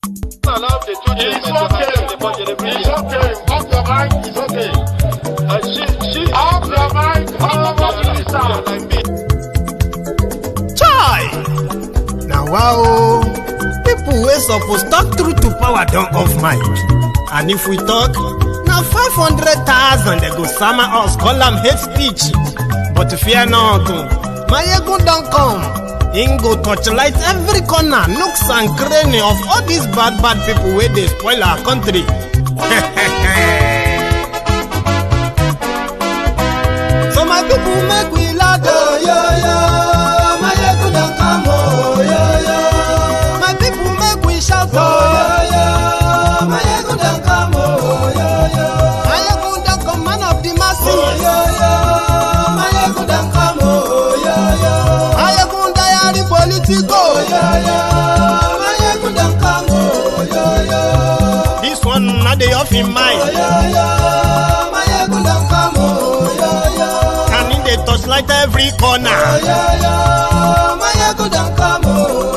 It's okay. Off your mind. It's okay. Off your mind. Chai! Now wow, people wey suppose talk truth to power don't off mic. And if we talk, now 500,000 they go summer us, call them hate speech. But fear not, Maiyegun don't come. Him go torchlight every corner, nooks and cranny of all these bad people where they spoil our country. So my people make we loud, oh, yo, yo. Maiyegun don't come, oh, yo, yo. My people make we shout, oh, yo, yo. Maiyegun don't come, oh, yo, yo. Maiyegun don't come, man of the masses, oh, yo, yo. Maiyegun don't come, oh, yo, yo. Maiyegun diary Politico, yo, yo. Maiyegun don't come, oh, yo, yo. This one not the off in mind, oh, yo, yo. Maiyegun don't come, oh, yo, yo. And in the touchlight every corner, oh, yo, yo. Maiyegun don't come, oh,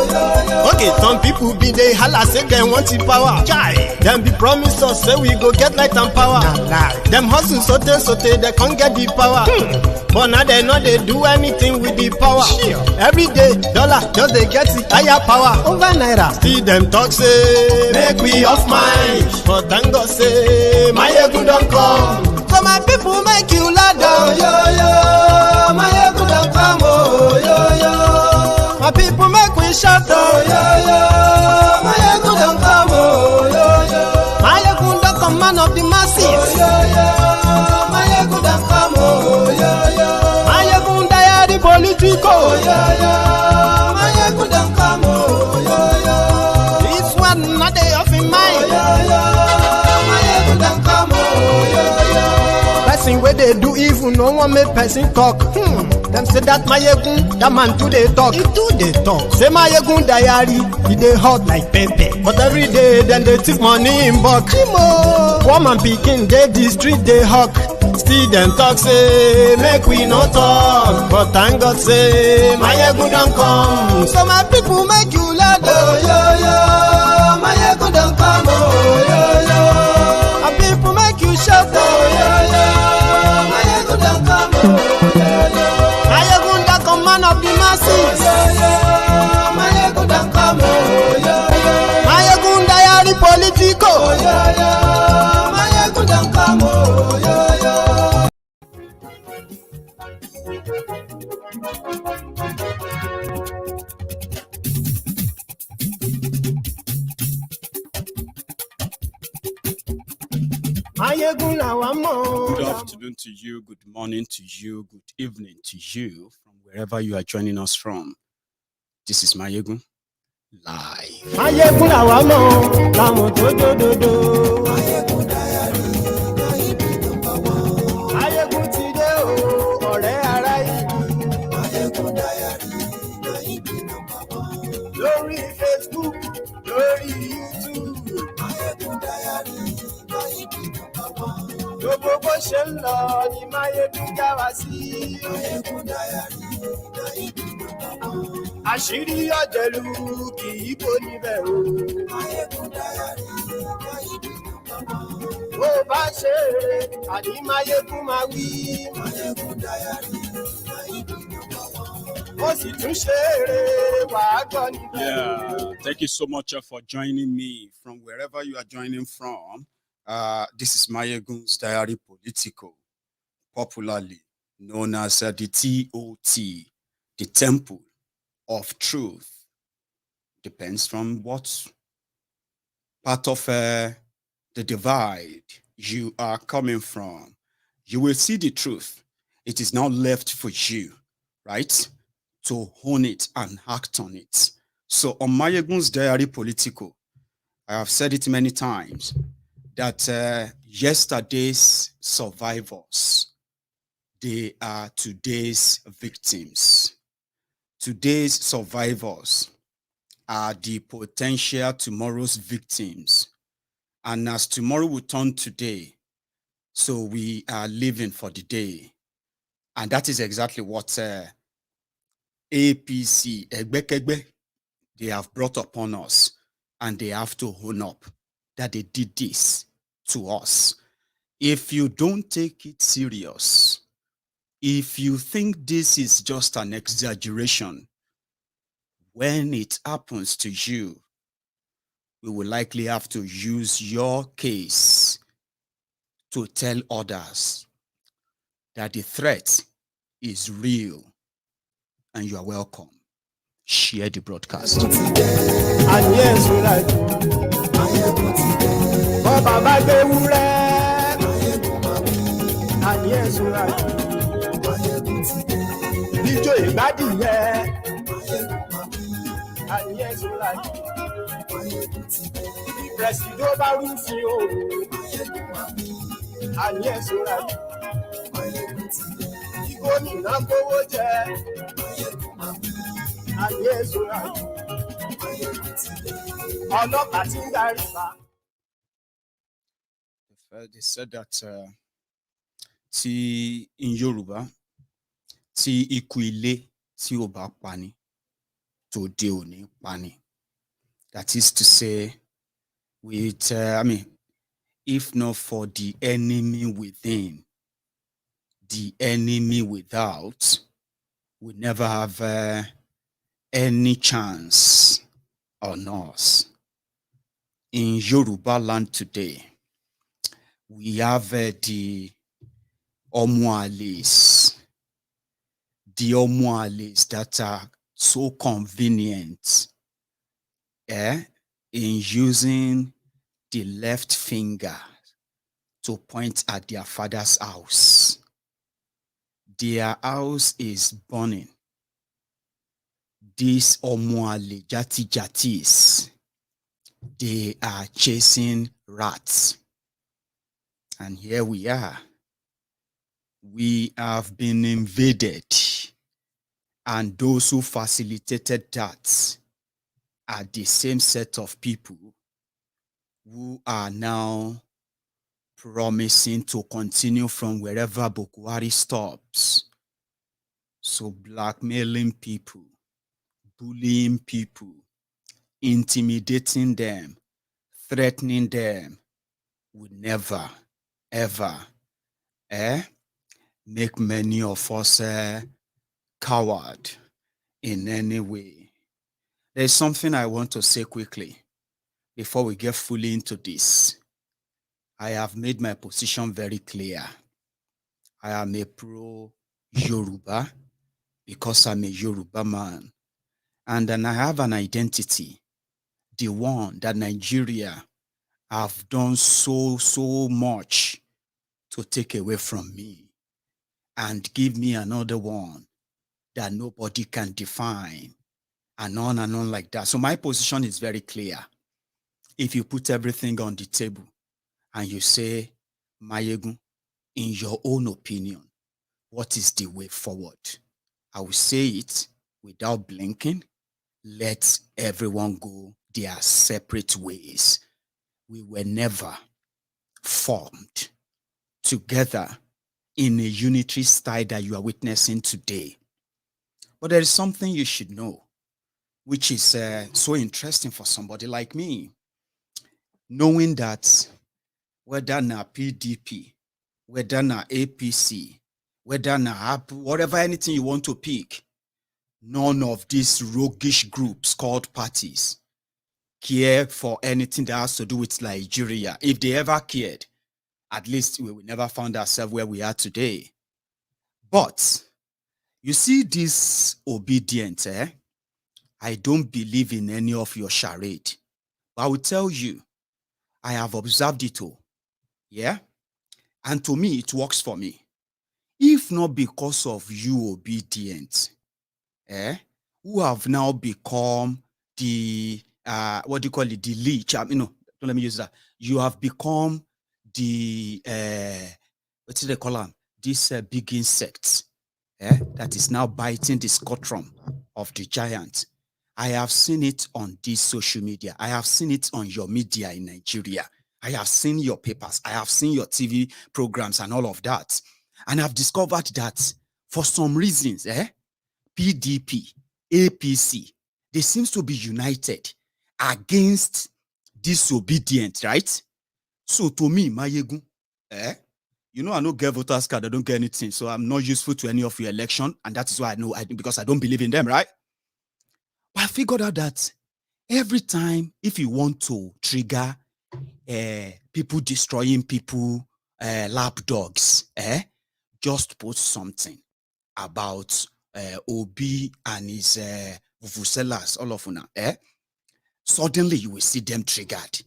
yo, yo. Okay, some people be they holla say they want the power. Chai, them be promise us say we go get light and power. Nah. Them hustle sote they can't get the power. But now they know they do anything with the power. Sure. Every day, dollar just they get the higher power over naira. See them talk say make we off mind. But thank God say Maiyegun don't come. So my people make you loud, oh, yo yo. Maiyegun don't come, oh, yo yo. My people make we shout, oh, yo yo. Maiyegun don't come, oh, yo yo. Maiyegun don't come, man of the masses, oh, yo yo. Maiyegun don't come, oh, yo yo. Maiyegun diary Politico, oh, yo yo. Maiyegun don't come, oh, yo yo. This one not they off in mind, oh, yo yo. Maiyegun don't come, oh, yo yo. Person where they do evil, no one make person talk. Them say that Maiyegun, that man too they talk. He too they talk. Say Maiyegun diary, he they hot like pepper. But every day then they take money in bulk. Woman picking, they the street they hawk. Still them talk say make we no talk. But thank God say Maiyegun don't come. So my people make you loud, oh yo yo. Maiyegun don't come, oh yo yo. My people make you shout, oh yo yo. Maiyegun don't come, oh yo yo. Maiyegun don't come, man of the masses, oh yo yo. Maiyegun don't come, oh yo yo. Maiyegun diary Politico, oh yo yo. Maiyegun don't come, oh yo yo. Good afternoon to you, good morning to you, good evening to you, from wherever you are joining us from. This is Maiyegun live. Maiyegun làwa mọ̀ tó dòdòdò. Maiyegun diary, Maiyegun ti dé o, ọ̀rẹ́ ará ìlú. Maiyegun diary, lórí Facebook, lórí YouTube. Maiyegun diary, gbogbo bó ṣe ń lọ ni Maiyegun já wa sí. Maiyegun diary, àṣírí ọ̀jẹ̀lú kì í bò níbẹ̀ o. Maiyegun diary, bó bá ṣe eré àní Maiyegun máa wí. Maiyegun diary, ó sì tún ṣe eré wàá gbọ́ níbẹ̀. Yeah, thank you so much for joining me from wherever you are joining from. This is Maiyegun's diary Politico, popularly known as the TOT, the Temple of Truth. Depends from what part of the divide you are coming from. You will see the truth. It is now left for you, right, to own it and act on it. So on Maiyegun's diary Politico, I have said it many times, that yesterday's survivors, they are today's victims. Today's survivors are the potential tomorrow's victims. And as tomorrow will turn today, so we are living for the day. And that is exactly what APC, they have brought upon us. and they have to own up that they did this to us. If you don't take it serious, if you think this is just an exaggeration, when it happens to you, we will likely have to use your case to tell others that the threat is real, and you are welcome. Share the broadcast. And yes, we like oh, Baba and yes, we like Bijo Ibadi, and yes, we like Presido Barufio, and yes, we like Igoni Namboje, and yes, we like They said that in Yoruba, tí ikú ilé tí ò bá pani, tòde ò ní pani. That is to say, with if not for the enemy within, the enemy without, we never have any chance on us. In Yorubaland today, we have the Omualis that are so convenient in using the left finger to point at their father's house. Their house is burning. These Omuale Jatis, they are chasing rats. And here we are. We have been invaded. And those who facilitated that are the same set of people who are now promising to continue from wherever Buhari stops. So blackmailing people, bullying people, intimidating them, threatening them would never, ever make many of us coward in any way. There's something I want to say quickly before we get fully into this. I have made my position very clear. I am a pro-Yoruba because I'm a Yoruba man. And then I have an identity, the one that Nigeria have done so much to take away from me and give me another one that nobody can define, and on like that. So my position is very clear. If you put everything on the table and you say, Maiyegun, in your own opinion, what is the way forward? I will say it without blinking. Let everyone go their separate ways. We were never formed together in a unitary style that you are witnessing today. But there is something you should know, which is so interesting for somebody like me. Knowing that whether na PDP, whether na APC, whether na whatever, anything you want to pick, none of these roguish groups called parties care for anything that has to do with Nigeria. If they ever cared, at least we would never found ourselves where we are today. But you see this obedience, I don't believe in any of your charade. But I will tell you, I have observed it all. Yeah? And to me, it works for me. If not because of you obedient, who have now become the, what do you call it, the leech? Don't let me use that. You have become the, what do they call them? This big insect that is now biting the scutrum of the giant. I have seen it on this social media. I have seen it on your media in Nigeria. I have seen your papers. I have seen your TV programs and all of that. And I've discovered that for some reasons, PDP, APC, they seem to be united against disobedient, right? So to me, Maiyegun, you know, I don't get voters card, I don't get anything, so I'm not useful to any of your election, and that is why I know, because I don't believe in them, right? But I figured out that every time, if you want to trigger people destroying people, lap dogs, just post something about Obi and his vuvuzelas, all of them, suddenly you will see them triggered.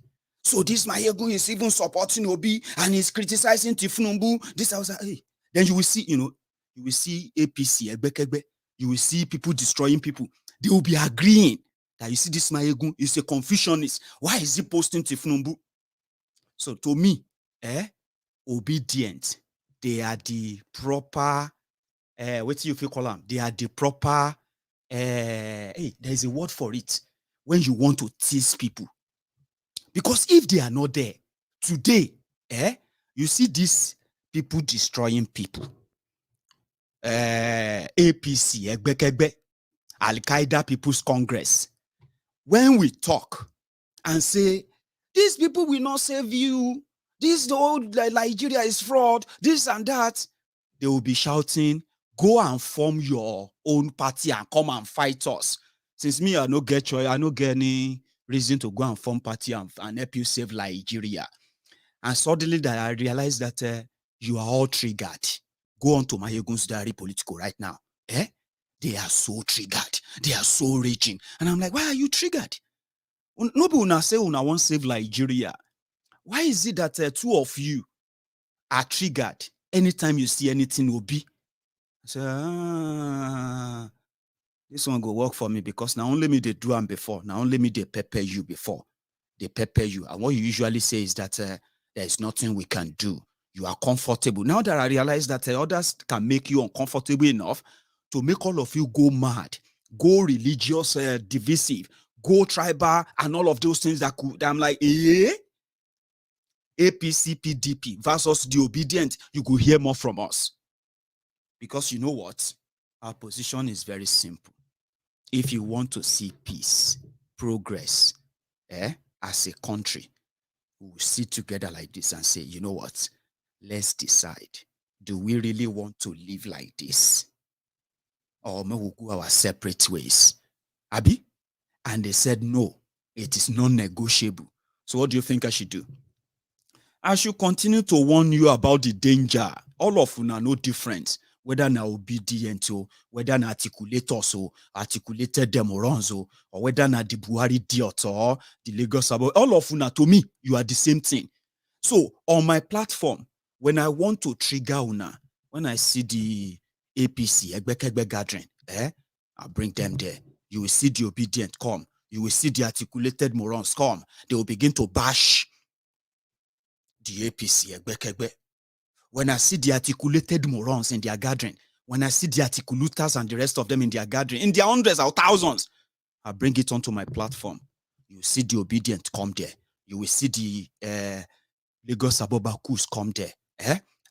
So this Maiyegun is even supporting Obi and he's criticizing Tifnumbu. This I was like, hey. Then you will see, you will see APC, Egbekegbe. You will see people destroying people. They will be agreeing that you see this Maiyegun is a confucianist. Why is he posting Tifnumbu? So to me, obedient. They are the proper. What do you call them? They are the proper. Hey, there is a word for it. When you want to tease people. Because if they are not there, today, you see these people destroying people. APC, Egbekegbe, Al-Qaeda People's Congress. When we talk and say, these people will not save you, this old Nigeria is fraud, this and that, they will be shouting, go and form your own party and come and fight us. Since me, I no get choice, I no get any reason to go and form party and help you save Nigeria. And suddenly that I realized that you are all triggered. Go on to Maiyegun's diary Politico right now. They are so triggered. They are so raging. And I'm like, why are you triggered? Nobody will say una won't save Nigeria. Why is it that two of you are triggered anytime you see anything Obi? I say, this one go work for me because now only me they do them before. Now only me they pepper you before. They pepper you. And what you usually say is that there is nothing we can do. You are comfortable. Now that I realize that others can make you uncomfortable enough to make all of you go mad, go religious, divisive, go tribal, and all of those things that could, I'm like, APC, PDP versus the obedient, you could hear more from us. Because you know what? Our position is very simple. If you want to see peace, progress, as a country, we will sit together like this and say, you know what? Let's decide. Do we really want to live like this? Or may we go our separate ways? Abi? And they said, no, it is non-negotiable. So what do you think I should do? I should continue to warn you about the danger. All of you are no different. Whether na obedient or whether na articulators or articulated demorons or whether na the Buhari idiot or the Lagos about, all of una, to me, you are the same thing. So on my platform, when I want to trigger una, when I see the APC, Egbekegbe gathering, I bring them there. You will see the obedient come. You will see the articulated morons come. They will begin to bash the APC, Egbekegbe. When I see the articulated morons in their gathering, when I see the articulators and the rest of them in their gathering, in their hundreds or thousands, I bring it onto my platform. You see the obedient come there. You will see the Lagos Abobakus come there.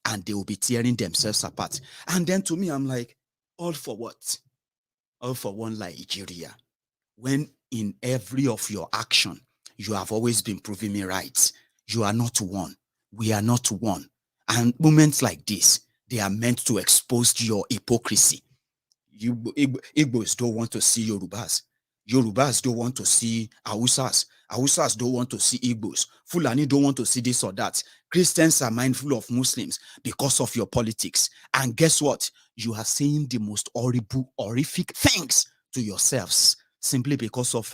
And they will be tearing themselves apart. And then to me, I'm like, all for what? All for one Nigeria. When in every of your action, you have always been proving me right. You are not one. We are not one. And moments like this, they are meant to expose your hypocrisy. Igbos don't want to see Yorubas. Yorubas don't want to see Hausas. Hausas don't want to see Igbos. Fulani don't want to see this or that. Christians are mindful of Muslims because of your politics. And guess what? You are saying the most horrible, horrific things to yourselves simply because of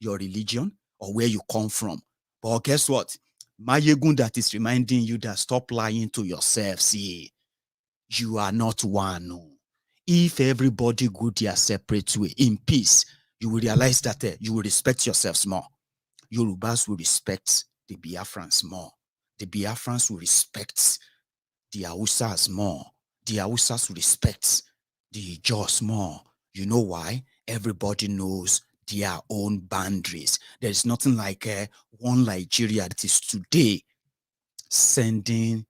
your religion or where you come from. But guess what? Maiyegun that is reminding you that stop lying to yourself. See, you are not one. No. If everybody go their separate way in peace, you will realize that you will respect yourselves more. Yorubas will respect the Biafrans more. The Biafrans will respect the Hausas more. The Hausas will respect the Jaws more. You know why? Everybody knows their own boundaries. There is nothing like one Nigeria that is today sending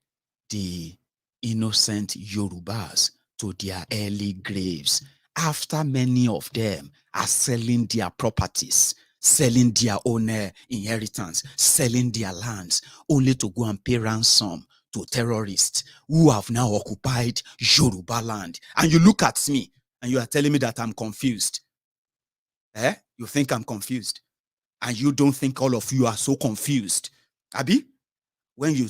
the innocent Yorubas to their early graves after many of them are selling their properties selling their own inheritance, selling their lands, only to go and pay ransom to terrorists who have now occupied Yorubaland. And you look at me and you are telling me that I'm confused. You think I'm confused, and you don't think all of you are so confused, Abi? When you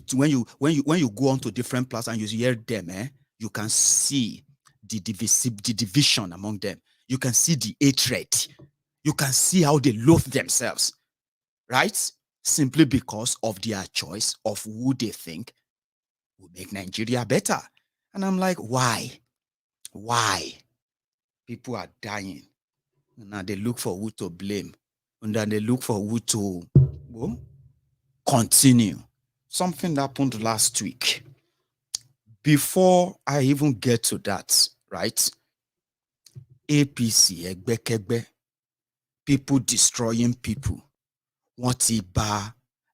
go on to different platforms and you hear them, you can see the division among them. You can see the hatred. You can see how they loathe themselves, right? Simply because of their choice of who they think will make Nigeria better. And I'm like, why? Why? People are dying. Now they look for who to blame. And then they look for who to continue. Something happened last week. Before I even get to that, right? APC, Egbekegbe, people destroying people.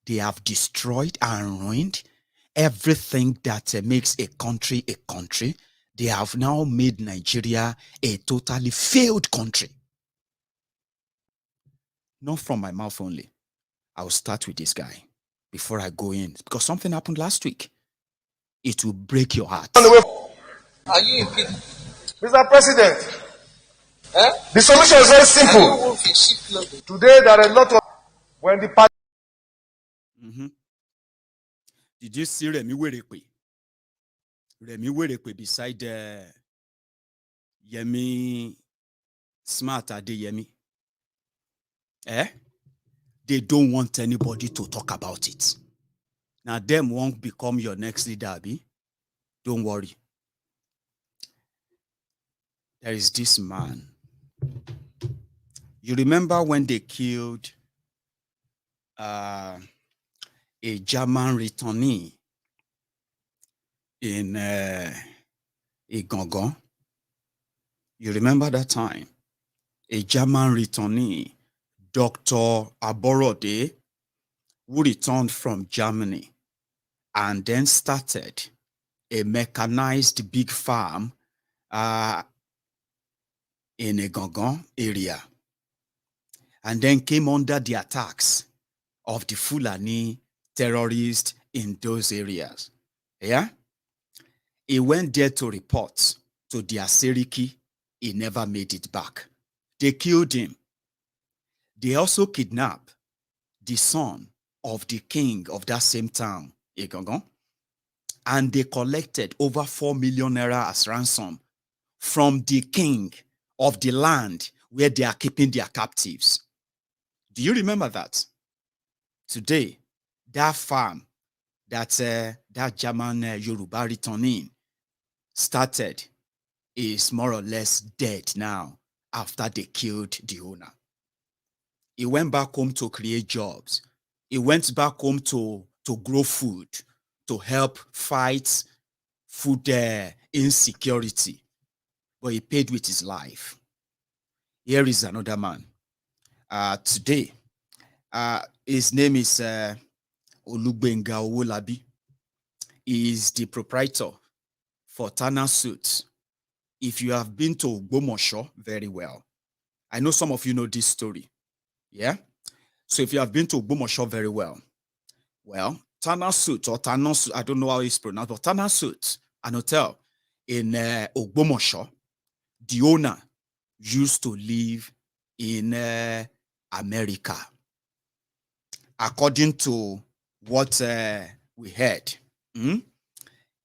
They have destroyed and ruined everything that makes a country a country. They have now made Nigeria a totally failed country. Not from my mouth only. I'll start with this guy before I go in, because something happened last week. It will break your heart. Are you in PDP? Mr. President, the solution is very simple. Today, there are a lot of when the party. Did you see Remi Werekwe? Remi Werekwe beside Yemi Smart Adeyemi. They don't want anybody to talk about it. Now, them won't become your next leader, Abi. Don't worry. There is this man. You remember when they killed a German returnee in Igangan? You remember that time? A German returnee, Dr. Aborode, who returned from Germany and then started a mechanized big farm in a Igangan area, and then came under the attacks of the Fulani terrorists in those areas. Yeah? He went there to report to the Aseriki. He never made it back. They killed him. They also kidnapped the son of the king of that same town, Igangan, and they collected over 4 million naira as ransom from the king of the land where they are keeping their captives. Do you remember that? Today, that farm that German Yoruba returning started is more or less dead now after they killed the owner. He went back home to create jobs. He went back home to grow food, to help fight food insecurity. But he paid with his life. Here is another man. Today, his name is Gbenga Owolabi. He is the proprietor for Tana Suits. If you have been to Ogbomosho, very well. I know some of you know this story. Yeah? So if you have been to Ogbomosho very well, Tana Suit or Tana Suit, I don't know how it's pronounced, but Tana Suit, an hotel in Ogbomosho, the owner used to live in America. According to what we heard,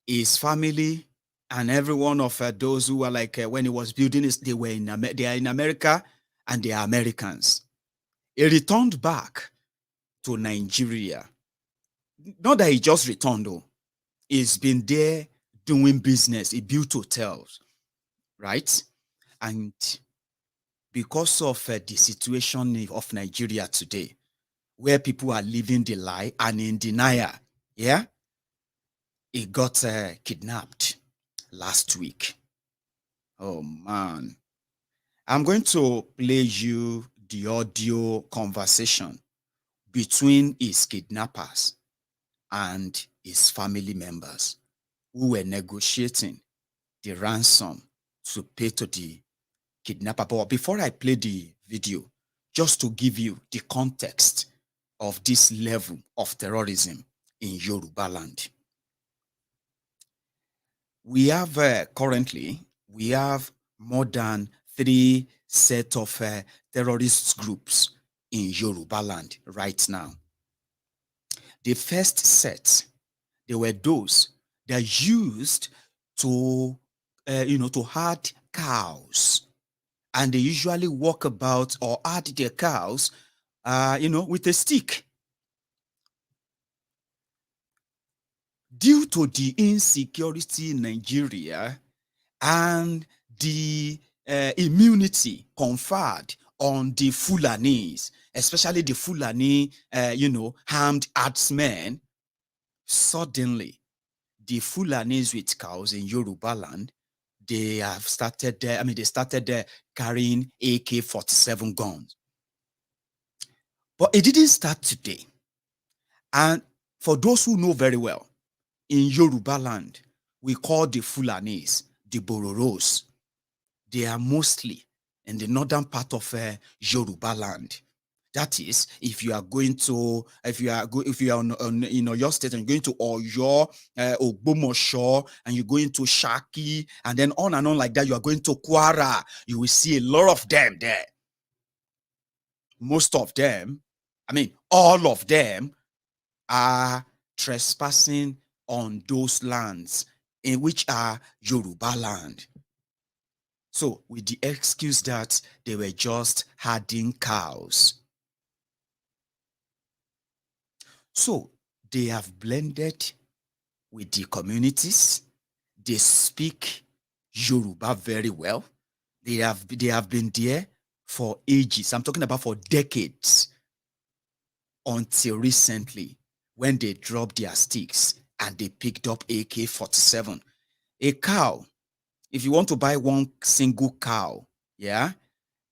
his family and every one of those who were like when he was building this, they are in America and they are Americans. He returned back to Nigeria. Not that he just returned, though. He's been there doing business. He built hotels, right? And because of the situation of Nigeria today, where people are living the lie and in denial, yeah, he got kidnapped last week. Oh, man. I'm going to play you the audio conversation between his kidnappers and his family members who were negotiating the ransom to pay to the kidnapper. But before I play the video, just to give you the context of this level of terrorism in Yorubaland. We have currently, we have more than 3 sets of terrorist groups in Yorubaland right now. The first set, they were those that used to, to herd cows, and they usually walk about or herd their cows, with a stick. Due to the insecurity in Nigeria and the immunity conferred on the Fulanis, especially the Fulani, armed herdsmen, suddenly the Fulanis with cows in Yorubaland, they have started, they started carrying AK-47 guns. But it didn't start today. And for those who know very well, in Yorubaland, we call the Fulanis the Bororos. They are mostly in the northern part of Yorubaland. That is, if you are going to, if you are in your state and you're going to Oyo, Ogbomosho, and you're going to Shaki, and then on and on like that, you are going to Kwara, you will see a lot of them there. Most of them, all of them are trespassing on those lands in which are Yoruba land. So with the excuse that they were just herding cows. So they have blended with the communities. They speak Yoruba very well. They have been there for ages. I'm talking about for decades, until recently when they dropped their sticks and they picked up AK-47. A cow, if you want to buy one single cow, yeah,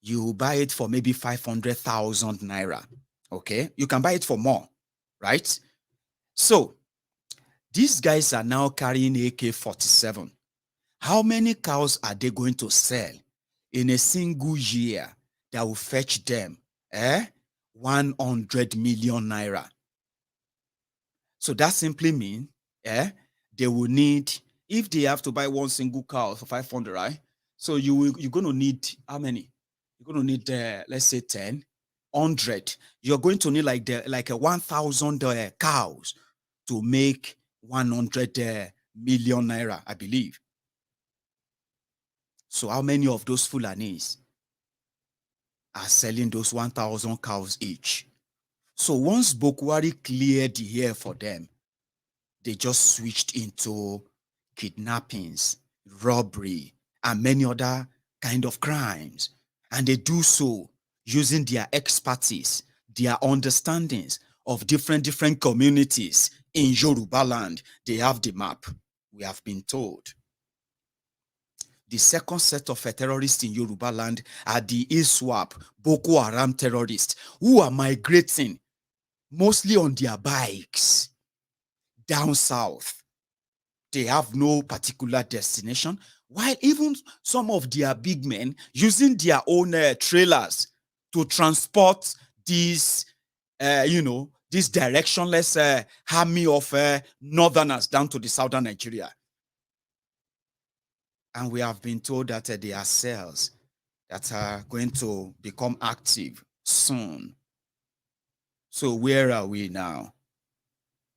you buy it for maybe 500,000 naira. Okay, you can buy it for more, right? So these guys are now carrying AK-47. How many cows are they going to sell in a single year that will fetch them 100 million naira? So that simply means they will need, if they have to buy one single cow for 500, right? So you're going to need how many? You're going to need, let's say 10, 100. You're going to need like a 1,000 cows to make 100 million naira, I believe. So how many of those Fulanis are selling those 1,000 cows each? So once Buhari cleared the air for them, they just switched into kidnappings, robbery, and many other kind of crimes. And they do so using their expertise, their understandings of different communities in Yorubaland. They have the map, we have been told. The second set of terrorists in Yorubaland are the ISWAP, Boko Haram terrorists, who are migrating mostly on their bikes down south. They have no particular destination, while even some of their big men using their own trailers to transport these, this directionless army of northerners down to the southern Nigeria. And we have been told that there are cells that are going to become active soon. So where are we now?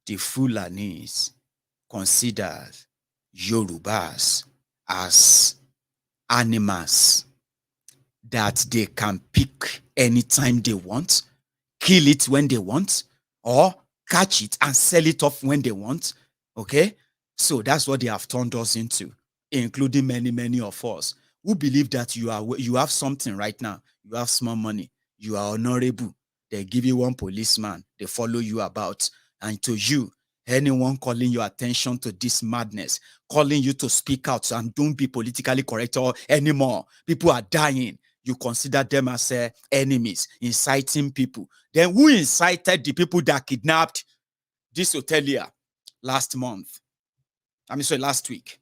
The Fulanis considered Yorubas as animals that they can pick anytime they want, kill it when they want, or catch it and sell it off when they want. Okay? So that's what they have turned us into, including many of us who believe that you have something right now. You have small money. You are honorable. They give you one policeman. They follow you about. And to you, anyone calling your attention to this madness, calling you to speak out and don't be politically correct anymore. People are dying. You consider them as enemies, inciting people. Then who incited the people that kidnapped this hotelier last week?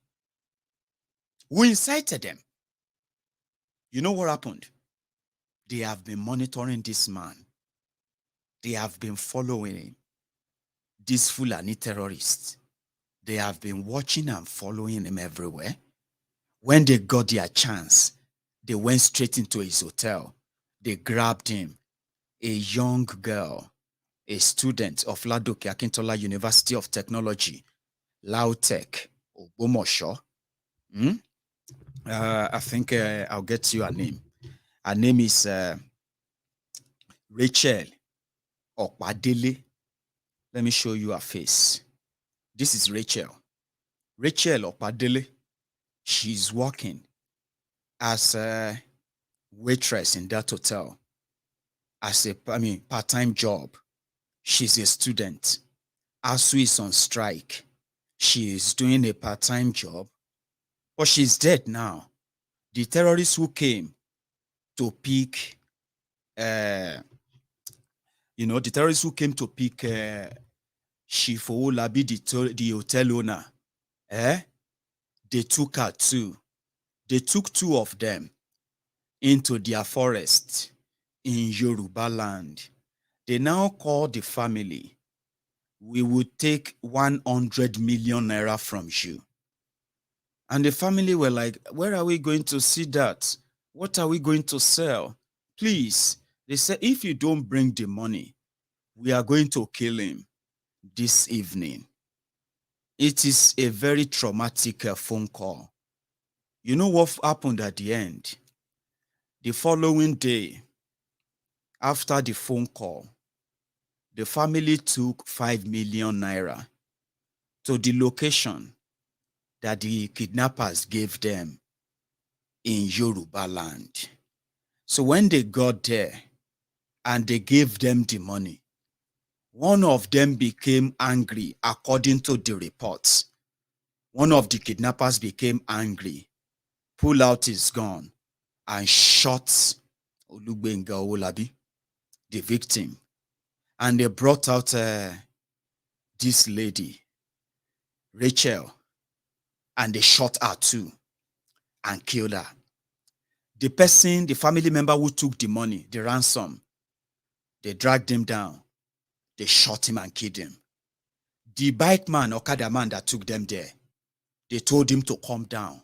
Who incited them? You know what happened? They have been monitoring this man. They have been following him. These Fulani terrorists, they have been watching and following him everywhere. When they got their chance, they went straight into his hotel. They grabbed him, a young girl, a student of Ladoke Akintola University of Technology, LAUTECH Ogbomoso. I think I'll get you a name. Her name is Racheal Opadele. Let me show you her face. This is Racheal. Racheal Opadele. She's working as a waitress in that hotel. As a part-time job. She's a student. ASU is on strike. She is doing a part-time job. But she's dead now. The terrorists who came to pick, the terrorists who came to pick Chief Owolabi, the hotel owner, they took her too. They took two of them into their forest in Yorubaland. They now call the family. We would take 100 million naira from you. And the family were like, where are we going to see that? What are we going to sell? Please. They said, if you don't bring the money, we are going to kill him this evening. It is a very traumatic phone call. You know what happened at the end? The following day, after the phone call, the family took 5 million naira to the location that the kidnappers gave them in Yorubaland. So when they got there and they gave them the money, one of them became angry according to the reports. One of the kidnappers became angry, pulled out his gun and shot Gbenga Owolabi, the victim. And they brought out this lady, Racheal, and they shot her too and killed her. The person, the family member who took the money, the ransom, they dragged him down. They shot him and killed him. The bikeman, Okada man that took them there, they told him to calm down.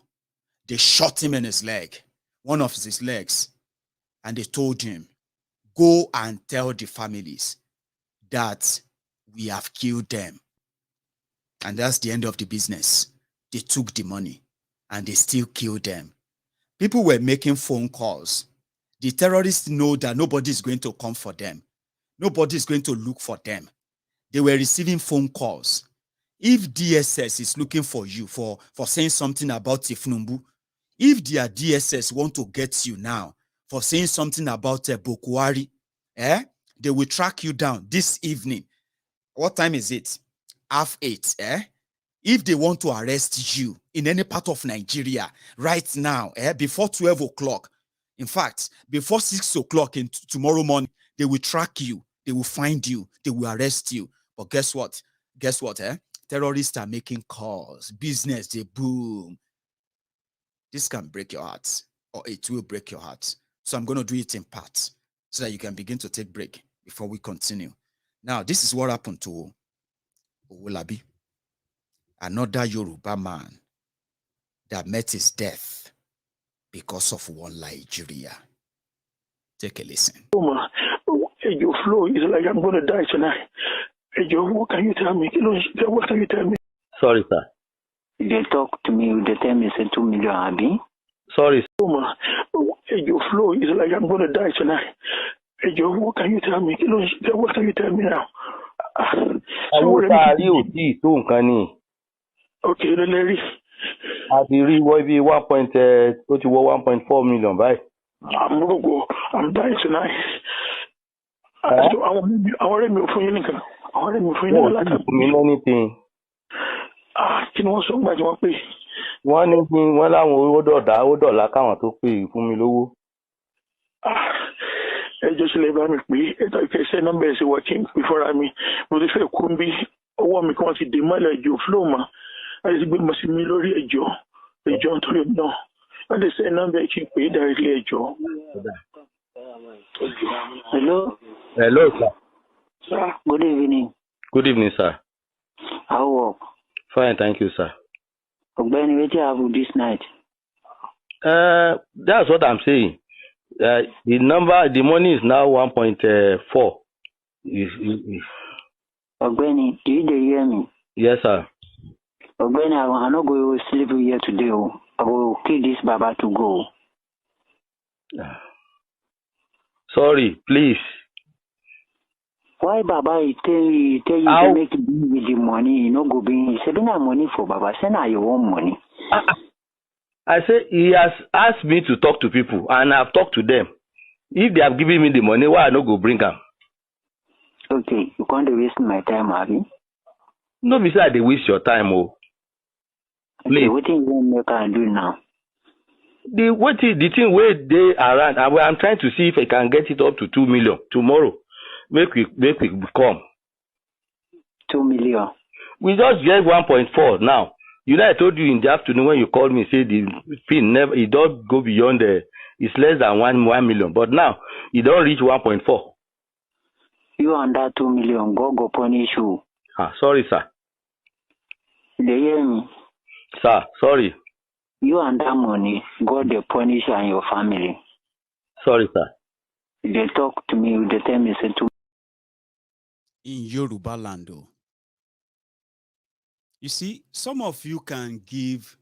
They shot him in his leg, one of his legs, and they told him, go and tell the families that we have killed them. And that's the end of the business. They took the money and they still killed them. People were making phone calls. The terrorists know that nobody is going to come for them. Nobody is going to look for them. They were receiving phone calls. If DSS is looking for you for saying something about Tifnumbu, if their DSS want to get you now for saying something about Buhari, they will track you down this evening. What time is it? 8:30, If they want to arrest you in any part of Nigeria right now, before 12 o'clock, in fact, before 6 o'clock in tomorrow morning, they will track you, they will find you, they will arrest you. But guess what? Terrorists are making calls, business, they boom. This can break your heart, or it will break your heart. So I'm going to do it in parts so that you can begin to take break before we continue. Now, this is what happened to Owolabi, another Yoruba man that met his death because of one Nigeria. Take a listen. Your flow is like I'm going to die tonight. What can you tell me? What can you tell me? Sorry, sir. They talk to me, they tell me it's 2 million, Abi. Sorry. Your flow is like I'm going to die tonight. What can you tell me? What can you tell me now? Okay, Larry. I'll be re-waving 1.4 million, right? I'm going to go. I'm dying tonight. So I want to for you. I want to for you. Anything. You know so much you pay. One thing, when I'm $1 account to pay for me low. Just let me pay. If I say number is working before but if I couldn't be, I want me to demand your flow, ma. I just be must me lorry a Joe. The John to him no. And they say number you pay directly a Joe. Hello. Hello, sir. Sir. Good evening. Good evening, sir. How work? Fine, thank you, sir. Ogbeni, what you have this night? That's what I'm saying. The money is now 1.4. Ogbeni, do you hear me? Yes, sir. Ogbeni, I'm not going to sleep here today. I will kill this Baba to go. Sorry, please. Why Baba he tell you to make it with the money, you know, go bring sending money for Baba, send her your own money. I say he has asked me to talk to people and I've talked to them. If they have given me the money, why I not go bring them? Okay, you can't waste my time, Abby. No, besides they waste your time, oh. Okay, what thing you can do now? The thing where they around, I'm trying to see if I can get it up to 2 million tomorrow. Make we come. 2 million. We just get 1.4 now. You know, I told you in the afternoon when you called me, say the fee never, it don't go beyond it's less than 1 million. But now, it don't reach 1.4. You under 2 million, go punish you. Sorry, sir. They hear me? Sir, sorry. You under money, God they punish you and your family. Sorry, sir. They talk to me, they tell me, say to in Yorubaland. You see, some of you can give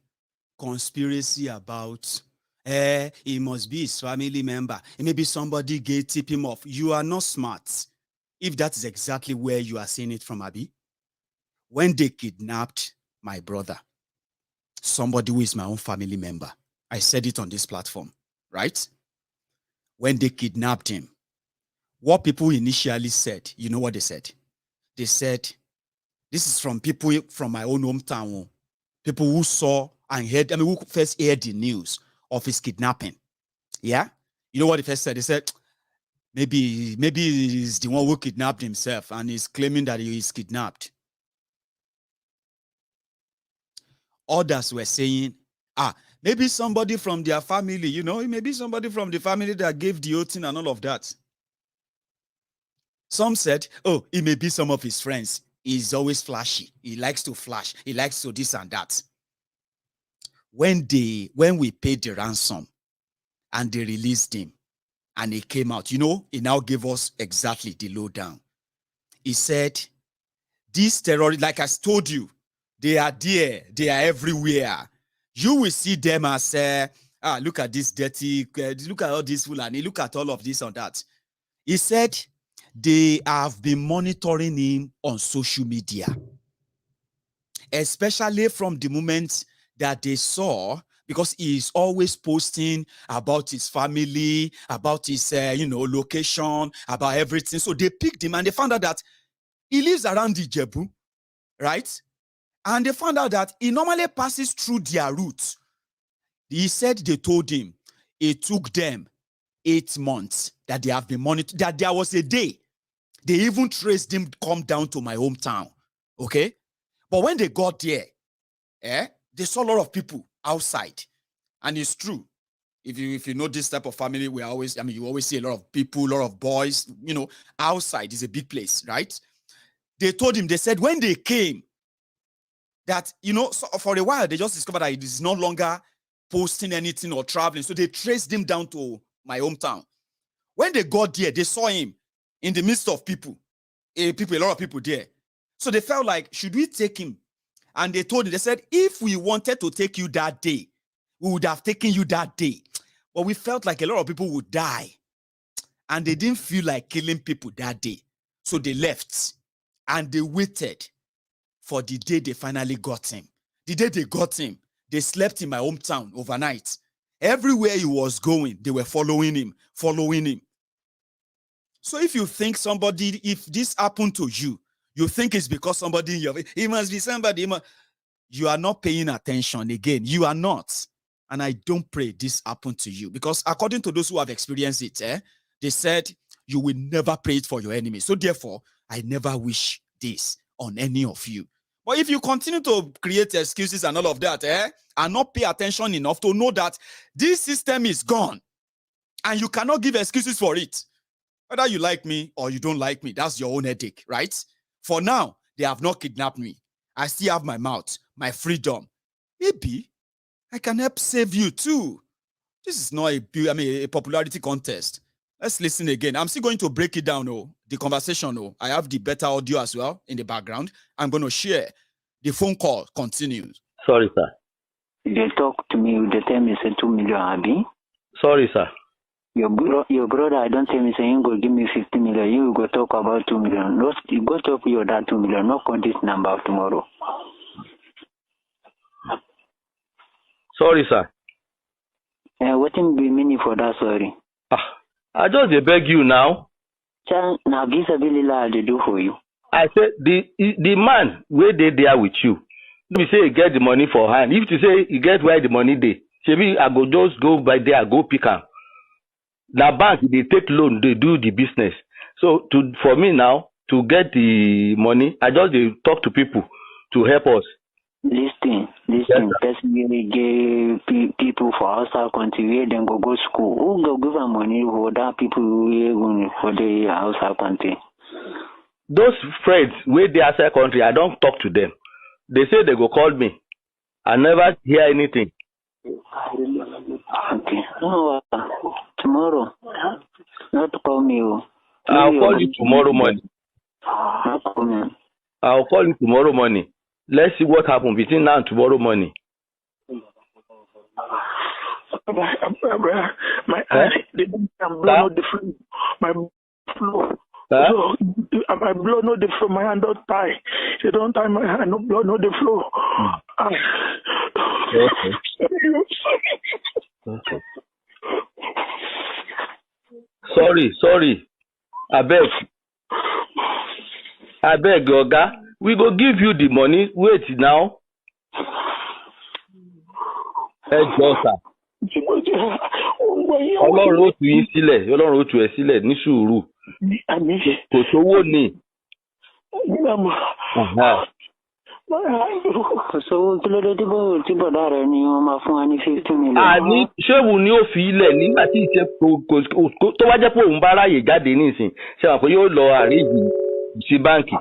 conspiracy about he must be his family member. Maybe somebody tip him off. You are not smart. If that is exactly where you are seeing it from, Abi. When they kidnapped my brother, somebody who is my own family member, I said it on this platform, right? When they kidnapped him, what people initially said, you know what they said? They said, this is from people from my own hometown, people who saw and heard, who first heard the news of his kidnapping. Yeah? You know what they first said? They said, maybe he's the one who kidnapped himself and he's claiming that he is kidnapped. Others were saying, maybe somebody from their family, you know, maybe somebody from the family that gave the oath and all of that. Some said, it may be some of his friends. He's always flashy. He likes to flash. He likes to this and that. When we paid the ransom and they released him and he came out, you know, he now gave us exactly the lowdown. He said, these terrorists, like I told you, they are there. They are everywhere. You will see them as, look at this dirty, look at all this Fulani, look at all of this and that. He said they have been monitoring him on social media, especially from the moment that they saw, because he is always posting about his family, about his, location, about everything. So they picked him and they found out that he lives around Ijebu, right? And they found out that he normally passes through their route. He said they told him it took them 8 months that they have been monitored, that there was a day they even traced him come down to my hometown. Okay? But when they got there, they saw a lot of people outside. And it's true. If you know this type of family, you always see a lot of people, a lot of boys, outside is a big place, right? They told him, they said when they came, that, so for a while, they just discovered that he is no longer posting anything or traveling. So they traced him down to my hometown. When they got there, they saw him in the midst of people, a lot of people there. So they felt like, should we take him? And they told him, they said, if we wanted to take you that day, we would have taken you that day. But we felt like a lot of people would die. And they didn't feel like killing people that day. So they left and they waited for the day they finally got him. The day they got him, they slept in my hometown overnight. Everywhere he was going, they were following him. So if you think if this happened to you, you think it's because somebody in your, it must be somebody, you are not paying attention again. You are not. And I don't pray this happened to you, because according to those who have experienced it, they said you will never pray it for your enemy. So therefore, I never wish this on any of you. But if you continue to create excuses and all of that, and not pay attention enough to know that this system is gone and you cannot give excuses for it, Whether you like me or you don't like me, that's your own headache, right? For now, they have not kidnapped me. I still have my mouth, my freedom. Maybe I can help save you too. This is not a popularity contest. Let's listen again. I'm still going to break it down, the conversation. I have the better audio as well in the background. I'm going to share. The phone call continues. Sorry, sir. They talk to me, they tell me say 2 million, Abi. Sorry, sir. Your brother, I don't tell me say you go give me 50 million. You go talk about 2 million. No, you go talk your dad 2 million. No call this number tomorrow. Sorry, sir. What will be meaning for that? Sorry. I just beg you now. Now this ability they do for you. I said the man where they there with you. We say he get the money for hand. If you say he get where the money they, maybe I go just go by there, I go pick up. The bank they take loan, they do the business. So for me now to get the money, I just talk to people to help us. Listen. Yes, Personally, gay people for outside country where then go school. Who go give them money for that people who for the outside country? Those friends where they outside country, I don't talk to them. They say they go call me. I never hear anything. Okay. No, tomorrow. Not call me. I'll call you tomorrow morning. Not call me. I'll call you tomorrow morning. Let's see what happens between now and tomorrow morning. My eye, they don't blow no different. My flow. So, my blow no different. My hand don't tie. They don't tie my hand. No blow no the flow. Okay. Sorry. I beg, Oga. We go give you the money. Wait now. Sir. Ọlọ́run ó tú yín sílẹ̀, Ọlọ́run ó tú ẹ sílẹ̀ ní sùúrù. Kò sówó ni. Kò sówó kí ló dé tí bọ̀dá rẹ̀ ni wọ́n máa fún wa ní 50 million. Àní ṣéwù ni ó fi ilẹ̀ nígbà tí ìṣe tó wá jẹ́ pé òun bá ráyè jáde nísìn. Ṣé wà pé yóò lọ àríjì sí báǹkì?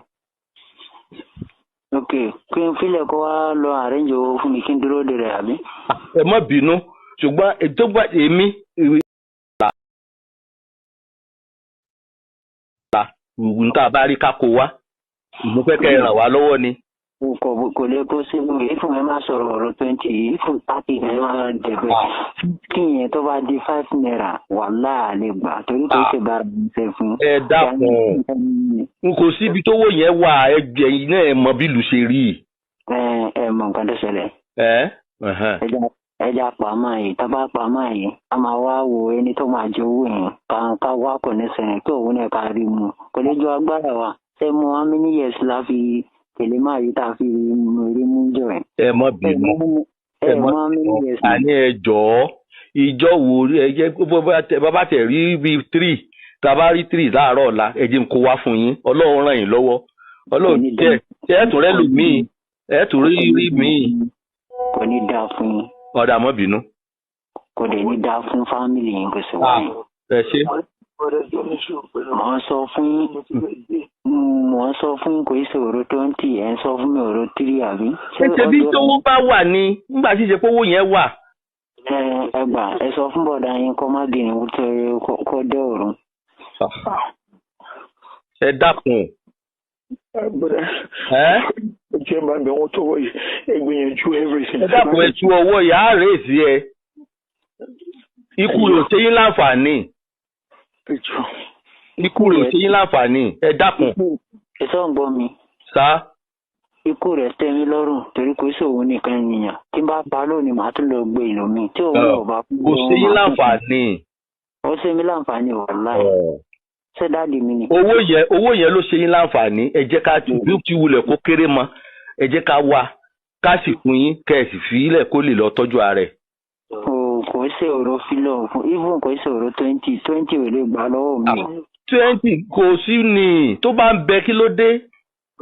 Ok, kí n filẹ̀ kó wá lọ arrange owó fún mi kí n dúró de rẹ̀ àbí? Ẹ má bínú, ṣùgbọ́n ètò gbà èmi nta bá rí kákó wá, mo fẹ́ kẹ́ ẹ ràn wá lọ́wọ́ ni. Kò lè kó síbú yìí fún mi máa sọ̀rọ̀ ọ̀rọ̀ 20 yìí fún 30 ẹ̀ máa dẹ̀bẹ̀. Kí yẹn tó bá di 5 naira wà láàlè gbà torí tó ṣe bára mi ṣe fún. Ẹ dákun, n kò síbi tówó yẹn wà ẹgbẹ́ yìí náà ẹ mọ bí ìlú ṣe rí. Ẹ mọ nǹkan tó ṣẹlẹ̀. Ẹja pàmò yìí, tá bá pàmò yìí, a máa wá wo ẹni tó máa jẹ owó yẹn ká wá kò ní sẹ́yìn kí òun náà ká rí mu. Kò lè jọ agbára wa. Ṣé mo how many years la fi tẹ̀lé máa yìí tá a fi rí mú jọ ẹ̀? Ẹ mọ bínú. Àní ẹ jọ̀ọ́ ìjọ wo ẹ jẹ́ bàbá tẹ̀ rí bíi 3 tàbá rí 3 láàárọ̀ ọ̀la ẹ jẹ́ n kó wá fún yín. Ọlọ́run ràn yín lọ́wọ́. Ọlọ́run jẹ́ ẹ tún rẹ́ lù míì ẹ tún rí míì. Kò ní dáa fún yín. Ọ̀dà mọ́ bínú. Kò dẹ̀ ní dáa fún fámìlì yín kò sì wáyé. Ẹ ṣe. Mo sọ fún kò í ṣe ọ̀rọ̀ 20 ẹ̀ ń sọ fún mi ọ̀rọ̀ 3 àbí. Ṣé bí tówó bá wà ní nígbà tí ṣe pówó yẹn wà. Ẹ gbà ẹ sọ fún bọ̀dá yín kó má bínú kó dé ọ̀run. Ẹ dákun. Jẹ́ máa bẹ̀ wọ́n tó wọ̀ yìí ẹ gbìyànjú everything. Ẹ dákun ẹ tú ọwọ́ yà á rèé sí ẹ. Ikú rẹ̀ ò ṣe yín láǹfààní. Ikú rẹ̀ ò ṣe yín láǹfààní. Ẹ dákun. Ẹ sọ ń gbọ́ mi. Sá. Ikú rẹ̀ tẹ́ mi lọ́rùn torí kò sí òun nìkan ènìyàn. Tí n bá pa lónìí màá tún lọ gbé ìlú mi. Tí òun ò bá kú. Kò ṣe yín láǹfààní. Ó ṣe mí láǹfààní wàláhì. Ṣé dáàdì mi ni? Owó yẹn ló ṣe yín láǹfààní. Ẹ jẹ́ ká bí ti wulẹ̀ kó kéré mọ́. Ẹ jẹ́ ká wá ká sì fún yín kẹ́ ẹ sì fi ilẹ̀ kó lè lọ tọ́jú ara ẹ̀. Kò ṣe ọ̀rọ̀ fílọ̀ fún even kò ṣe ọ̀rọ̀ 20 ò lè gbà lọ́wọ́ mi. 20 kò sí ni tó bá ń bẹ kí ló dé.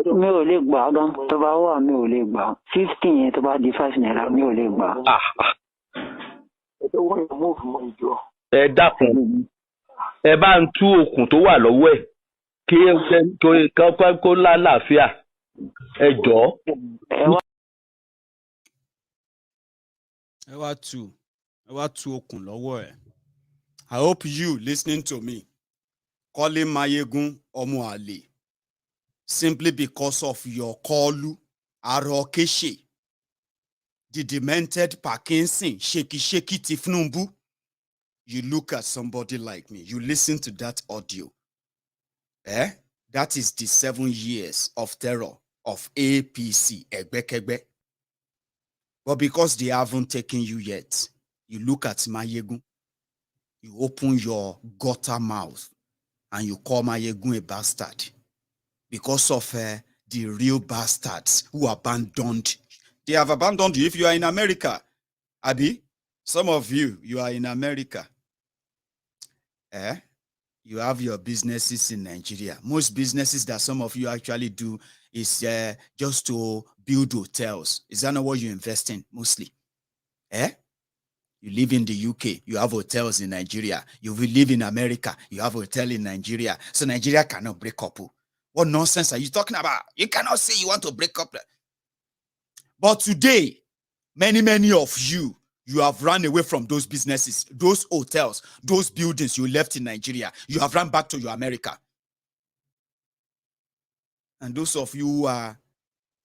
Mi ò lè gbà gan tó bá wà mi ò lè gbà 50 yẹn tó bá di 5 naira mi ò lè gbà. Ẹ dákun ẹ bá ń tú okùn tó wà lọ́wọ́ ẹ̀ kó lálàáfíà ẹ jọ̀ọ́. ẹ wá tú okùn lọ́wọ́ ẹ̀. I hope you listening to me calling Maiyegun ọmọ àlè simply because of your kọlu arọkẹ́ṣe the demented Parkinson shaky Tifnumbu. You look at somebody like me, you listen to that audio. That is the 7 years of terror of APC, Egbekegbe. But because they haven't taken you yet, you look at Maiyegun, you open your gutter mouth, and you call Maiyegun a bastard. Because of the real bastards who abandoned. They have abandoned you if you are in America. Abi, some of you are in America. You have your businesses in Nigeria. Most businesses that some of you actually do is just to build hotels. Is that not what you invest in mostly? You live in the UK, you have hotels in Nigeria. You will live in America, you have a hotel in Nigeria. So Nigeria cannot break up. What nonsense are you talking about? You cannot say you want to break up. But today, many of you have run away from those businesses, those hotels, those buildings you left in Nigeria. You have run back to your America. And those of you who are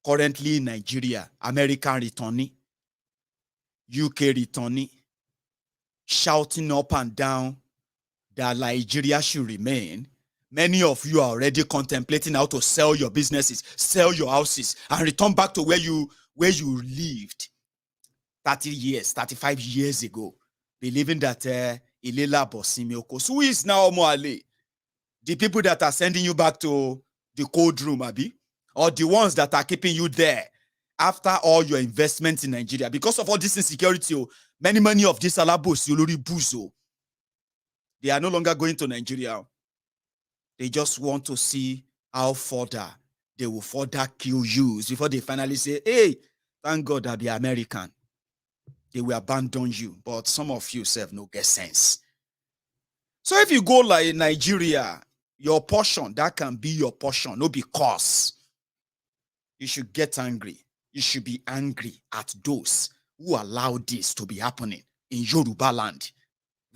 currently in Nigeria, American returning, UK returning, shouting up and down that Nigeria should remain, many of you are already contemplating how to sell your businesses, sell your houses, and return back to where you lived 30 years, 35 years ago, believing that Ilela Bosimioko. So who is now Omoale? The people that are sending you back to the cold room, Abi? Or the ones that are keeping you there after all your investments in Nigeria? Because of all this insecurity, many of these alabos, Yolori Buzo, they are no longer going to Nigeria. They just want to see how further they will further kill you before they finally say, hey, thank God I'll be American. They will abandon you. But some of you have no get sense. So if you go like Nigeria, your portion, that can be your portion, no because you should get angry. You should be angry at those who allow this to be happening in Yorubaland.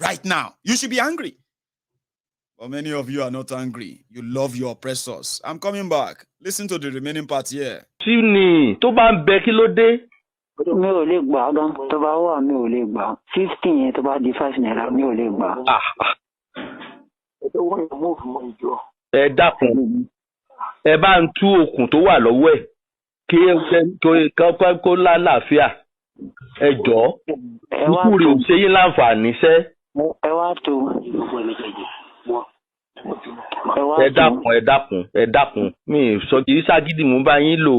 Right now, you should be angry. But many of you are not angry. You love your oppressors. I'm coming back. Listen to the remaining part here. Sini, tó bá ń bẹ kí ló dé? Mi ò lè gbà gan, tó bá wà mi ò lè gbà. 15 yẹn tó bá di 5 naira mi ò lè gbà. Ẹ dákun. Ẹ bá ń tú okùn tó wà lọ́wọ́ ẹ̀ kó lálàáfíà. Ẹ jọ̀ọ́. Ikú rẹ̀ ò ṣe yín láǹfààní sẹ́. Ẹ wá tó. Ẹ dákun mi sọ kì í ságídí mú bá yín lò.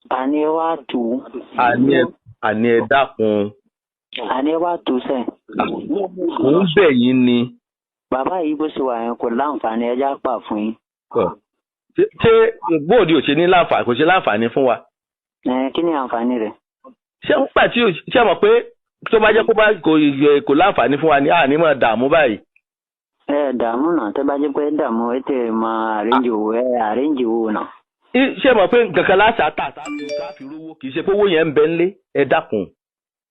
Àní ẹ wá tó. Àní ẹ dákun. Àní ẹ wá tó sẹ́. Mo ń bẹ̀ yín ni. Bàbá yìí bó ṣe wà yẹn kò láǹfààní ẹja pà fún yín. Ṣé bóòdì ò ṣe ní láǹfààní kò ṣe láǹfààní fún wa? Kí ni àǹfààní rẹ̀? Ṣé ń pà tí ṣé mọ̀ pé tó bá jẹ́ kò láǹfààní fún wa ní àní mọ̀ dààmú báyìí? Dààmú náà tẹ́ bá jẹ́ pé dààmú ẹ tẹ̀ máa àrẹ́ǹjì owó náà. Ṣé mọ̀ pé nǹkan kan láṣà tà sáfi rówó kì í ṣe pé owó yẹn ń bẹ ńlé ẹ dákun.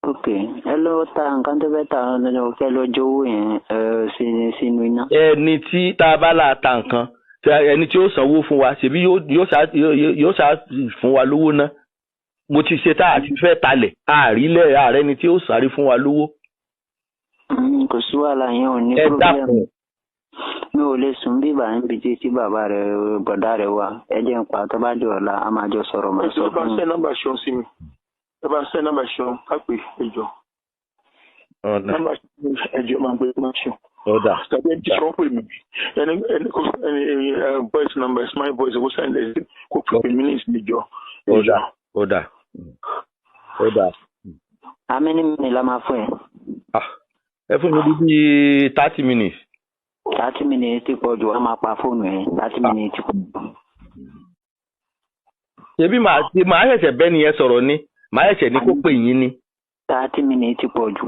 Ok, ẹ lọ ta nǹkan tó fẹ́ ta kẹ́ lọ jó owó yẹn sínú iná. Ẹni tí tá a bá là ta nǹkan ẹni tí ó sanwó fún wa ṣèbí yóò ṣá fún wa lówó ná. Mo ti ṣe tá a ti fẹ́ talẹ̀ àrílẹ̀ ààrẹ ni tí ó sáré fún wa lówó. Kò sí wàhálà yẹn ò ní pírọ́blẹ́mù. Mi ò lè sùn bí bàá ń bi tí bàbá rẹ̀ bọ̀dá rẹ̀ wà. Ẹ jẹ́ ń pa tó bá di ọ̀la a máa jọ sọ̀rọ̀ máa sọ fún mi. ẹ bá ń sẹ́ nọ́mbà ṣọ́ sí mi. Ẹ bá ń sẹ́ nọ́mbà ṣọ́ kápẹ́ ẹjọ́. Nọ́mbà ẹjọ́ máa gbé máa ṣọ́. Ọ̀dà. Tàbí ẹni tí wọ́n pè mí. Ẹni voice number is my voice. Kò sẹ́ni lè kó pè mí ní ìsìnjọ́. Ọ̀dà. How many minutes la máa fún ẹ? Ẹ fún mi bíbí 30 minutes. 30 minutes ti pọ̀ jù, a máa pa fóònù ẹ̀ 30 minutes ti pọ̀ jù. Ṣebí màá ṣẹ̀ṣẹ̀ bẹ́ẹ̀ ni ẹ sọ̀rọ̀ ni, màá ṣẹ̀ṣẹ̀ ní kó pè yín ni. 30 minutes ti pọ̀ jù.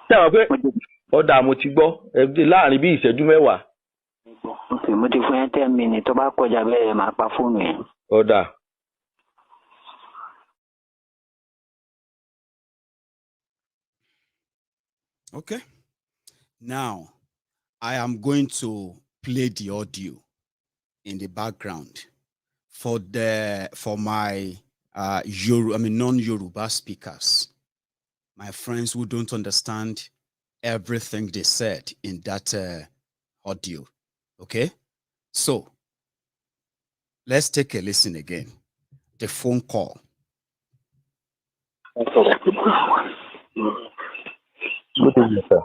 Ṣé àwọn pé Ọ̀dà mo ti gbọ́. Láàrin bí ìṣẹ́jú mẹ́wàá. Okay, mo ti fún yẹn 10 minutes tó bá kọjá bẹ́ẹ̀ máa pa fóònù yẹn. Ọ̀dà. Okay. Now, I am going to play the audio in the background for my non-Yoruba speakers, my friends who don't understand everything they said in that audio. Okay, so let's take a listen again. The phone call. Good evening, sir.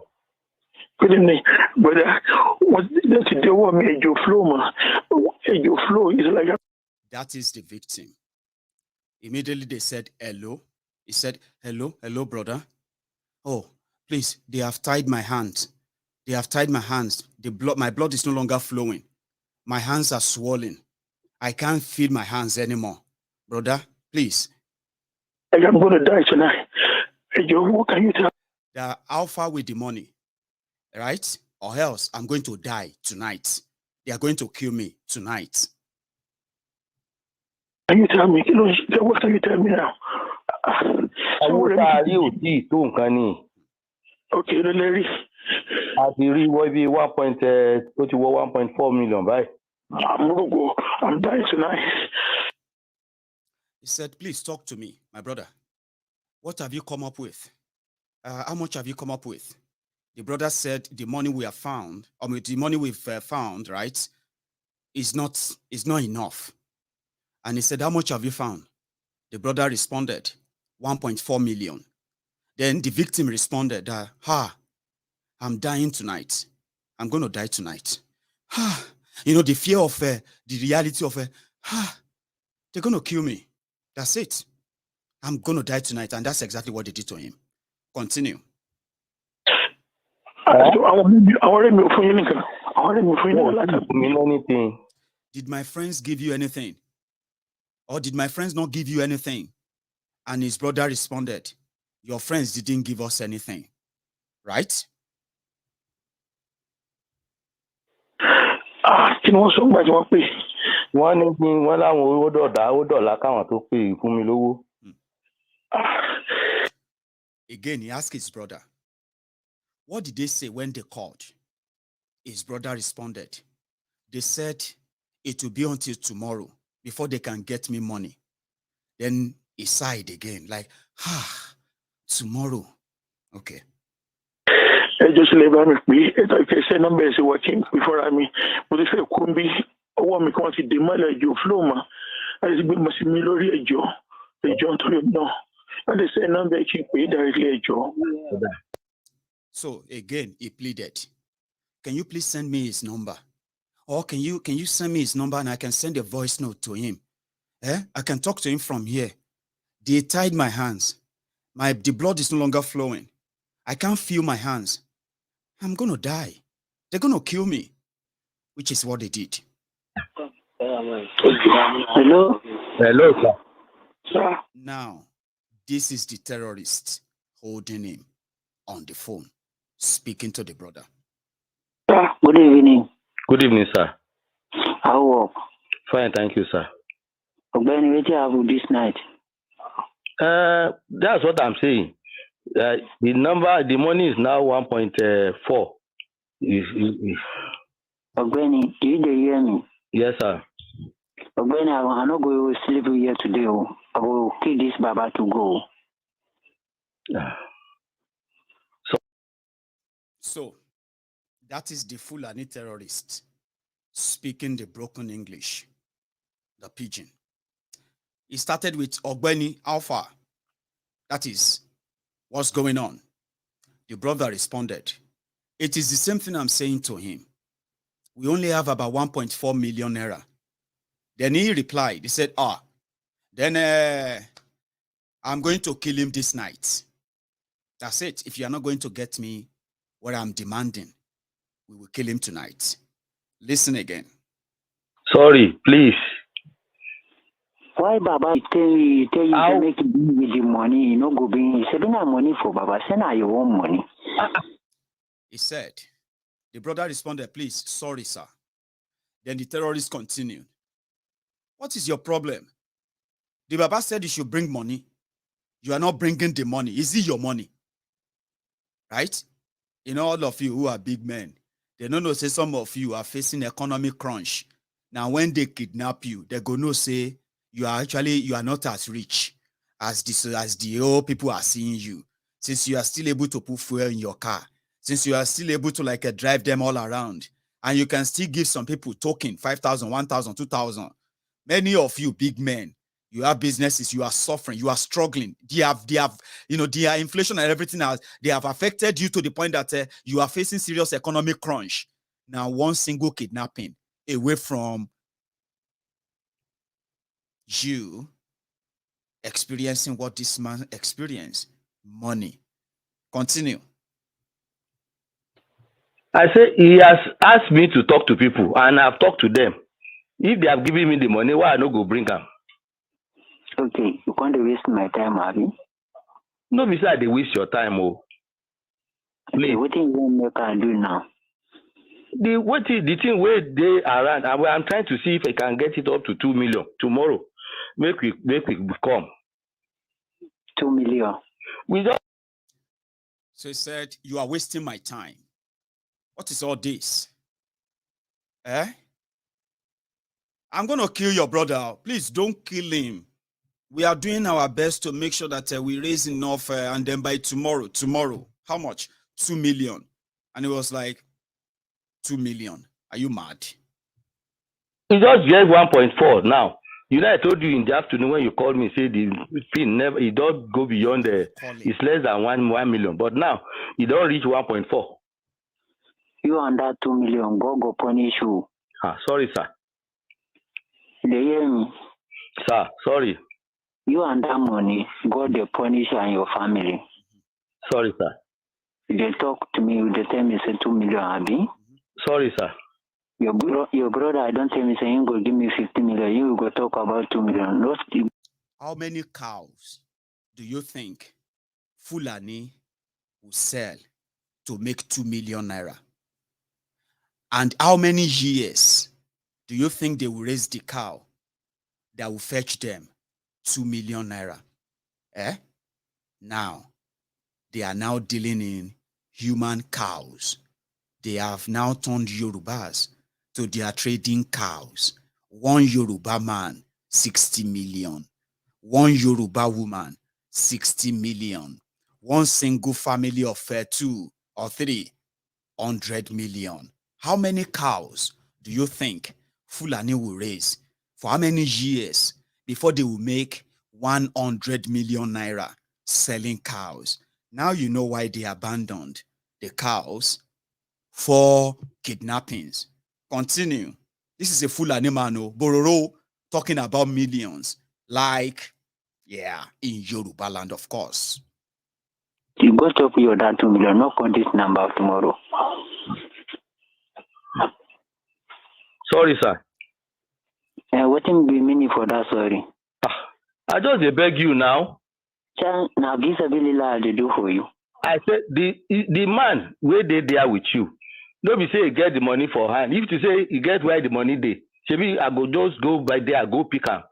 Good evening, brother. What's that? The one your flow, man. Your flow is like a... That is the victim. Immediately they said hello. He said hello, brother. Oh, please, they have tied my hands. They have tied my hands. My blood is no longer flowing. My hands are swollen. I can't feel my hands anymore. Brother, please. I'm going to die tonight. What can you tell? How far with the money, right? Or else I'm going to die tonight. They are going to kill me tonight. Can you tell me? What can you tell me now? Okay, Larry. As you read, what be 1.4 million, right? I'm gonna go. I'm dying tonight. He said, please talk to me, my brother. What have you come up with? How much have you come up with? The brother said the money we have found, the money we've found, right, is not enough. And he said, how much have you found? The brother responded, 1.4 million. Then the victim responded, I'm dying tonight. I'm going to die tonight. The fear of the reality of they're going to kill me. That's it. I'm going to die tonight. And that's exactly what they did to him. Continue. Did my friends give you anything? Or did my friends not give you anything? And his brother responded, your friends didn't give us anything. Right? Again, he asked his brother, what did they say when they called? His brother responded, they said it will be until tomorrow before they can get me money. Then he sighed again, like, tomorrow. Okay. Just labor me. It's a number is working before I mean, but if it could be a woman can see the money you flow, man. I just been must be Milori Joe. The John to him no. And they say number can pay directly Joe. So again, he pleaded, can you please send me his number? Or can you send me his number and I can send a voice note to him? I can talk to him from here. They tied my hands. The blood is no longer flowing. I can't feel my hands. I'm going to die. They're going to kill me, which is what they did. Hello? Hello, sir. Sir. Now, this is the terrorist holding him on the phone, speaking to the brother. Sir, good evening. Good evening, sir. How work? Fine, thank you, sir. Ogbeni, what you have this night? That's what I'm saying. The money is now 1.4. Ogbeni, do you hear me? Yes, sir. Ogbeni, I'm not going to sleep here today. I will kill this Baba to go. So, that is the Fulani terrorist speaking the broken English, the pidgin. He started with Ogbeni Alpha. That is, what's going on? The brother responded, it is the same thing I'm saying to him. We only have about 1.4 million naira. Then he replied, he said, then I'm going to kill him this night. That's it. If you're not going to get me what I'm demanding, we will kill him tonight. Listen again. Sorry, please. Why Baba tell you to make it with the money, go bring money for Baba. Send her your own money. He said, the brother responded, please, sorry, sir. Then the terrorist continued. What is your problem? The Baba said you should bring money. You are not bringing the money. Is it your money? Right? All of you who are big men, they don't know, say some of you are facing economic crunch. Now, when they kidnap you, they go no say you are not as rich as the old people are seeing you. Since you are still able to put fuel in your car, since you are still able to drive them all around, and you can still give some people token 5,000, 1,000, 2,000. Many of you big men, you have businesses, you are suffering, you are struggling. They have their inflation and everything else. They have affected you to the point that you are facing serious economic crunch. Now, one single kidnapping away from you experiencing what this man experienced. Money. Continue. I say he has asked me to talk to people, and I've talked to them. If they have given me the money, why I no go bring them? Okay, you can't waste my time, Abi. No, besides they waste your time, oh. Okay, what do you want to do now? The thing where they around, I'm trying to see if I can get it up to 2 million tomorrow. Make we come. 2 million. We just. So he said, you are wasting my time. What is all this? I'm going to kill your brother. Please don't kill him. We are doing our best to make sure that we raise enough, and then by tomorrow, how much? 2 million. And it was like, 2 million. Are you mad? We just get 1.4 now. I told you in the afternoon when you called me, say the pin never, it don't go beyond it's less than 1 million. But now, it don't reach 1.4. You and that 2 million, God go punish you. Sorry, sir. They hear me? Sir, sorry. You and that money, God they punish you and your family. Sorry, sir. They talk to me, they tell me say 2 million, Abi. Sorry, sir. Your brother, I don't tell me say you go give me 50 million. You go talk about 2 million. How many cows do you think Fulani will sell to make 2 million naira? And how many years do you think they will raise the cow that will fetch them 2 million naira? Now, they are now dealing in human cows. They have now turned Yorubas to their trading cows. One Yoruba man, 60 million. One Yoruba woman, 60 million. One single family of 2 or 3, 100 million. How many cows do you think Fulani will raise? For how many years before they will make 100 million naira selling cows? Now you know why they abandoned the cows for kidnappings. Continue. This is a Fulani man, Bororo, talking about millions. In Yorubaland, of course. You go talk with your dad 2 million, not call this number tomorrow. Sorry, sir. What will be meaning for that, sorry? I just beg you now. Now, vis-a-vis they do for you. I said, the man where they there with you, don't be say you get the money for hand. If you say you get where the money they, maybe I go just go by there, I go pick up.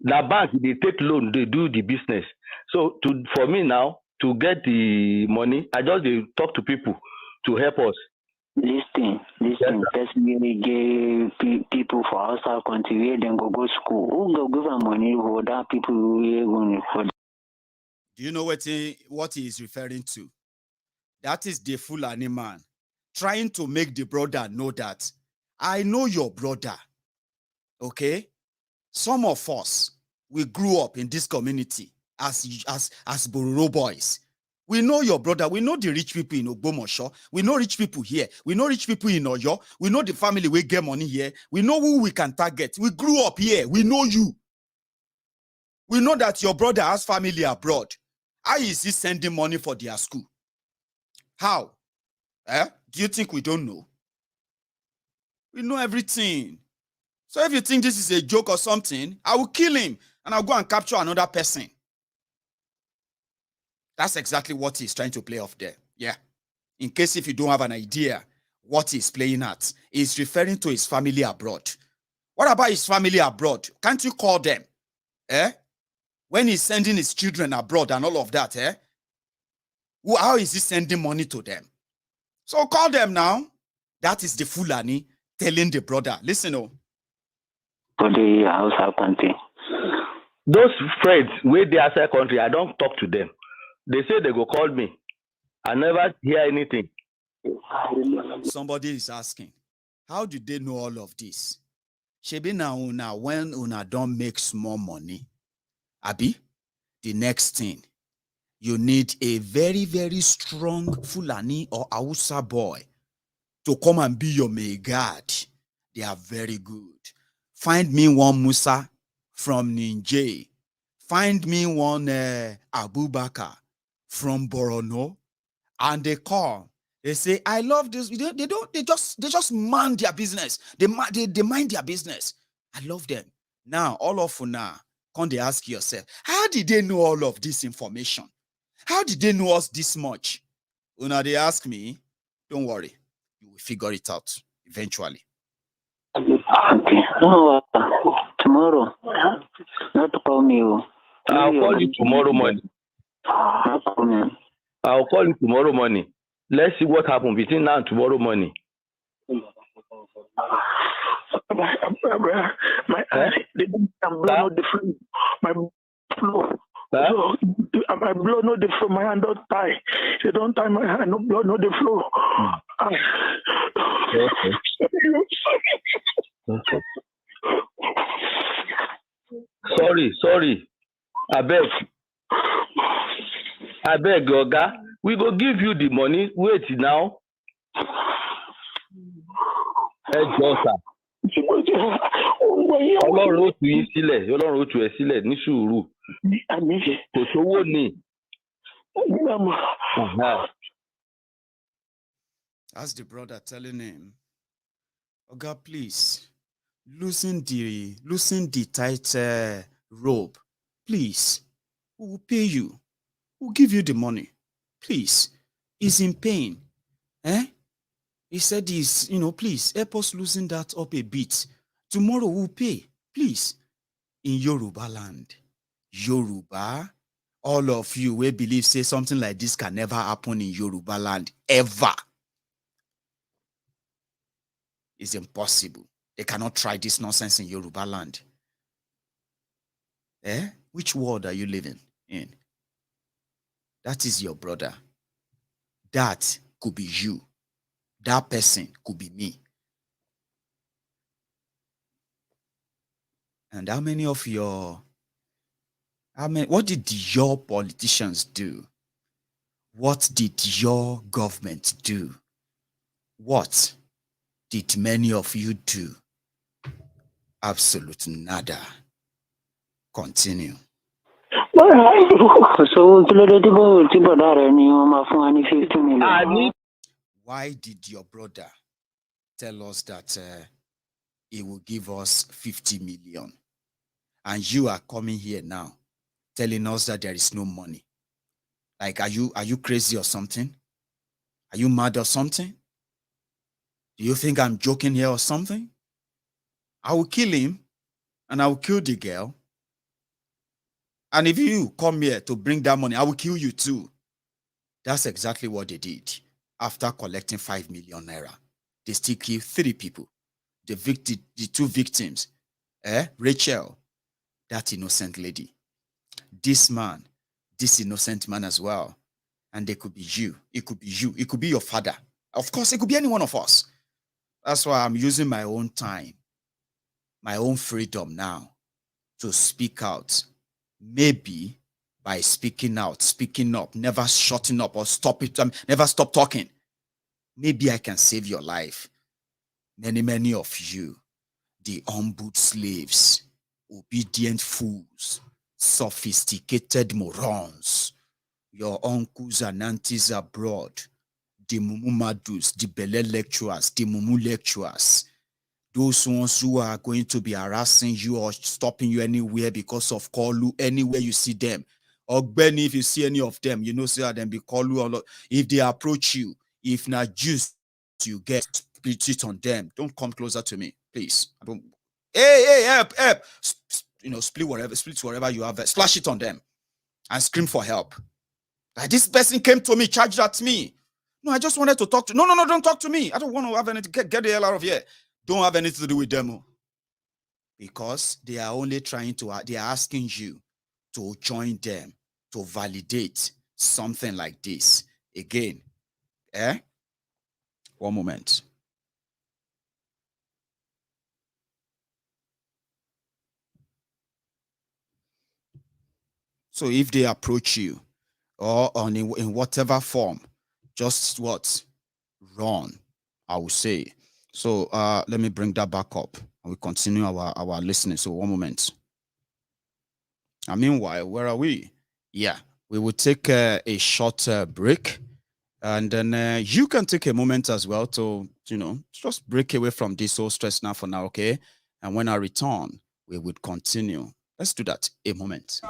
The bank, they take loan, they do the business. So for me now, to get the money, I just talk to people to help us. Listen, let's really get people for outside country where then go school. Who go give them money for that people who are going for? Do you know what he is referring to? That is the Fulani man trying to make the brother know that I know your brother. Okay? Some of us, we grew up in this community as Bororo boys. We know your brother. We know the rich people in Ogbomosho. We know rich people here. We know rich people in Oyo. We know the family we get money here. We know who we can target. We grew up here. We know you. We know that your brother has family abroad. How is he sending money for their school? How? Do you think we don't know? We know everything. So if you think this is a joke or something, I will kill him and I'll go and capture another person. That's exactly what he's trying to play off there. Yeah. in case if you don't have an idea what he's playing at, he's referring to his family abroad. What about his family abroad? Can't you call them? When he's sending his children abroad and all of that, how is he sending money to them? So call them now. That is the Fulani telling the brother, listen, For the outside country. Those friends with the outside country, I don't talk to them. They say they go call me. I never hear anything. Somebody is asking, how do they know all of this? Shebi na una when una don't make small money. Abi, the next thing, you need a very, very strong Fulani or Hausa boy to come and be your guard. They are very good. Find me one Musa from Niger. Find me one Abubakar from Borno. And they call. They say, I love this. They just mind their business. They mind their business. I love them. Now, all of una, come they ask yourself, how did they know all of this information? How did they know us this much? Una, they ask me, don't worry. You will figure it out eventually. Okay. No, tomorrow. Not to call me. I'll call you tomorrow morning. I'll call you tomorrow morning. Let's see what happens between now and tomorrow morning. My they don't blow no different. My blow. So, my blow no different. My hand don't tie. They don't tie my hand. No blow no the flow. Okay. Sorry. I beg, Oga. We go give you the money. Wait now. Ọlọ́run ó tú yín sílẹ̀, Ọlọ́run ó tú ẹ sílẹ̀ ní sùúrù. Kò sówó ni. That's the brother telling him, Oga, please, loosen the tight rope. Please, we will pay you. We'll give you the money. Please. He's in pain. He said this, please help us loosen that up a bit. Tomorrow we'll pay. Please. In Yorubaland. Yoruba. All of you will believe say something like this can never happen in Yorubaland. Ever. It's impossible. They cannot try this nonsense in Yorubaland. Which world are you living in? That is your brother. That could be you. That person could be me. And what did your politicians do? What did your government do? What did many of you do? Absolute nada. Continue. So, why did your brother tell us that he will give us 50 million? And you are coming here now telling us that there is no money. Like, are you crazy or something? Are you mad or something? Do you think I'm joking here or something? I will kill him and I will kill the girl. And if you come here to bring that money, I will kill you too. That's exactly what they did. After collecting 5 million naira, they still killed 3 people. The 2 victims, Racheal, that innocent lady. This man, this innocent man as well. And they could be you. It could be you. It could be your father. Of course, it could be any one of us. That's why I'm using my own time, my own freedom now to speak out. Maybe by speaking out, speaking up, never shutting up or never stop talking. Maybe I can save your life. Many of you, the humbled slaves, obedient fools, sophisticated morons, your uncles and aunties abroad, the mumu madus, the belle lecturers, the mumu lecturers, those ones who are going to be harassing you or stopping you anywhere because of Kolu, anywhere you see them. Or Benny, if you see any of them, say them be Kolu. If they approach you, If not juice you get, split it on them. Don't come closer to me, please. I don't. Hey, help. Split whatever you have, splash it on them and scream for help. Like this person came to me, charged at me. No, I just wanted to talk to. No, don't talk to me. I don't want to have anything. Get the hell out of here. Don't have anything to do with them. Because they are only they are asking you to join them to validate something like this. Again, one moment. So if they approach you or in whatever form, just run, I will say. So let me bring that back up and we continue our listening. So one moment. And meanwhile, where are we? Yeah, we will take a short break, and then you can take a moment as well to, just break away from this whole stress now for now, okay? And when I return, we would continue. Let's do that. A moment.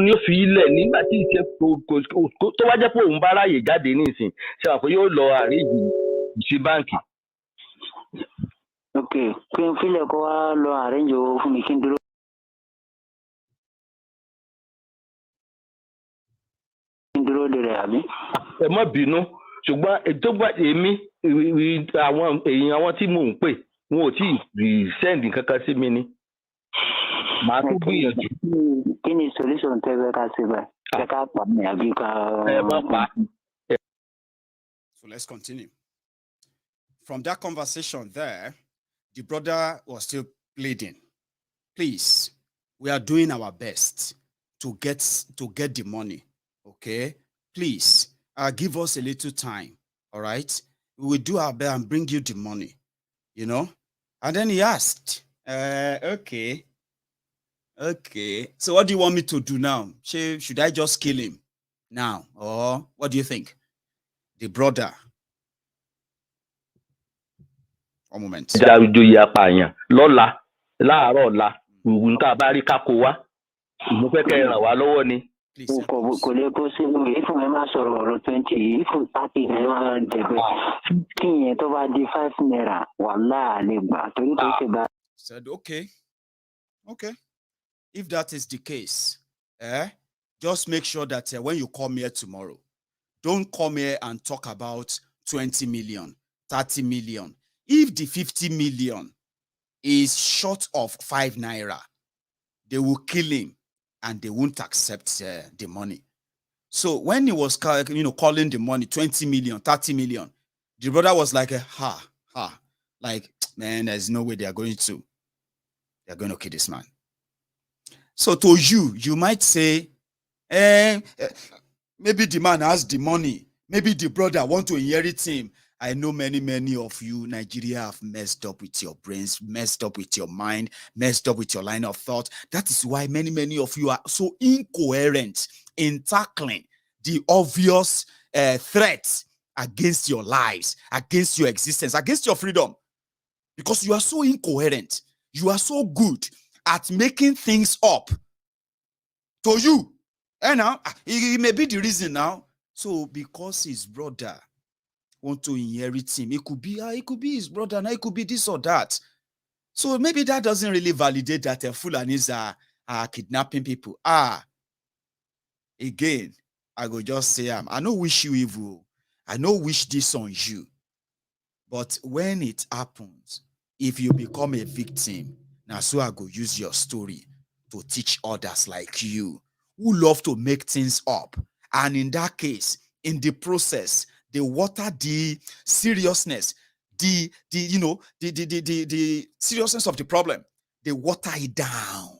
ní ó fi ilẹ̀ nígbà tí ìṣe tó wá jẹ́ pé òun bá ráyè jáde nísìn ṣe wà pé yóò lọ àríjì sí báǹkì. ok kí n filẹ̀ kó wá lọ àrẹ́njì owó fún mi kí n dúró. de rẹ̀ àbí. ẹ má bínú ṣùgbọ́n ètò èmi àwọn èèyàn tí mò ń pè wọn ò tí ì sẹ́ǹdì kankan sí mi ni. màá tún gbìyànjú. kí ni solution tẹ́lẹ̀ ká ṣe báyìí? ṣé ká pa ní àbí ká. ẹ má pa. So let's continue. From that conversation there, the brother was still pleading, please, we are doing our best to get the money, okay? Please, give us a little time, all right? We will do our best and bring you the money, you know? And then he asked, okay. So what do you want me to do now? Should I just kill him now? Or what do you think? The brother. One moment. Ìjàdùjòyè apààyàn lọ́la láàárọ̀ ọ̀la nǹkan bá rí kákó wá mo fẹ́ kẹ́ ẹ ràn wá lọ́wọ́ ni. Kò lè kó sínú ìfún ẹ máa sọ̀rọ̀ ọ̀rọ̀ 20 ìfún 30 ẹ máa dẹ̀bẹ̀ kí yẹn tó bá di 5 naira wà láàlẹ́ gbà torí tó ṣe bá. Said okay. If that is the case, just make sure that when you come here tomorrow, don't come here and talk about 20 million, 30 million. If the 50 million is short of 5 naira, they will kill him and they won't accept the money. So when he was calling the money 20 million, 30 million, the brother was like, like, man, there's no way they're going to kill this man. So to you might say, maybe the man has the money. Maybe the brother want to inherit him. I know many of you, Nigeria, have messed up with your brains, messed up with your mind, messed up with your line of thought. That is why many of you are so incoherent in tackling the obvious threats against your lives, against your existence, against your freedom. Because you are so incoherent. You are so good at making things up. To you. And now, it may be the reason now. So, because his brother want to inherit him. It could be his brother, now it could be this or that. So maybe that doesn't really validate that Fulanis are kidnapping people. Again, I go just say, I no wish you evil. I no wish this on you. But when it happens, if you become a victim, now so I go use your story to teach others like you who love to make things up. And in that case, in the process, they water the seriousness, the seriousness of the problem. They water it down.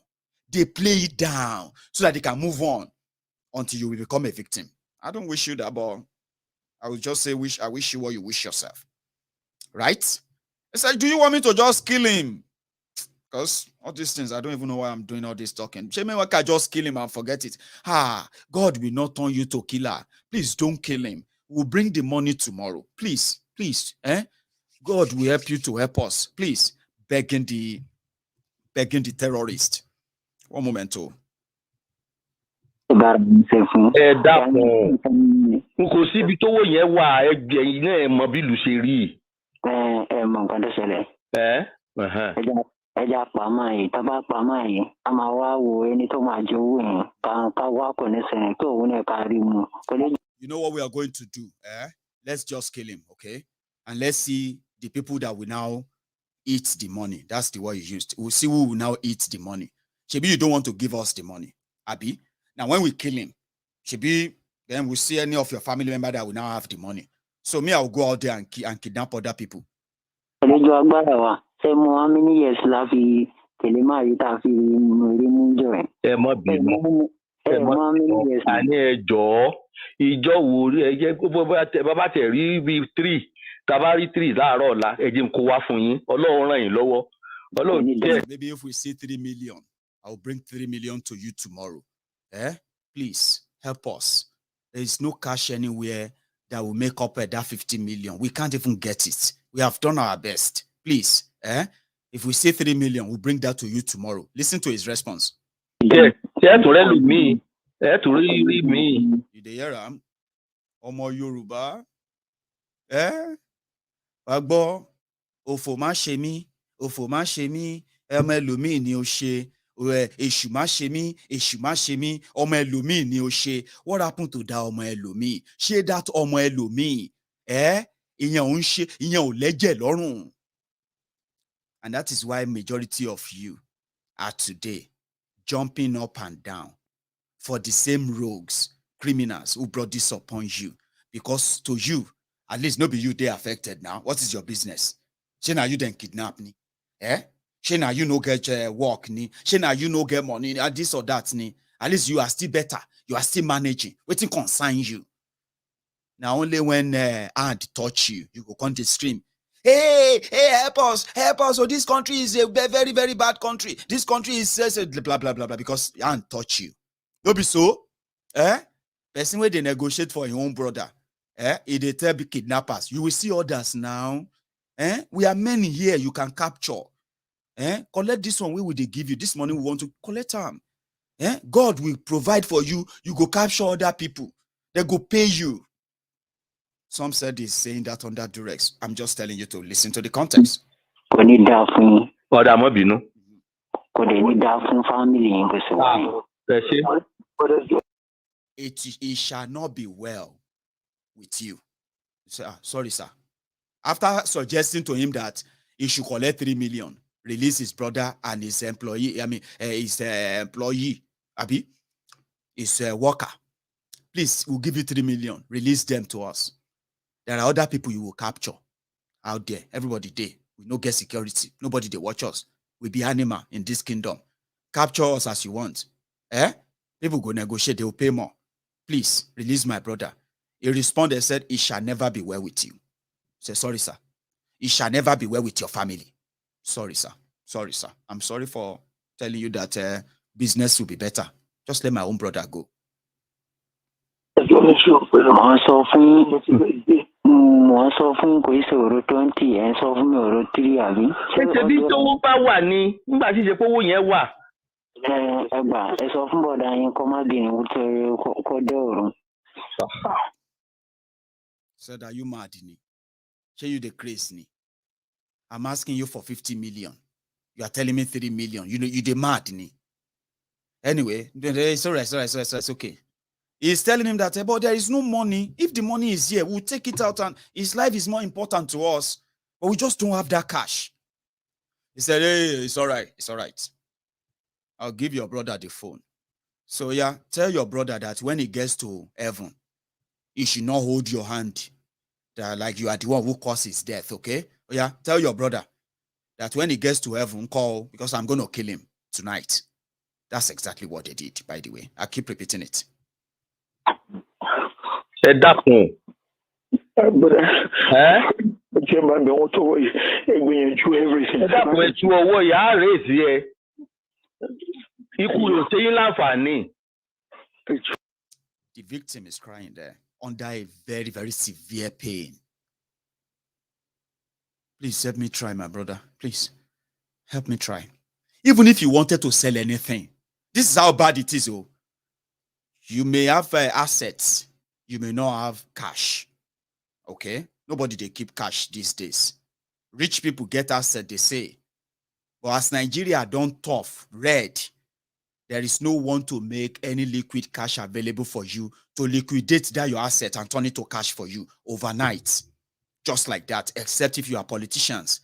They play it down so that they can move on until you will become a victim. I don't wish you that, but I would just say I wish you what you wish yourself. Right? It's like, do you want me to just kill him? Because all these things, I don't even know why I'm doing all this talking. I can just kill him and forget it. God will not turn you to killer. Please don't kill him. We'll bring the money tomorrow. Please. God will help you to help us. Please. Begging the terrorist. One moment. You know what we are going to do? Let's just kill him, okay? And let's see the people that will now eat the money. That's the word you used. We'll see who will now eat the money. Shebi, you don't want to give us the money, Abi. Now, when we kill him, Shebi, then we'll see any of your family member that will now have the money. So me, I'll go out there and kidnap other people. How many years maybe if we see 3 million, I'll bring 3 million to you tomorrow. Please help us. There is no cash anywhere that will make up that 50 million. We can't even get it. We have done our best. Please. If we say 3 million, we'll bring that to you tomorrow. Listen to his response. To me. You hear him? Omo Yoruba. Agbo. Ofo ma shemi. Emelumi ni o she. Eshu ma shemi. Omo elumi ni o she. What happened to that omo elumi? She that omo elumi. Iyan o leje lorun. And that is why majority of you are today jumping up and down for the same rogues, criminals who brought this upon you. Because to you, at least nobody you they affected now. What is your business? Say now you then kidnap me. Say now you no get work ni. Say now you no get money, this or that ni. At least you are still better. You are still managing. Waiting concern you. Now only when hand touch you, you go come to stream. Hey, help us. So this country is a very, very bad country. This country is blah, blah, blah, blah, because I can't touch you. No be so? Person where they negotiate for your own brother. If they tell be kidnappers, you will see others now. We are many here you can capture. Collect this one, we will they give you. This money we want to collect them. God will provide for you. You go capture other people. They go pay you. Some said he's saying that under duress. I'm just telling you to listen to the context. It shall not be well with you. Sorry, sir. After suggesting to him that he should collect 3 million, release his brother and his employee, his worker. Please, we'll give you 3 million. Release them to us. There are other people you will capture out there. Everybody there. We no get security. Nobody they watch us. We be animal in this kingdom. Capture us as you want. People go negotiate. They will pay more. Please, release my brother. He responded and said, it shall never be well with you. Say, sorry, sir. It shall never be well with your family. Sorry, sir. I'm sorry for telling you that business will be better. Just let my own brother go. Said, are you mad? Show you the crazy. I'm asking you for 50 million. You are telling me 3 million. You know, you the mad. Anyway, it's all right, it's okay. He's telling him that, but there is no money. If the money is here, we'll take it out, and his life is more important to us. But we just don't have that cash. He said, hey, it's all right. It's all right. I'll give your brother the phone. So yeah, tell your brother that when he gets to heaven, he should not hold your hand. That like you are the one who caused his death, okay? Yeah, tell your brother that when he gets to heaven, call, because I'm going to kill him tonight. That's exactly what they did, by the way. I keep repeating it. Everything The victim is crying there under a very, very severe pain. Please help me try, my brother. Please help me try. Even if you wanted to sell anything, this is how bad it is. Oh, you may have assets, you may not have cash. Okay, nobody they keep cash these days. Rich people get assets, they say. But as Nigeria don't tough, red, there is no one to make any liquid cash available for you to liquidate that your asset and turn it to cash for you overnight. Just like that, except if you are politicians,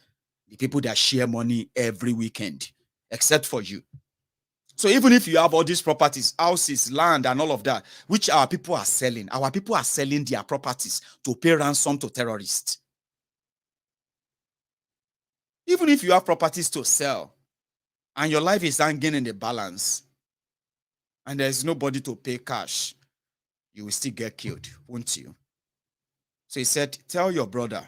the people that share money every weekend, except for you. So even if you have all these properties, houses, land, and all of that, which our people are selling their properties to pay ransom to terrorists. Even if you have properties to sell and your life is hanging in the balance and there's nobody to pay cash, you will still get killed, won't you? So he said, tell your brother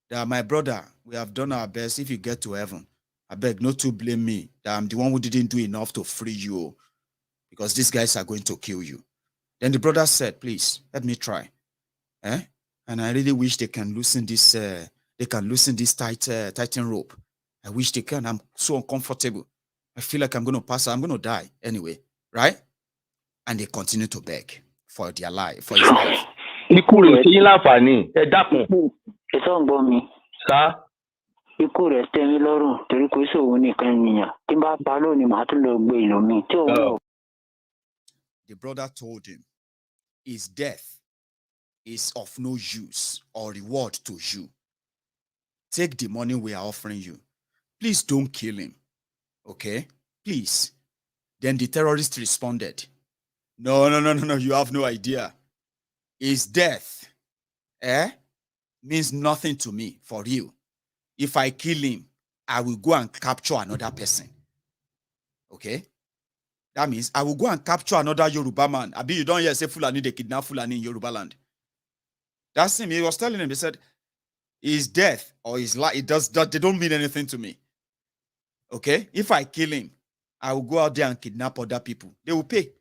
that, my brother, we have done our best. If you get to heaven, I beg not to blame me that I'm the one who didn't do enough to free you, because these guys are going to kill you. Then the brother said, please, let me try. And I really wish they can loosen this, tighten rope. I wish they can. I'm so uncomfortable. I feel like I'm going to pass out. I'm going to die anyway, right? And they continue to beg for their life, for his life. It's on me. Sir? The brother told him, his death is of no use or reward to you. Take the money we are offering you. Please don't kill him. Okay? Please. Then the terrorist responded, no, you have no idea. His death means nothing to me, for real. If I kill him, I will go and capture another person. Okay? That means I will go and capture another Yoruba man. Abi, you don't hear say Fulani, they kidnap Fulani in Yorubaland. That's him. He was telling him, he said, his death or his life, they don't mean anything to me. Okay? If I kill him, I will go out there and kidnap other people. They will pay.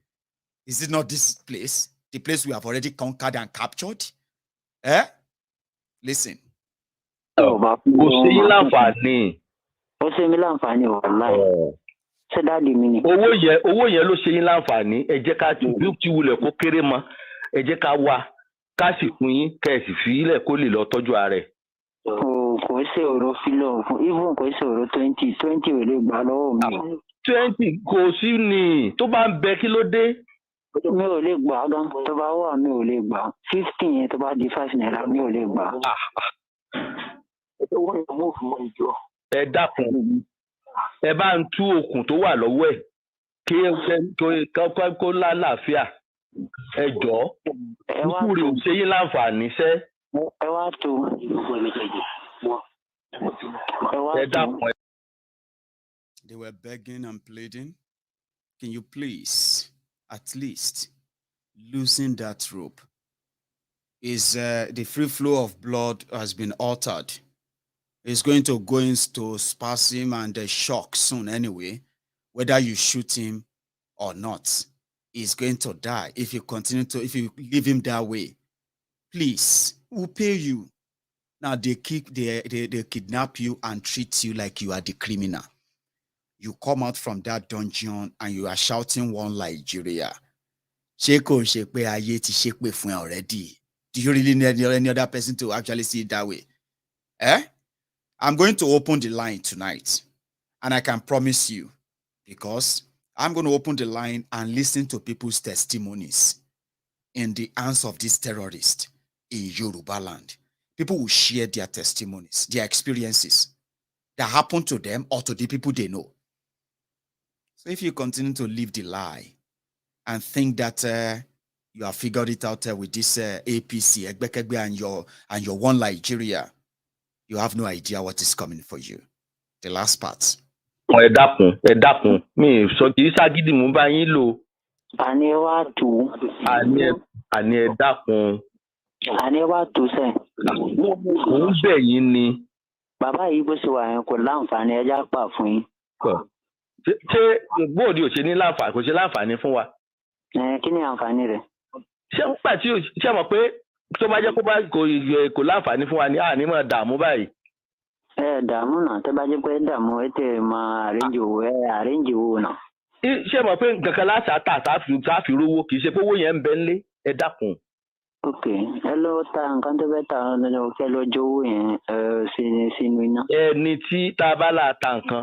Is it not this place? The place we have already conquered and captured? Listen. Owó yẹn ló ṣe yín láǹfààní. Ẹ jẹ́ ká bí ó ti wulẹ̀ kó kéré mọ́. Ẹ jẹ́ ká wá ká sì fún yín kẹ́ ẹ sì fi ilẹ̀ kó lè lọ tọ́jú ara ẹ̀. Kò ṣe ọ̀rọ̀ fílọ̀ fún even kò ṣe ọ̀rọ̀ 20 ò lè gbà lọ́wọ́ mi. 20 kò sí ni tó bá ń bẹ kí ló dé. Mi ò lè gbà gan, tó bá wà mi ò lè gbà. 15 yẹn tó bá di 5 naira mi ò lè gbà. Ẹ dákun. Ẹ bá ń tú okùn tó wà lọ́wọ́ ẹ̀ kó lálàáfíà. Ẹ jọ̀ọ́. Ikú rẹ̀ ò ṣe yín láǹfààní sẹ́. Ẹ wá tó. Ẹ dákun. They were begging and pleading. Can you please, at least, loosen that rope? The free flow of blood has been altered. It's going to go into spasm and shock soon anyway. Whether you shoot him or not, he's going to die if you leave him that way. Please, we'll pay you. Now they kidnap you and treat you like you are the criminal. You come out from that dungeon and you are shouting one Nigeria. Already. Do you really need any other person to actually see it that way? I'm going to open the line tonight, and I can promise you, because I'm going to open the line and listen to people's testimonies in the hands of these terrorists in Yorubaland. People will share their testimonies, their experiences that happened to them or to the people they know. So if you continue to live the lie and think that you have figured it out with this APC, Egbekegbe, and your one Nigeria, you have no idea what is coming for you. The last part. Ẹ dákun, mi sọ kì í ságídí mú bá yín lò. Àní wá tù. Àní ẹ dákun. Àní wá tù sẹ́. Mo ń bẹ̀ yín ni. Bàbá yìí bó ṣe wà yẹn kò láǹfààní ẹja pà fún yín. Ṣé bóòdì ò ṣe ní láǹfààní kò ṣe láǹfààní fún wa? Kí ni àǹfààní rẹ̀? Ṣé ń pàtí ṣé mọ̀ pé tó bá jẹ́ kò láǹfààní fún wa ní àní mọ̀ dààmú báyìí? Dààmú náà tó bá jẹ́ pé dààmú ẹ tẹ̀ máa àríǹjì owó náà. Ṣé mọ̀ pé nǹkan kan láti àtàfi rówó kì í ṣe pé owó yẹn ń bẹ ńlé ẹ dákun. Ok, ẹ lọ ta nǹkan tó fẹ́ ta kẹ́ lọ jó owó yẹn sínú iná. Ẹni tí tá a bá là ta nǹkan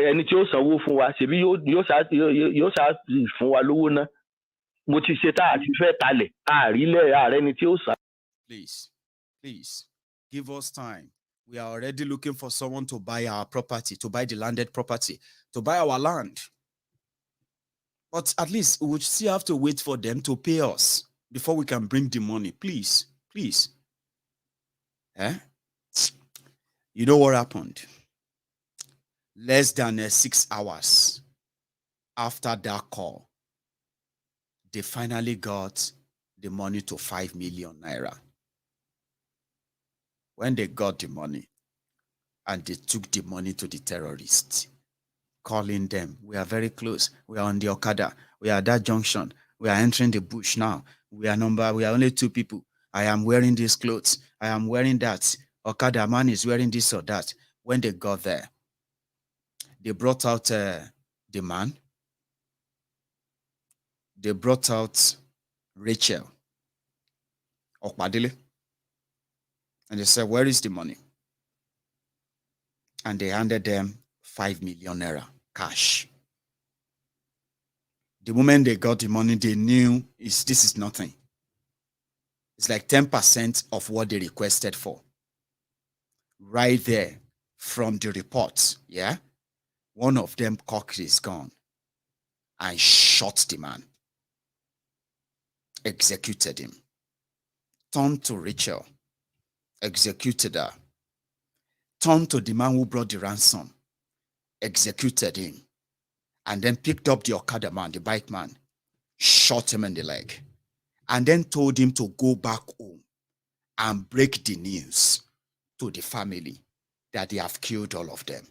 ẹni tí ó sanwó fún wa ṣèbí yóò ṣáà fún wa lówó náà. Mo ti ṣe tá a ti fẹ́ talẹ̀ àrílẹ̀ ààrẹ ni tí ó sá. Please, give us time. We are already looking for someone to buy our property, to buy the landed property, to buy our land. But at least we would still have to wait for them to pay us before we can bring the money. Please. You know what happened? Less than 6 hours after that call, they finally got the money to 5 million naira. When they got the money and they took the money to the terrorists, calling them, we are very close. We are on the Okada. We are at that junction. We are entering the bush now. We are only 2 people. I am wearing these clothes. I am wearing that. Okada man is wearing this or that. When they got there, they brought out the man. They brought out Racheal Opadele. And they said, where is the money? And they handed them 5 million naira cash. The moment they got the money, they knew this is nothing. It's like 10% of what they requested for. Right there from the report, yeah? One of them cocked his gun and shot the man. Executed him. Turned to Racheal. Executed her. Turned to the man who brought the ransom. Executed him. And then picked up the Okada man, the bike man. Shot him in the leg. And then told him to go back home and break the news to the family that they have killed all of them.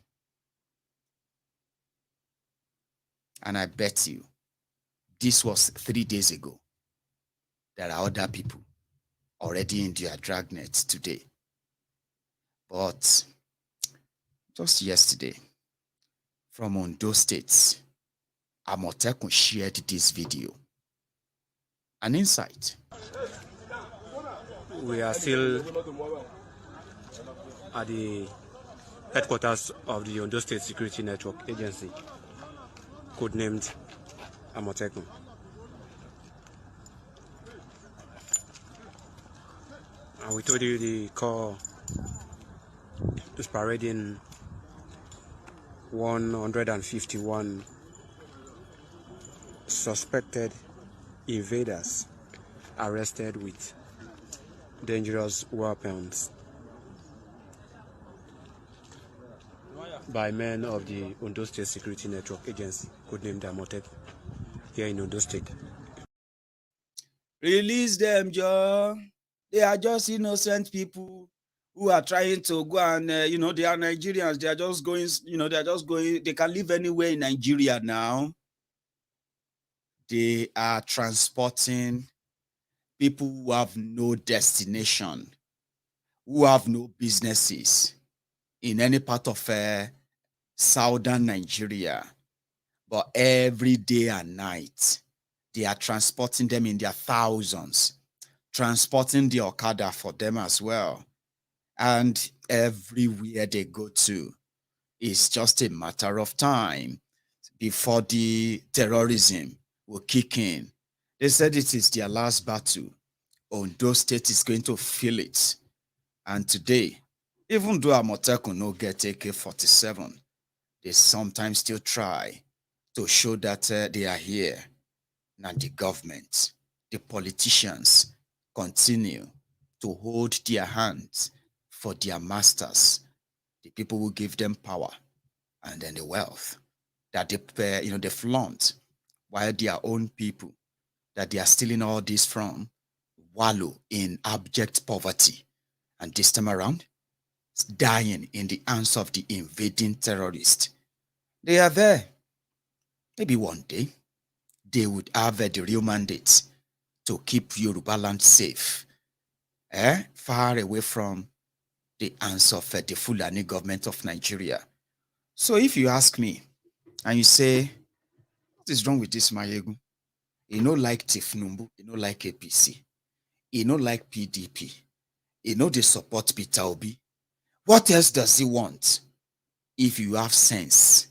And I bet you, this was 3 days ago. There are other people already in their dragnets today. But just yesterday, from Ondo State, Amotekun shared this video. An insight. We are still at the headquarters of the Ondo State Security Network Agency, codenamed Amotekun. And we told you the call is parading 151 suspected invaders arrested with dangerous weapons by men of the Ondo State Security Network Agency, codenamed Amotekun, here in Ondo State. Release them, Joe. They are just innocent people who are trying to go and, they are Nigerians. They are just going, they can live anywhere in Nigeria now. They are transporting people who have no destination, who have no businesses in any part of southern Nigeria. But every day and night, they are transporting them in their thousands, transporting the Okada for them as well. And everywhere they go to. It's just a matter of time before the terrorism will kick in. They said it is their last battle. Ondo State is going to feel it. And today, even though Amotekun no get AK-47, they sometimes still try to show that they are here. Now the government, the politicians continue to hold their hands for their masters, the people who give them power and then the wealth that they flaunt, while their own people that they are stealing all this from wallow in abject poverty. And this time around, dying in the hands of the invading terrorists. They are there. Maybe one day, they would have the real mandate to keep Yorubaland safe, far away from the hands of the Fulani government of Nigeria. So if you ask me, and you say, what is wrong with this Maiyegun? You know, like Tifnumbu, you know, like APC, you know, like PDP, you know, they support Peter Obi. What else does he want? If you have sense,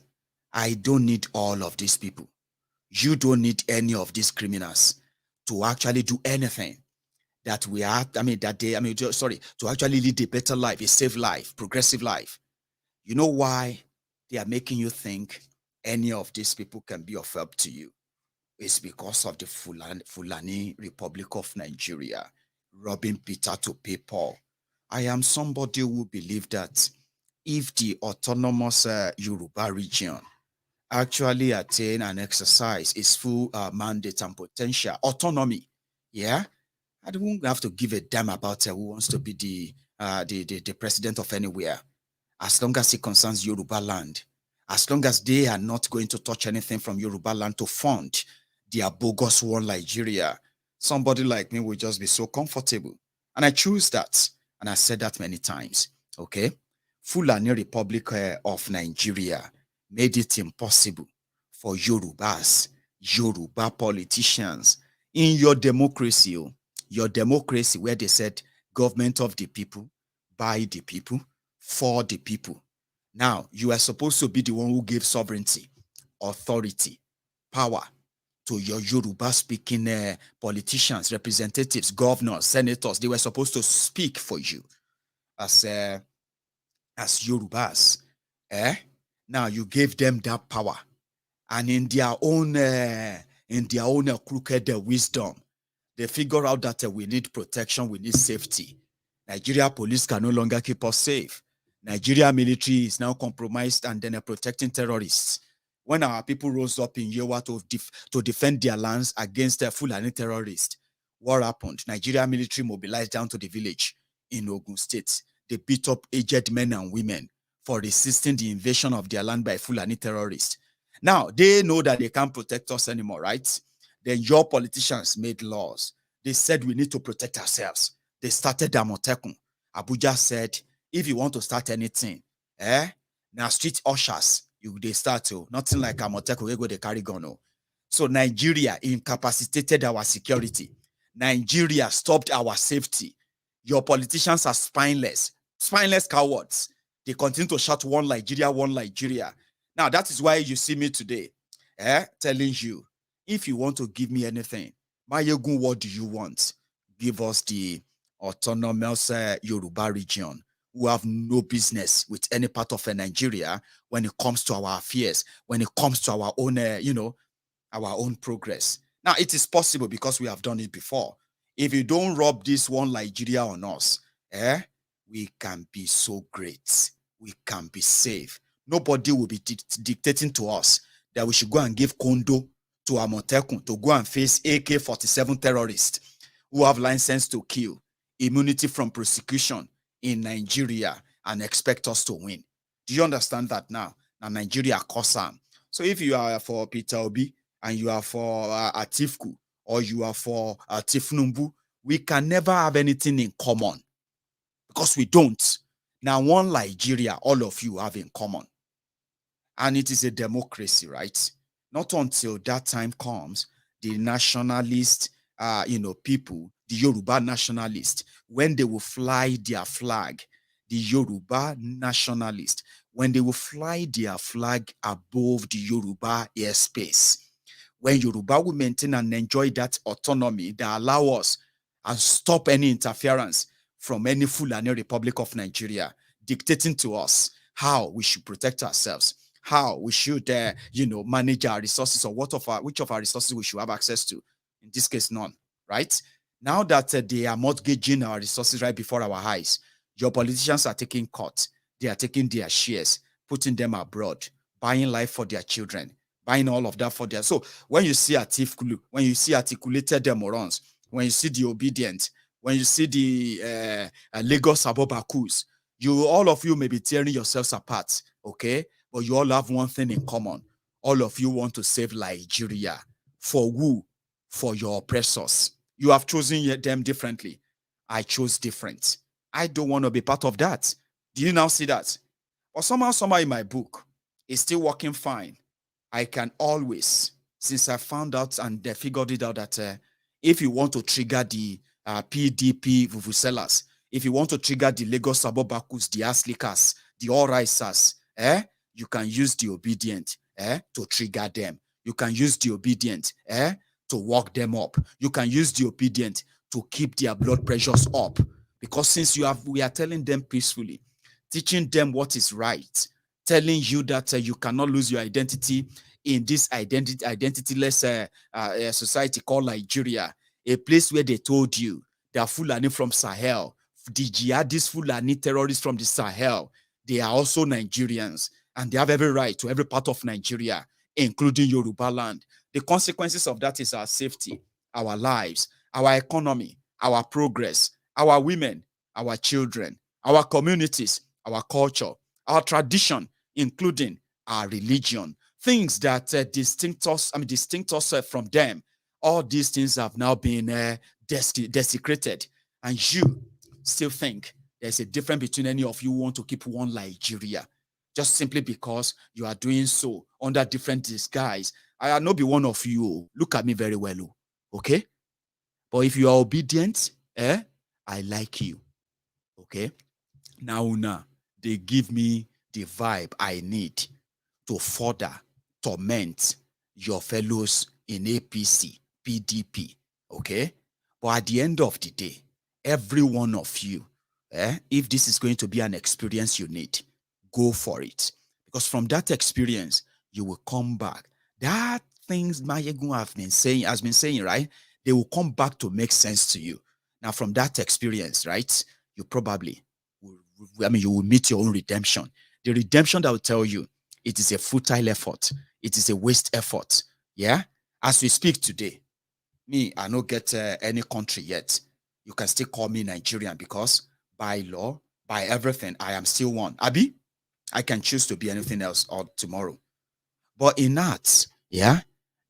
I don't need all of these people. You don't need any of these criminals to actually do anything that we are, to actually lead a better life, a safe life, progressive life. You know why they are making you think any of these people can be of help to you? It's because of the Fulani Republic of Nigeria robbing Peter to pay Paul. I am somebody who believes that if the autonomous Yoruba region actually attain and exercise its full mandate and potential, autonomy, I don't have to give a damn about who wants to be the president of anywhere, as long as it concerns Yorubaland, as long as they are not going to touch anything from Yorubaland to fund their bogus war Nigeria. Somebody like me will just be so comfortable. And I choose that. And I said that many times. Okay? Fulani Republic of Nigeria made it impossible for Yorubas, Yoruba politicians, in your democracy where they said government of the people, by the people, for the people. Now, you are supposed to be the one who gave sovereignty, authority, power to your Yoruba-speaking politicians, representatives, governors, senators. They were supposed to speak for you as Yorubas. Now you gave them that power, and in their own crooked wisdom, they figure out that we need protection, we need safety. Nigeria police can no longer keep us safe. Nigeria military is now compromised and then protecting terrorists. When our people rose up in Yewa to defend their lands against the Fulani terrorists, what happened? Nigeria military mobilized down to the village in Ogun State. They beat up aged men and women for resisting the invasion of their land by Fulani terrorists. Now, they know that they can't protect us anymore, right? Then your politicians made laws. They said we need to protect ourselves. They started Amotekun. Abuja said, if you want to start anything, now street ushers, they start to, nothing like Amotekun, we go they carry gun. So Nigeria incapacitated our security. Nigeria stopped our safety. Your politicians are spineless cowards. They continue to shout one Nigeria. Now, that is why you see me today, telling you, if you want to give me anything, Maiyegun, what do you want? Give us the autonomous Yoruba region, who have no business with any part of Nigeria when it comes to our affairs, when it comes to our own, our own progress. Now, it is possible because we have done it before. If you don't rub this one Nigeria on us, we can be so great. We can be safe. Nobody will be dictating to us that we should go and give condo to Amotekun to go and face AK-47 terrorists who have license to kill, immunity from prosecution in Nigeria, and expect us to win. Do you understand that now? Now Nigeria Kosam. So if you are for Peter Obi and you are for Atifku or you are for Tifnumbu, we can never have anything in common because we don't. Now one Nigeria, all of you have in common. And it is a democracy, right? Not until that time comes, the nationalist, people, the Yoruba nationalists, when they will fly their flag, the Yoruba nationalists, when they will fly their flag above the Yoruba airspace, when Yoruba will maintain and enjoy that autonomy that allow us and stop any interference from any Fulani Republic of Nigeria dictating to us how we should protect ourselves, how we should, manage our resources, or which of our resources we should have access to. In this case, none, right? Now that they are mortgaging our resources right before our eyes, your politicians are taking cut. They are taking their shares, putting them abroad, buying life for their children, buying all of that for their. So when you see when you see articulated morons, when you see the obedient, when you see the Lagos Abobakus, all of you may be tearing yourselves apart, okay? But you all have one thing in common. All of you want to save Nigeria. For who? For your oppressors. You have chosen them differently. I chose different. I don't want to be part of that. Do you now see that? But somehow in my book, it's still working fine. I can always, since I found out and they figured it out that if you want to trigger the PDP vuvuzelas, if you want to trigger the Lagos Abobakus, the Aslikas, the All-Risers, you can use the obedient to trigger them. You can use the obedient to walk them up. You can use the obedient to keep their blood pressures up. Because since we are telling them peacefully, teaching them what is right, telling you that you cannot lose your identity in this identityless society called Nigeria, a place where they told you that Fulani from Sahel, the jihadist Fulani terrorists from the Sahel, they are also Nigerians, and they have every right to every part of Nigeria, including Yorubaland. The consequences of that is our safety, our lives, our economy, our progress, our women, our children, our communities, our culture, our tradition, including our religion, things that distinct us from them. All these things have now been desecrated, and you still think there's a difference between any of you who want to keep one Nigeria, just simply because you are doing so under different disguise. I not be one of you. Look at me very well, okay? But if you are obedient, I like you, okay? Now, they give me the vibe I need to further torment your fellows in APC, PDP, okay? But at the end of the day, every one of you, if this is going to be an experience you need, go for it. Because from that experience, you will come back. That things Maiyegun has been saying, right? They will come back to make sense to you. Now, from that experience, right, you probably you will meet your own redemption. The redemption that will tell you it is a futile effort. It is a waste effort. Yeah? As we speak today, me, I don't get any country yet. You can still call me Nigerian because by law, by everything, I am still one. Abi, I can choose to be anything else or tomorrow. But in that, yeah,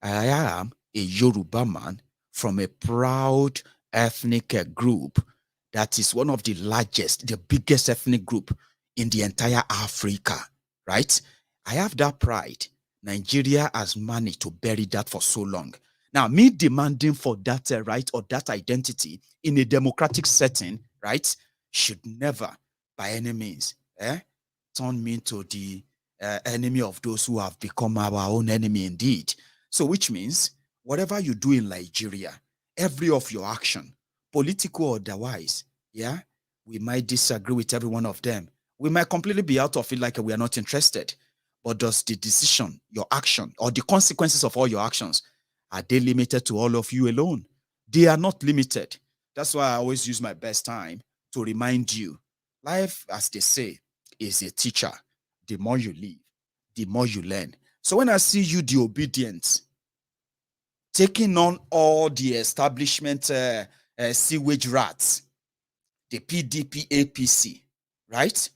I am a Yoruba man from a proud ethnic group that is one of the largest, the biggest ethnic group in the entire Africa, right? I have that pride. Nigeria has managed to bury that for so long. Now, me demanding for that right or that identity in a democratic setting, right, should never, by any means, turn me to the enemy of those who have become our own enemy indeed. So, which means, whatever you do in Nigeria, every of your action, political or otherwise, yeah, we might disagree with every one of them. We might completely be out of it like we are not interested. But does the decision, your action, or the consequences of all your actions, are they limited to all of you alone? They are not limited. That's why I always use my best time to remind you, life, as they say, is a teacher. The more you live, the more you learn. So when I see you, the obedient, taking on all the establishment sewage rats, the PDP APC, right?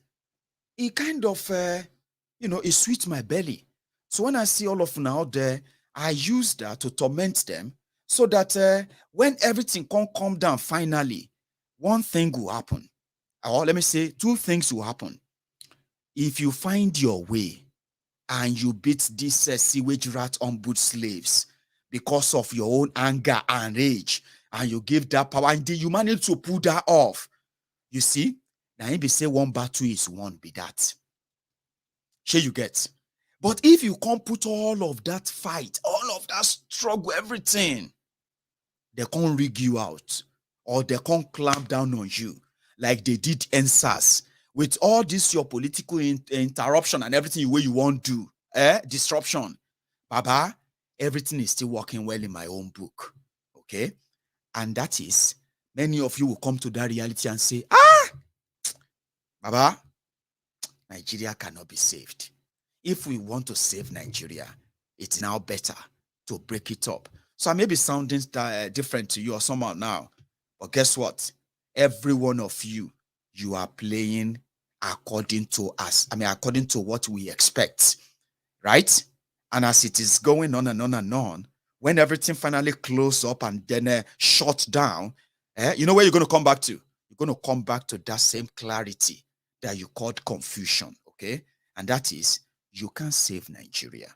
It kind of, it sweets my belly. So when I see all of them out there, I use that to torment them so that when everything can calm down finally, one thing will happen. Or let me say, two things will happen. If you find your way and you beat these sewage rat ombudsman slaves because of your own anger and rage, and you give that power, and you manage to pull that off, you see, Now, if you say one battle is won, be that. Sure, you get. But if you can't put all of that fight, all of that struggle, everything, they can't rig you out or they can't clamp down on you like they did NSAS with all this your political interruption and everything where you want to do, disruption. Baba, everything is still working well in my own book. Okay? And that is, many of you will come to that reality and say, Baba, Nigeria cannot be saved. If we want to save Nigeria, it's now better to break it up. So I may be sounding different to you or somehow now, but guess what? Every one of you, you are playing according to us. I mean, according to what we expect, right? And as it is going on and on and on, when everything finally closes up and then shut down, you know where you're going to come back to? You're going to come back to that same clarity that you called confusion, okay? And that is, you can't save Nigeria.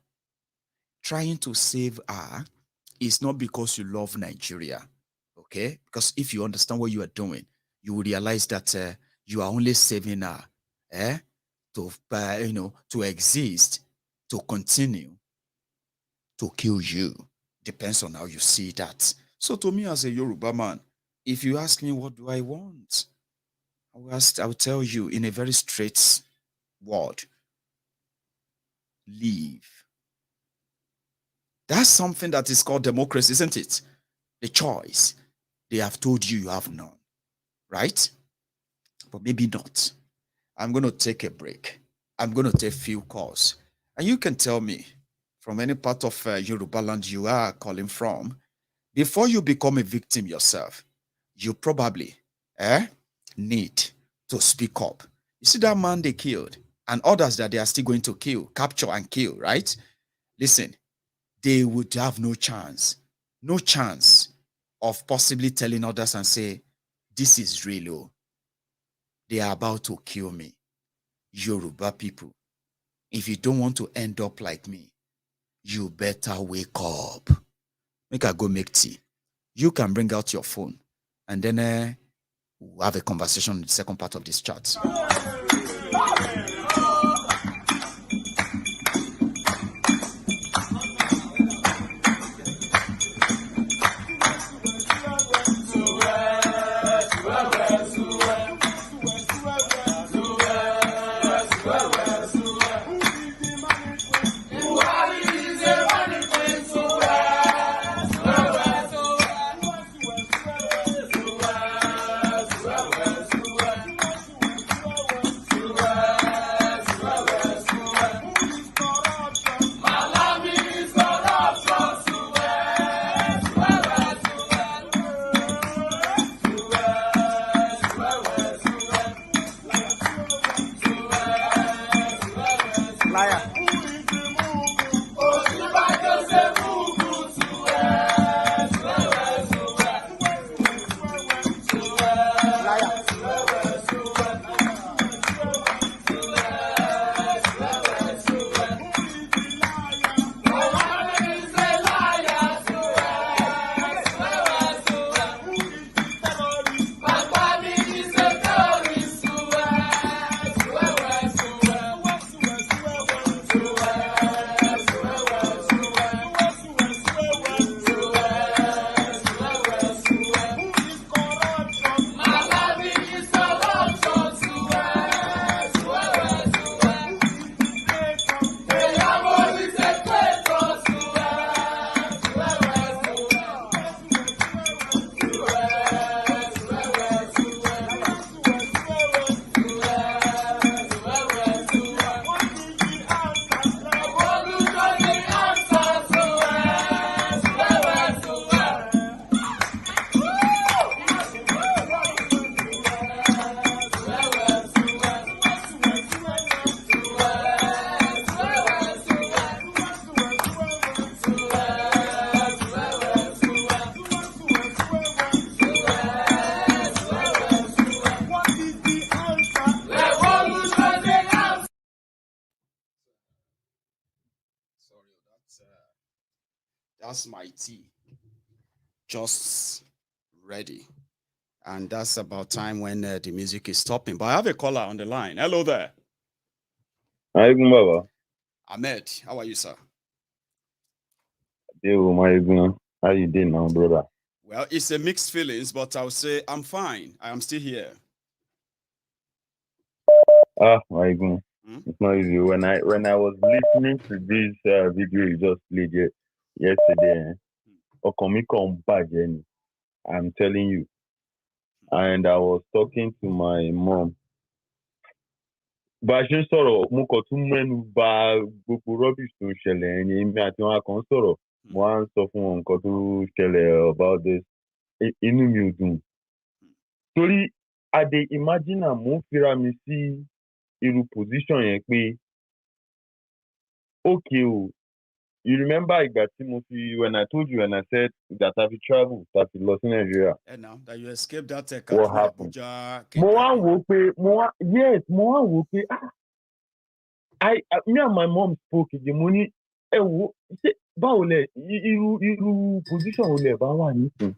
Trying to save her is not because you love Nigeria, okay? Because if you understand what you are doing, you will realize that you are only saving her, to exist, to continue, to kill you. Depends on how you see that. So to me as a Yoruba man, if you ask me what do I want, I will tell you in a very straight word, leave. That's something that is called democracy, isn't it? The choice. They have told you you have none, right? But maybe not. I'm going to take a break. I'm going to take few calls. And you can tell me from any part of Yorubaland you are calling from, before you become a victim yourself, you probably need to speak up. You see that man they killed and others that they are still going to kill, capture and kill, right? Listen, they would have no chance of possibly telling others and say, this is real. They are about to kill me. Yoruba people, if you don't want to end up like me, you better wake up. Make I go make tea. You can bring out your phone and then we'll have a conversation in the second part of this chat. That's my tea. Just ready. And that's about time when the music is stopping. But I have a caller on the line. Hello there. Maiyegun Baba. Ahmed, how are you, sir? Maiyegun. How you doing now, brother? Well, it's a mixed feelings, but I'll say I'm fine. I am still here. Maiyegun. It's not easy. When I was listening to this video you just played yesterday, I'm telling you. And I was talking to my mom. Bá a ṣe ń sọ̀rọ̀, mo kàn tún mẹ́nu bà gbogbo rubbish tó ń ṣẹlẹ̀ ẹ̀yìn èmi àti wọn kan sọ̀rọ̀. Mo wá ń sọ fún wọn nǹkan tó ṣẹlẹ̀ about this. Inú mi ò dùn. Torí I dey imagine mo ń fira mi sí irú position yẹn pé okay o. You remember ìgbà tí mo fi when I told you when I said that I fit travel that I lost in Nigeria. And now that you escaped that what happened? Abuja, Mo wá wò pé me and my mom spoke the money. Báwo lẹ irú position wo lẹ bá wà nísìn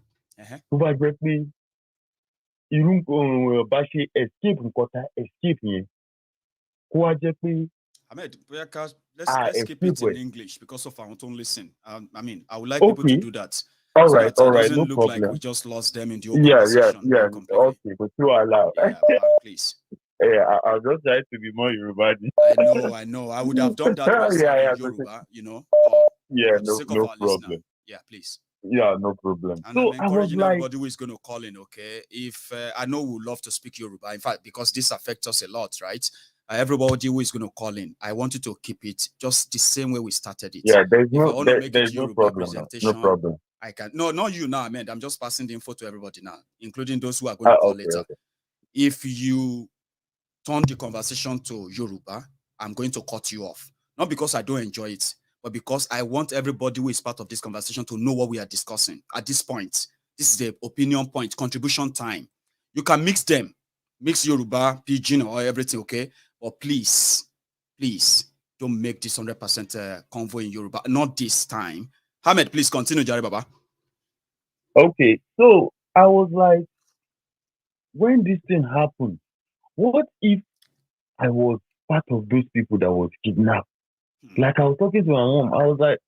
tó bá jẹ́ pé irú bá ṣe escape nǹkan tá escape yẹn kó wá jẹ́ pé. Ahmed, let's keep it in English because of our own listen. I mean, I would like people to do that. All right, it doesn't no look problem. like we just lost them in the open conversation. Yeah. Okay, but you allow. Yeah, please. Yeah, I'll just try to be more Yorubaland. I know. I would have done that myself in Yoruba, you know. No problem. Yeah, please. Yeah, no problem. And so I'm encouraging I was everybody who is going to call in, okay? If I know we would love to speak Yoruba, in fact, because this affects us a lot, right? Everybody who is going to call in, I want you to keep it just the same way we started it. Yeah, there's no problem. No problem. I can not you now, Ahmed. I'm just passing the info to everybody now, including those who are going to call later. Okay. If you turn the conversation to Yoruba, I'm going to cut you off. Not because I don't enjoy it, but because I want everybody who is part of this conversation to know what we are discussing at this point. This is the opinion point, contribution time. You can mix them, mix Yoruba, Pidgin, or everything, okay? But please, don't make this 100% convoy in Yoruba. Not this time. Ahmed, please continue, Jare Baba. Okay, so I was like, when this thing happened, what if I was part of those people that was kidnapped? Like I was talking to my mom, I was like,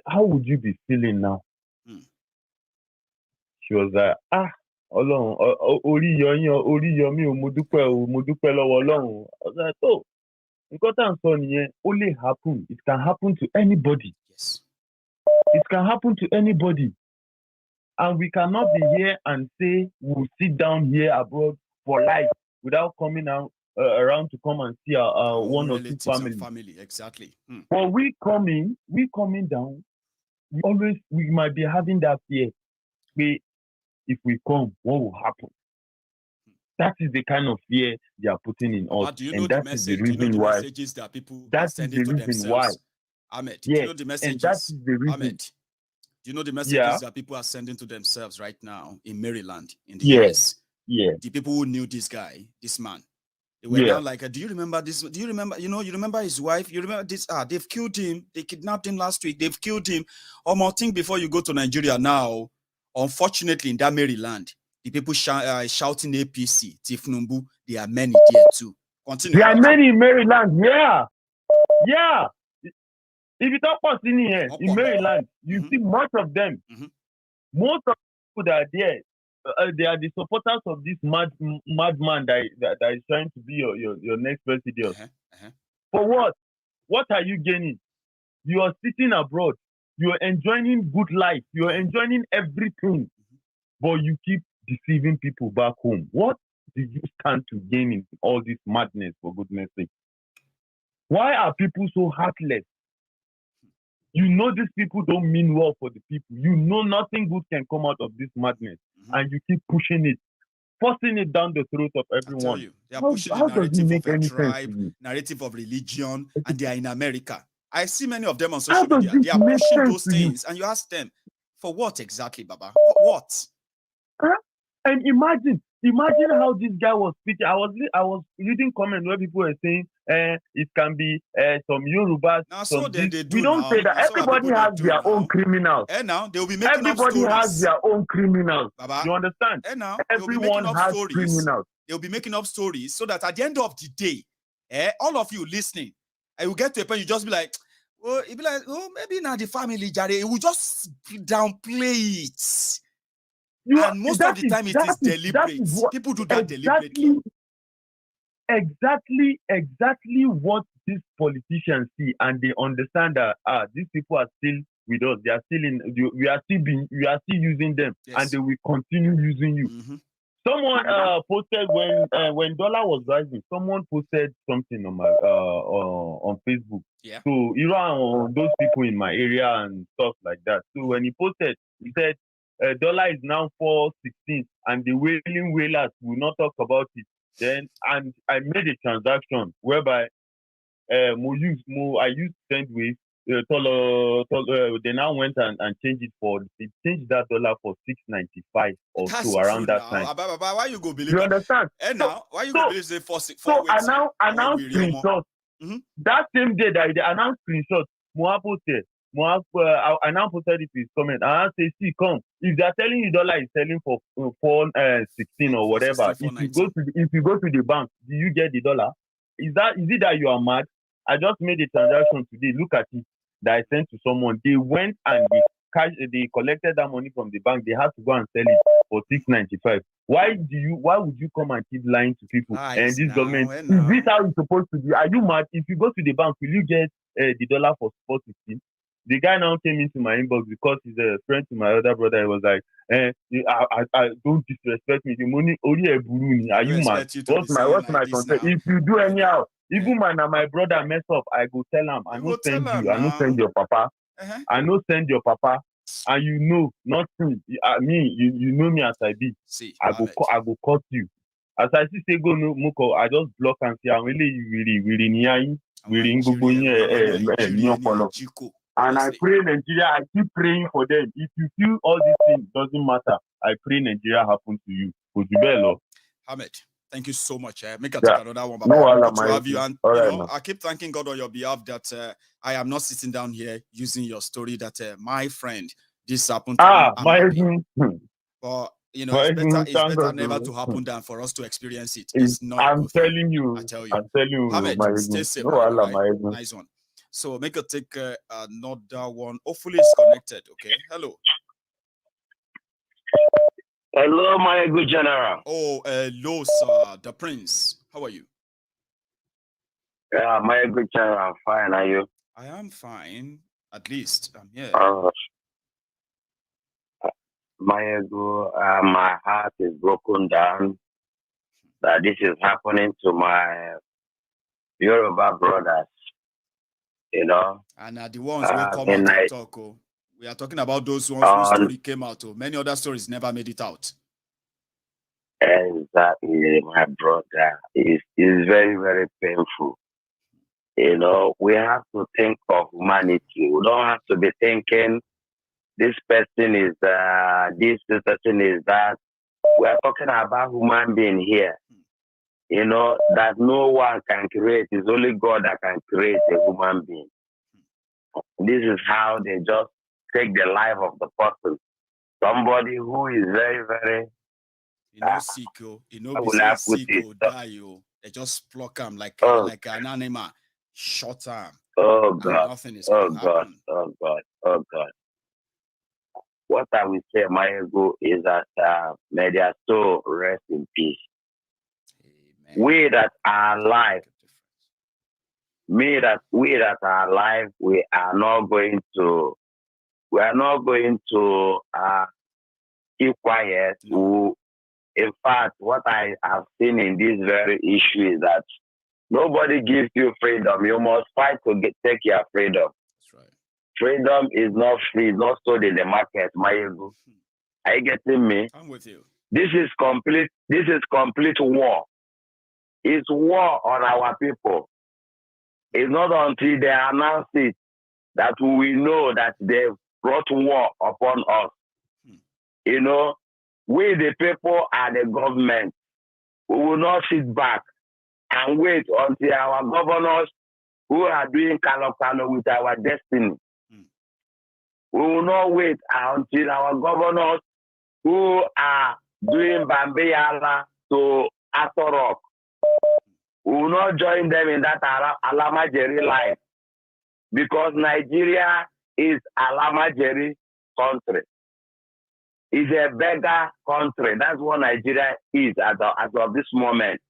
how would you be feeling now? She was like, Ọlọ́run orí yọmí o mo dúpẹ́ lọ́wọ́ Ọlọ́run. I was like, nǹkan tá à ń sọ nìyẹn, ó lè happen. It can happen to anybody. Yes. It can happen to anybody. And we cannot be here and say we'll sit down here abroad for life without coming out around to come and see our one or two family. Exactly. But we coming down, we might be having that fear. If we come, what will happen? That is the kind of fear they are putting in us. And that is the reason why. That people that's the reason why. Ahmed, yes. Do you know the messages? And that is the reason. Ahmed, do you know the messages that people are sending to themselves right now in Maryland, in the US? Yeah. The people who knew this guy, this man. They were now like, do you remember this? Do you remember, you remember his wife? You remember this? They've killed him. They kidnapped him last week. They've killed him. Think before you go to Nigeria now. Unfortunately, in that Maryland, the people shouting APC, Tifnumbu, there are many there too. Continue. There are many in Maryland. Yeah. If you talk about in Maryland, you see much of them. Most of the people that are there, they are the supporters of this madman that is trying to be your next president. For what? What are you gaining? You are sitting abroad. You are enjoying good life. You are enjoying everything. But you keep deceiving people back home. What do you stand to gain in all this madness, for goodness sake? Why are people so heartless? You know these people don't mean well for the people. You know nothing good can come out of this madness. And you keep pushing it, forcing it down the throat of everyone. I tell you, they are pushing the narrative of a tribe, narrative of religion, and they are in America. I see many of them on social media. They are pushing those things. And you ask them, for what exactly, Baba? What? And imagine how this guy was speaking. I was reading comments where people were saying it can be some Yorubas. Now, so then they do we don't now. say that. Everybody has their own criminals. And now they will be making up Everybody stories. has their own criminals. Baba. You understand? And now everyone has criminals. They'll be making up stories so that at the end of the day, all of you listening, I will get to a point you just be like, oh, it be like, oh, maybe not the family, Jare. It will just downplay it. And most of the time, it is deliberate. People do that deliberately. Exactly what these politicians see, and they understand that these people are still with us. They are still we are still using them, yes. And they will continue using you. Mm-hmm. Someone posted when dollar was rising. Someone posted something on my on Facebook. Yeah. So those people in my area and stuff like that. So when he posted, he said dollar is now 4.16, and the wailing wailers will not talk about it. Then and I made a transaction whereby I used Sendwave. They now went and changed it they changed that dollar for 6.95 or so around that time. Why you go believe? You understand? And now why you go believe say 4 weeks? So I now announced screenshots. Mm-hmm. That same day that they announced screenshots, I now posted it to his comment. I say, see, come. If they're telling you dollar is selling for 4.16 or whatever, if you go to the bank, do you get the dollar? Is it that you are mad? I just made a transaction today. Look at it that I sent to someone. They went and they collected that money from the bank. They had to go and sell it for 6.95. Why would you come and keep lying to people? Nice. And this government, is this how it's supposed to be? Are you mad? If you go to the bank, will you get the dollar for 4.16? The guy now came into my inbox because he's a friend to my other brother. He was like, I don't disrespect me. The money only a buruni. Are you mad? What's my concern? If you do anyhow, even my brother mess up, I go tell him. I no send you. I no send your papa. I no send your papa. And you know nothing. You know me as I be. See, I go cut you. As I say go no moko, I just block and say I'm really niai. And I pray Nigeria, I keep praying for them. If you feel all these things, doesn't matter. I pray Nigeria happen to you. Ahmed, thank you so much. Make another one. Good to have you. And I keep thanking God on your behalf that I am not sitting down here using your story that my friend, this happened to me. But it's better never to happen than for us to experience it. It's not. I'm telling you. Ahmed, stay safe. Nice one. So make it take another one. Hopefully it's connected. Okay. Hello. Hello, my good general. Oh, hello, sir. The Prince. How are you? Yeah, my good general. I'm fine. Are you? I am fine. At least I'm here. My heart is broken down that this is happening to my Yoruba brothers. And the ones who come out and talk. We are talking about those ones whose story came out. Many other stories never made it out. Exactly, my brother. It's very, very painful. We have to think of humanity. We don't have to be thinking this person is this person is that. We are talking about human being here. That no one can create. It's only God that can create a human being. This is how they just take the life of the person. Somebody who is very, very... They just pluck him like an animal. Shot him. Oh, God. Nothing is Oh, God. Oh, God. Oh, God. What I will say, Maiyegun, is that may their soul rest in peace. Amen. We that are alive, we that are alive, we are not going to keep quiet. No. In fact, what I have seen in this very issue is that nobody gives you freedom. You must fight to take your freedom. That's right. Freedom is not free, it's not sold in the market, Maiyegun. Are you getting me? I'm with you. This is complete war. It's war on our people. It's not until they announce it that we know that they've brought war upon us. We the people are the government. We will not sit back and wait until our governors who are doing kalo with our destiny. We will not wait until our governors who are doing Bambayala to Atorok. We will not join them in that Alamajeri life because Nigeria is Alamajeri country. It's a beggar country. That's what Nigeria is as of this moment.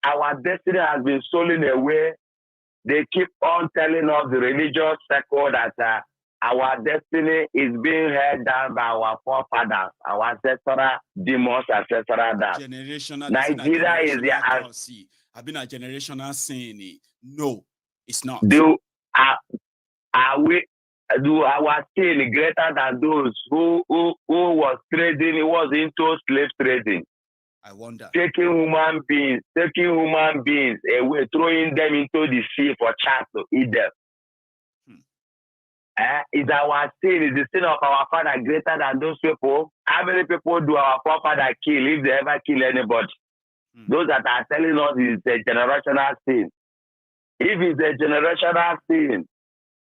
Our destiny has been stolen away. They keep on telling us, the religious circle, that our destiny is being held down by our forefathers, our ancestral demons, ancestral dad. Nigeria is the I've been a generational sin. No, it's not. Are we? Do our sin greater than those who was trading? He was into slave trading. I wonder. Taking human beings away, throwing them into the sea for chance to eat them. Is our sin, is the sin of our father greater than those people? How many people do our forefather kill if they ever kill anybody? Those that are telling us it's a generational sin. If it's a generational sin,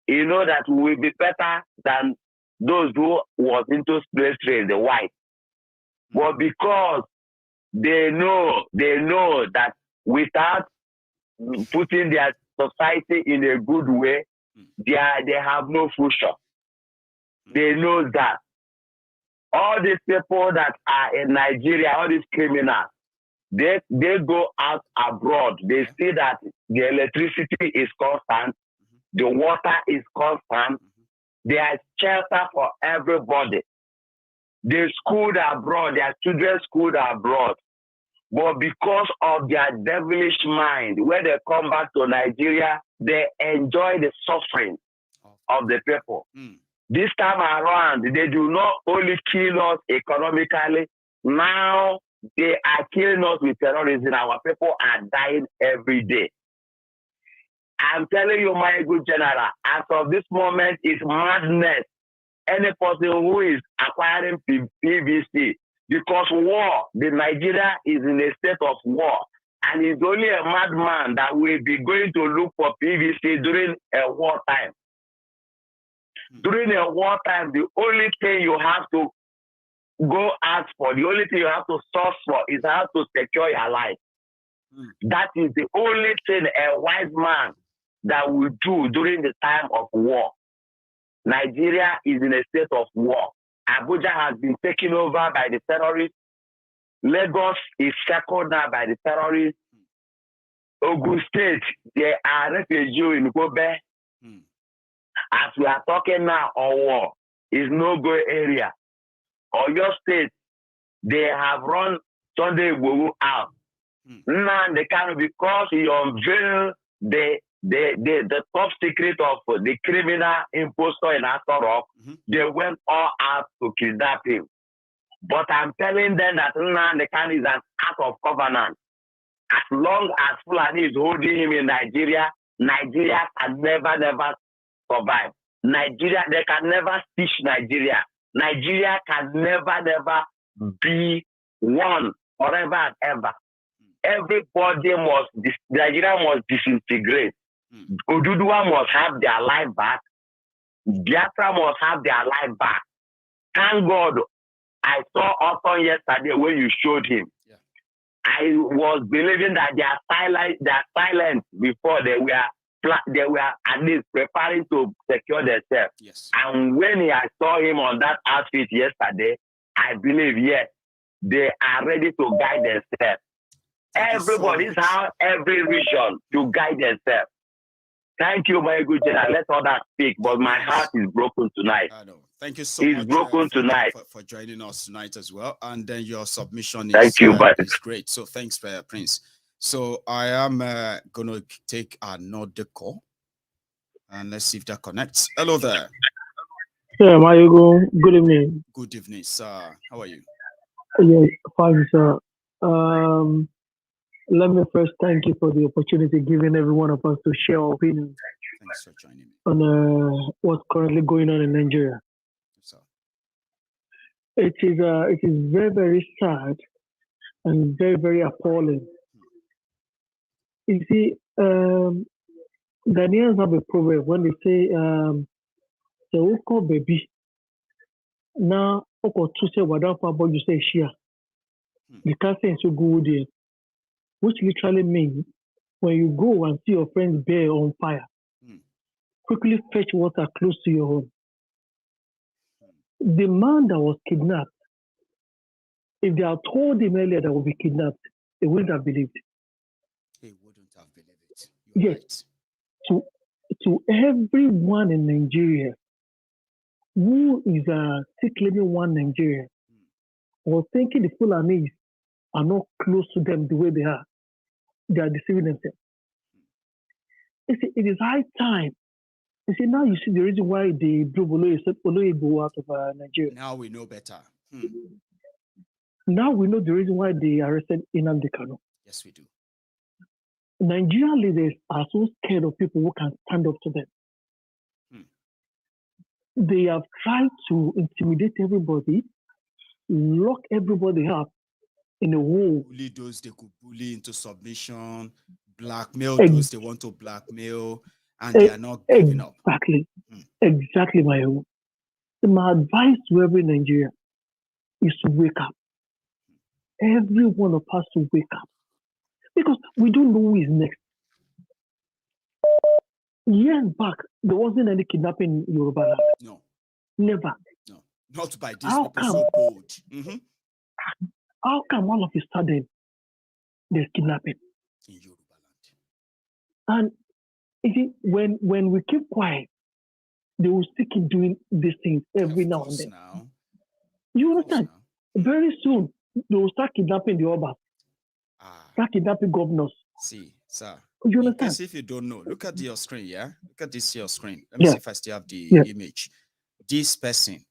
you know that we will be better than those who was into slave trade, the white. But because they know that without putting their society in a good way, they have no future. They know that. All these people that are in Nigeria, all these criminals, they go out abroad. They see that the electricity is constant, the water is constant, there is shelter for everybody. They schooled abroad, their children schooled abroad. But because of their devilish mind, when they come back to Nigeria, they enjoy the suffering of the people. This time around, they do not only kill us economically, now they are killing us with terrorism. Our people are dying every day. I'm telling you, my good general, as of this moment, it's madness. Any person who is acquiring PVC, because war, the Nigeria is in a state of war, and it's only a madman that will be going to look for PVC during a wartime. During a wartime, the only thing you have to go ask for, the only thing you have to source for is how to secure your life. That is the only thing a wise man that will do during the time of war. Nigeria is in a state of war. Abuja has been taken over by the terrorists. Lagos is circled now by the terrorists. Ogun State, there are refugees in Kobe. As we are talking now, war is no-go area. Oyo State, they have run Sunday Igboho out. Now they can, because he unveiled the top secret of the criminal impostor in Atorok, they went all out to kidnap him. But I'm telling them that Nnamdi is an act of covenant. As long as Fulani is holding him in Nigeria, Nigeria can never survive. Nigeria, they can never stitch Nigeria. Nigeria can never be one forever and ever. Everybody Nigeria must disintegrate. Oduduwa must have their life back. Biafra must have their life back. Thank God, I saw Austin yesterday when you showed him. I was believing that they are silent before they were at least preparing to secure themselves. And when I saw him on that outfit yesterday, I believe, yes, they are ready to guide themselves. Everybody is how every region to guide themselves. Thank you, my good general. Let others speak, but my heart is broken tonight. I know. Thank you so much. It's broken tonight for joining us tonight as well. And then your submission is great. So thanks, Prince. So I am going to take another call, and let's see if that connects. Hello there. Yeah, Maiyegun. Good evening. Good evening, sir. How are you? Yeah, fine, sir. Let me first thank you for the opportunity given every one of us to share our opinions. Thanks for joining me. On what's currently going on in Nigeria. Yes, sir. It is very, very sad and very, very appalling You see, Ghanaians have a problem when they say, the Oko baby. Now, Oko to say, what up about you say, Shia. The can't say so good there, which literally means when you go and see your friend's bear on fire, quickly fetch water close to your home. The man that was kidnapped, if they had told him earlier that would be kidnapped, he wouldn't have believed. He wouldn't have believed it. You're yes. Right. To everyone in Nigeria who is still claiming one Nigeria or thinking the Fulani are not close to them the way they are deceiving themselves. It is high time. You see, now you see the reason why they drove Oloyebo out of Nigeria. Now we know better. Now we know the reason why they arrested Nnamdi Kanu. Yes, we do. Nigerian leaders are so scared of people who can stand up to them. They have tried to intimidate everybody, lock everybody up in a hole. Bully those they could bully into submission, blackmail those they want to blackmail, and they are not giving up. Exactly, Maiyegun. My advice to every Nigerian is to wake up. Every one of us to wake up. Because we don't know who is next. Years back, there wasn't any kidnapping in Yorubaland. No. Never. No. Not by these people so bold. How come all of a sudden there's kidnapping? In Yorubaland. And you see, when we keep quiet, they will still keep doing these things every now and then. You understand? Very soon, they will start kidnapping the Obas. Start kidnapping governors. See, sir. You understand? In case if you don't know, look at your screen, yeah? Look at this your screen. Let me see if I still have the image. This person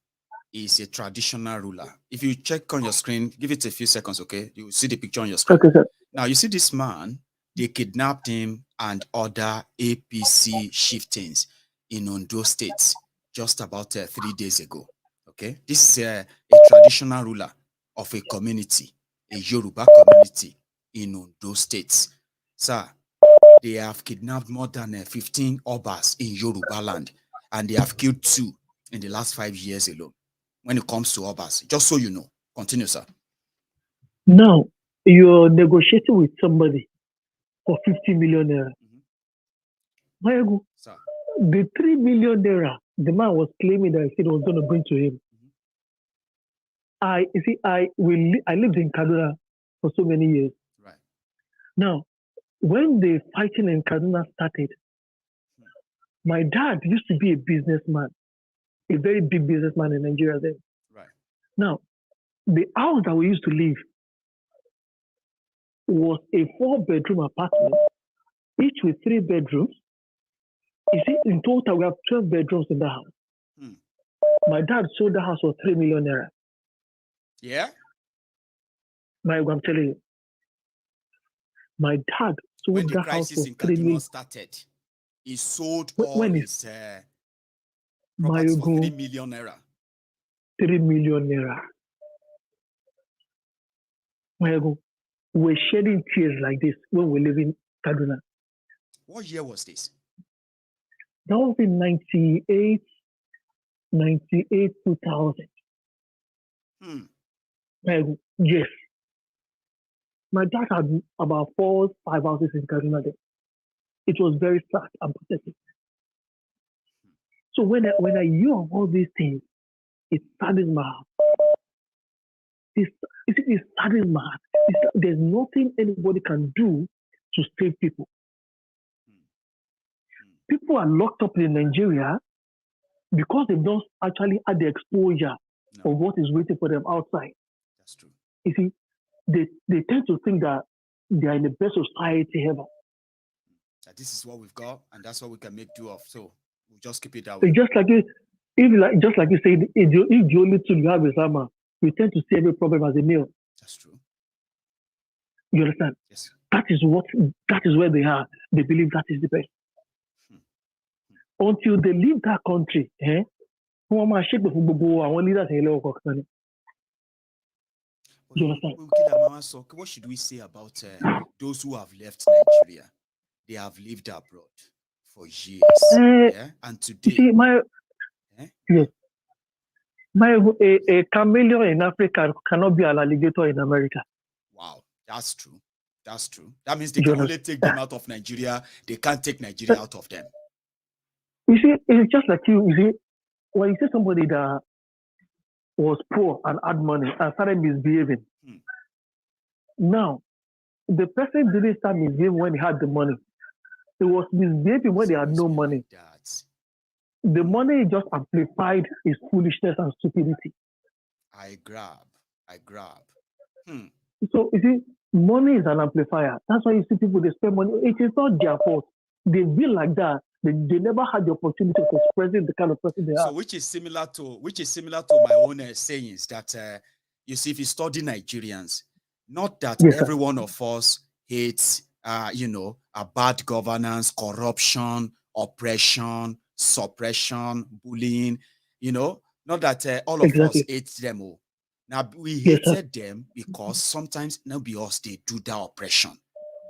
is a traditional ruler. If you check on your screen, give it a few seconds, okay? You will see the picture on your screen. Okay, sir. Now, you see this man, they kidnapped him and other APC chieftains in Ondo State just about 3 days ago, okay? This is a traditional ruler of a community, a Yoruba community in Ondo State. Sir, they have kidnapped more than 15 Obas in Yorubaland, and they have killed 2 in the last 5 years alone. When it comes to Obas, just so you know. Continue, sir. Now, you're negotiating with somebody for 50 million naira. Maiyegun, the 3 million naira the man was claiming that he said was going to bring to him. I lived in Kaduna for so many years. Right. Now, when the fighting in Kaduna started, my dad used to be a businessman, a very big businessman in Nigeria then. Right. Now, the house that we used to live was a 4-bedroom apartment, each with 3 bedrooms. You see, in total, we have 12 bedrooms in the house. My dad sold the house for 3 million naira. Yeah? I'm telling you. My dad sold the house for 3 million. Started, he sold all his properties for 3 million naira. 3 million naira. Maiyegun, we're shedding tears like this when we live in Kaduna. What year was this? That was in 98, 2000. Yes. My dad had about 4-5 houses in Kaduna then. It was very sad and pathetic. So when I hear of all these things, it saddens my heart. It saddens my heart. There's nothing anybody can do to save people. People are locked up in Nigeria because they've not actually had the exposure of what is waiting for them outside. That's true. You see, they tend to think that they are in the best society ever. This is what we've got, and that's what we can make do of. So we'll just keep it that way. Just like you said, if the only tool you have is hammer, we tend to see every problem as a meal. That's true. You understand? Yes. That is where they are. They believe that is the best. Until they leave that country, you understand? What should we say about those who have left Nigeria? they have lived abroad for years. And today, you see, yes, a chameleon in Africa cannot be an alligator in America. Wow, that's true. That's true. That means they can only take them out of Nigeria. They can't take Nigeria out of them. You see, it's just like you see, when you see somebody that was poor and had money and started misbehaving, now, the person didn't start misbehaving when he had the money. He was misbehaving when he had no money. The money just amplified his foolishness and stupidity. I grab. So, you see, money is an amplifier. That's why you see people, they spend money. It is not their fault. They feel like that. They never had the opportunity of expressing the kind of person they are. So, which is similar to my own sayings that, you see, if you study Nigerians, not that every one of us hates, a bad governance, corruption, oppression, suppression, bullying, not that all of us hate them all. Now, we hated them because sometimes now be us, they do that oppression.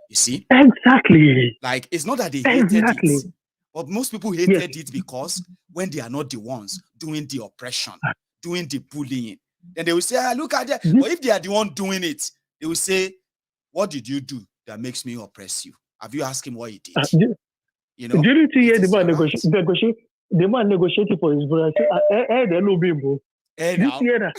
You see? Exactly. Like, it's not that they hated it, but most people hated it because when they are not the ones doing the oppression, doing the bullying, then they will say, look at that. But if they are the one doing it, they will say, what did you do that makes me oppress you? Have you asked him what he did? Didn't you hear the man negotiating for his brother? They know me, bro. Did you hear that?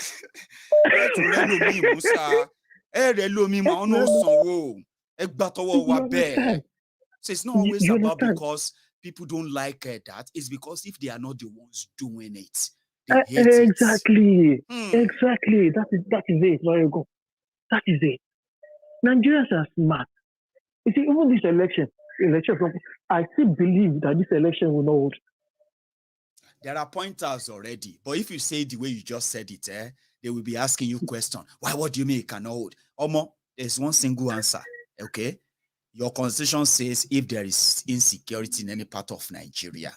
So it's not always about because people don't like that. It's because if they are not the ones doing it, they hate exactly. Exactly. That is it. There you go. That is it. Nigerians are smart. You see, even this election, I still believe that this election will not hold. There are pointers already, but if you say the way you just said it, they will be asking you questions. Why? What do you mean it cannot hold? Omo, there's one single answer. Okay, your constitution says if there is insecurity in any part of Nigeria,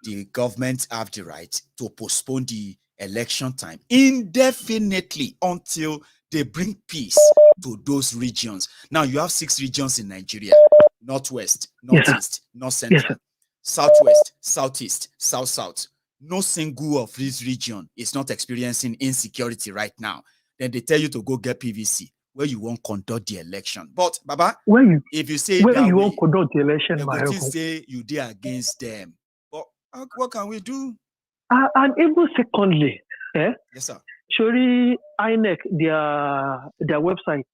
the government have the right to postpone the election time indefinitely until they bring peace to those regions. Now you have 6 regions in Nigeria: Northwest, Northeast, North Central, Southwest, Southeast, South. No single of this region is not experiencing insecurity right now. Then they tell you to go get PVC where you won't conduct the election. But Baba, if you say where that you way, won't conduct the election, they will say you did against them. But what can we do? And even secondly, yes, sir. Surely INEC, their website,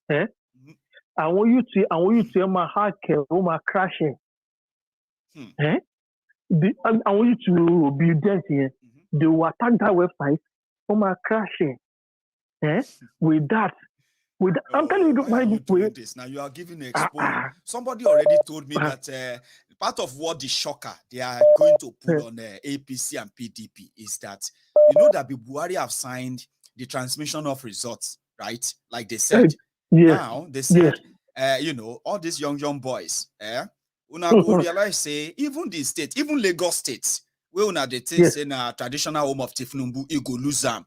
I want you to my hack my crashing. I want you to be there here. They will attack that website for my crashing. With that. I'm telling you, why are you doing this? Now you are giving exposure. Somebody already told me that part of what the shocker they are going to put on APC and PDP is that that Buhari have signed the transmission of results, right? Like they said. Now they said, all these young boys, una go realize say even the state, even Lagos State, where una the things in a traditional home of Tifnumbu, you go lose them.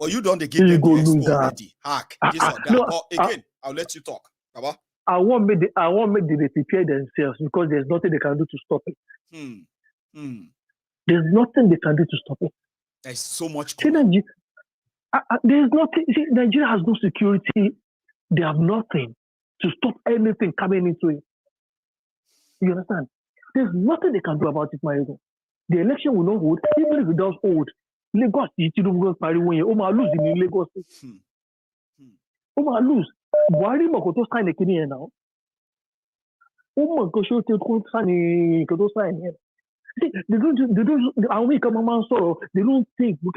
But you don't give them the expo already. Hack this or that. No, but again, I'll let you talk. Baba? I won't make them prepare themselves because there's nothing they can do to stop it. There's nothing they can do to stop it. There's so much. There's nothing. See, Nigeria has no security. They have nothing to stop anything coming into it. You understand? There's nothing they can do about it, Maiyegun. The election will not hold, even if it does hold. Lagos, you don't go party when you lose in Lagos. Lose. Buhari Makoto sign a Kenya now. Go show to sign here. They don't. I will come on sorrow. They don't think. You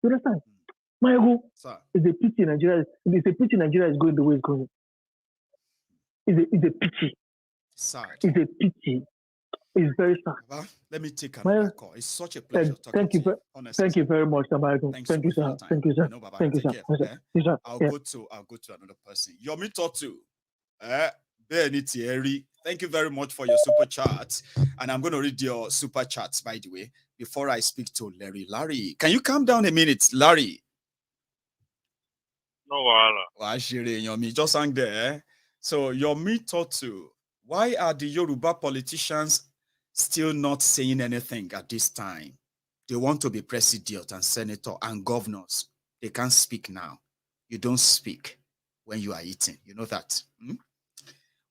understand? Maiyegun, it's a pity Nigeria. It's a pity Nigeria is going the way it's going. It's a pity. Sad. It's a pity. It's very sad. Well, let me take another call. It's such a pleasure talking to you. Honestly. Thank you very much, Maiyegun. Thank you, sir. Thank you, sir. Thank you, sir. I'll go to another person. Yomi Totu. Thank you very much for your super chat. And I'm going to read your super chats, by the way, before I speak to Larry. Larry, can you calm down a minute, Larry? No, Yomi just hang there. So your method too. Why are the Yoruba politicians still not saying anything at this time? They want to be president and senator and governors. They can't speak now. You don't speak when you are eating. You know that. Hmm?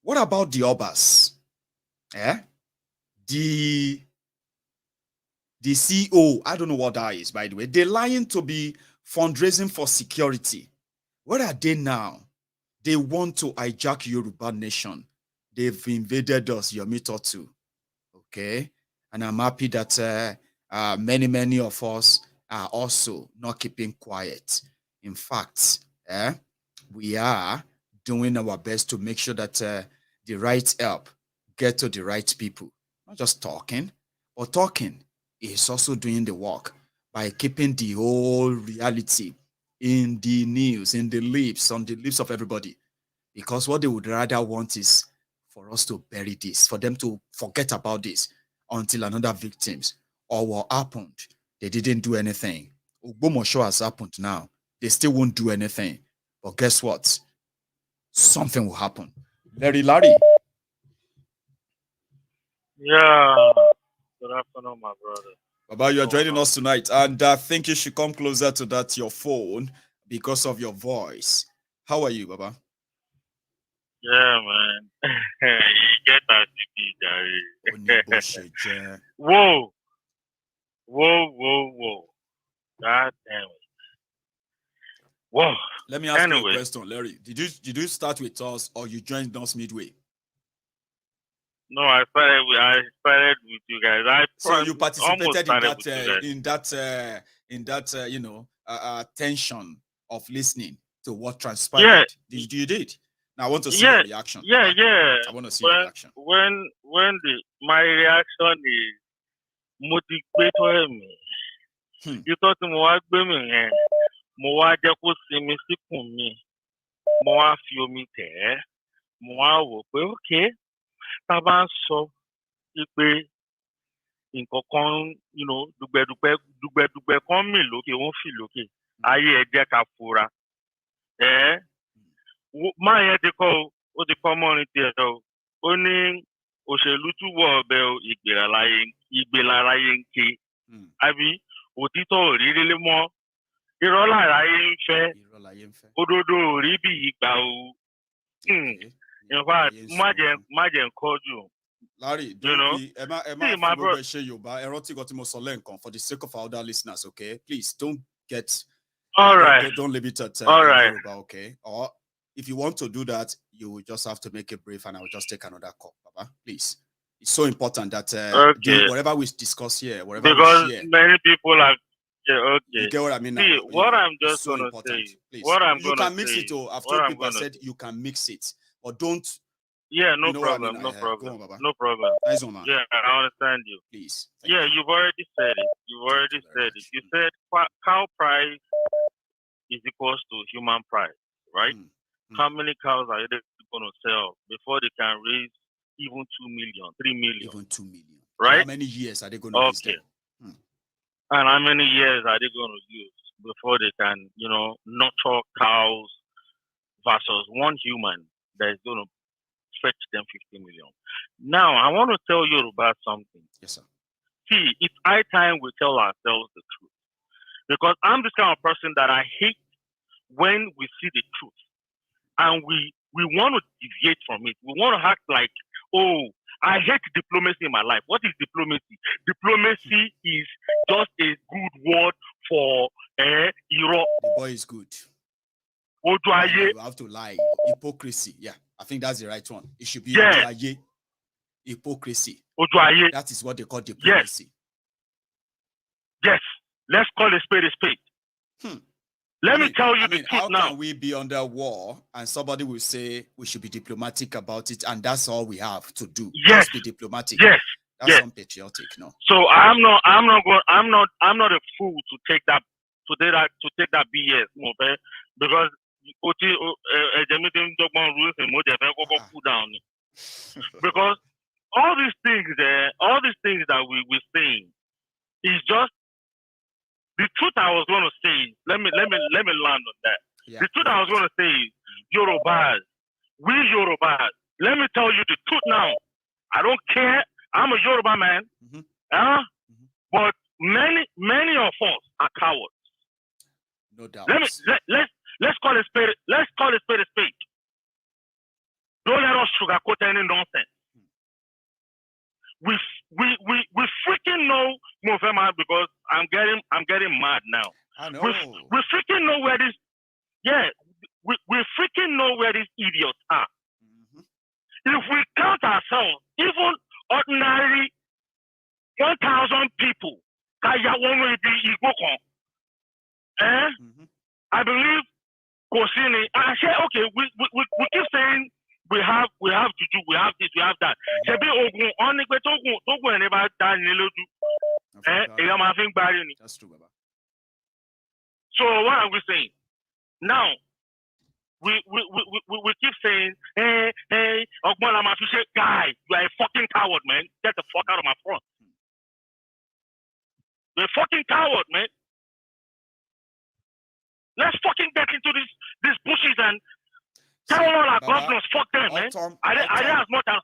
What about the Obas? The CEO, I don't know what that is, by the way. They're lying to be fundraising for security. Where are they now? They want to hijack Yoruba nation. They've invaded us, Yomito too. Okay? And I'm happy that many of us are also not keeping quiet. In fact, we are doing our best to make sure that the right help get to the right people. Not just talking, but talking is also doing the work by keeping the whole reality in the news, in the lips, on the lips of everybody. Because what they would rather want is for us to bury this, for them to forget about this until another victims or what happened. They didn't do anything. Ogbomosho has happened now. They still won't do anything. But guess what? Something will happen. Larry. Yeah. Good afternoon, my brother. Baba, you are joining us tonight, and I think you should come closer to that your phone because of your voice. How are you, Baba? Yeah, man. You get that to be, Whoa. God damn it. Whoa. Let me ask you a question, Larry. Did you start with us or you joined us midway? No, I started with you guys. So you participated in that tension of listening to what transpired. Yeah. You did. Now I want to see your reaction. Yeah. I want to see your reaction. When my reaction is motivator me. You thought mo wá gbé mi yẹn, mo wá jẹ́ kó sinmi síkùn mi, mo wá fi omi tẹ̀ ẹ́, mo wá wò pé okay, tá a bá ń sọ pé nǹkan kan, dùgbẹ̀dùgbẹ̀ kan mì lókè, ó ń fì lókè, ayé ẹ jẹ́ ká fura. Máa yẹn ti kọ́ ó ti kọ́ mọ́rin tiẹ̀ o, ó ní òṣèlú túbọ̀ ọbẹ̀ o, ìgbéláráyé ń ké, àbí òtítọ́ òrírí lé mọ́, irọ́ láráyé ń fẹ́, òdodo òrí bí ìgbà o. In fact, má jẹ́ nǹkan jù. Larry, for the sake of our other listeners, okay? Please don't get all right. Don't leave it at all right. Yoruba, okay? Or if you want to do that, you will just have to make it brief, and I will just take another call, Papa. Please. It's so important that whatever we discuss here, whatever because we share, many people are okay. You get what I mean? See, what I'm just so gonna say. Please. What I'm you gonna can mix say. it. I've told people. I said you can mix it, but don't. Yeah, no problem. No problem. No problem. Nice one, man. Yeah, I understand you. Please. Yeah, you've already said it. You said cow price is equals to human price, right? How many cows are they going to sell before they can raise even 2 million, 3 million? Even 2 million. Right? How many years are they going to raise them? And how many years are they going to use before they can, nurture cows versus one human that is going to fetch them 50 million? Now, I want to tell you about something. Yes, sir. See, it's high time we tell ourselves the truth. Because I'm this kind of person that I hate when we see the truth and we want to deviate from it. We want to act like, oh, I hate diplomacy in my life. What is diplomacy? Diplomacy is just a good word for Europe. The boy is good. You have to lie. Hypocrisy. Yeah, I think that's the right one. It should be hypocrisy. That is what they call diplomacy. Yes. Let's call a spade a spade. Let me tell you the truth how now. How can we be under war and somebody will say we should be diplomatic about it, and that's all we have to do? Yes. Just be diplomatic. Yes. That's unpatriotic, no. So I'm not a fool to take that BS, okay? Because because all these things that we're saying is just the truth. I was going to say, let me land on that. Yeah. The truth I was going to say is, Yorubas, we Yoruba, let me tell you the truth now. I don't care. I'm a Yoruba man. But many of us are cowards. No doubt. Let's call it spade. Let's call it spade a spade. Don't let us sugarcoat any nonsense. We freaking know Movema because I'm getting mad now. I know. We freaking know where this. Yeah, we freaking know where these idiots are. If we count ourselves, even ordinary 1,000 people, I believe Kosini. I say, okay, we keep saying we have juju, we have this, we have that. That's true, Baba. So what are we saying? Now we keep saying, hey, Ogbomosho, guy, you are a fucking coward, man. Get the fuck out of my front. You're a fucking coward, man. Let's fucking get into these bushes and tell all our governors, fuck them, man. Are they as much as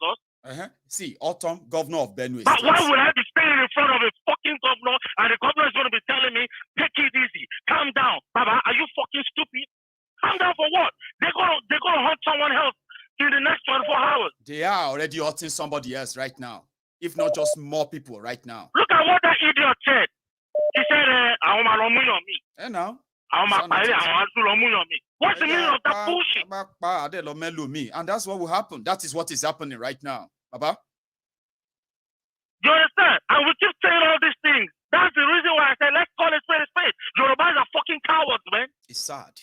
us? See, Autumn, governor of Benue. But why would I be standing in front of a fucking governor and the governor is going to be telling me, take it easy, calm down. Baba, are you fucking stupid? Calm down for what? They're gonna hunt someone else in the next 24 hours. They are already hunting somebody else right now. If not just more people right now. Look at what that idiot said. He said, I want my money on me. And now? What's the meaning of that bullshit? And that's what will happen. That is what is happening right now. Baba? You understand? And we keep saying all these things. That's the reason why I said, let's call it spade a spade. Yorubas are fucking cowards, man. It's sad.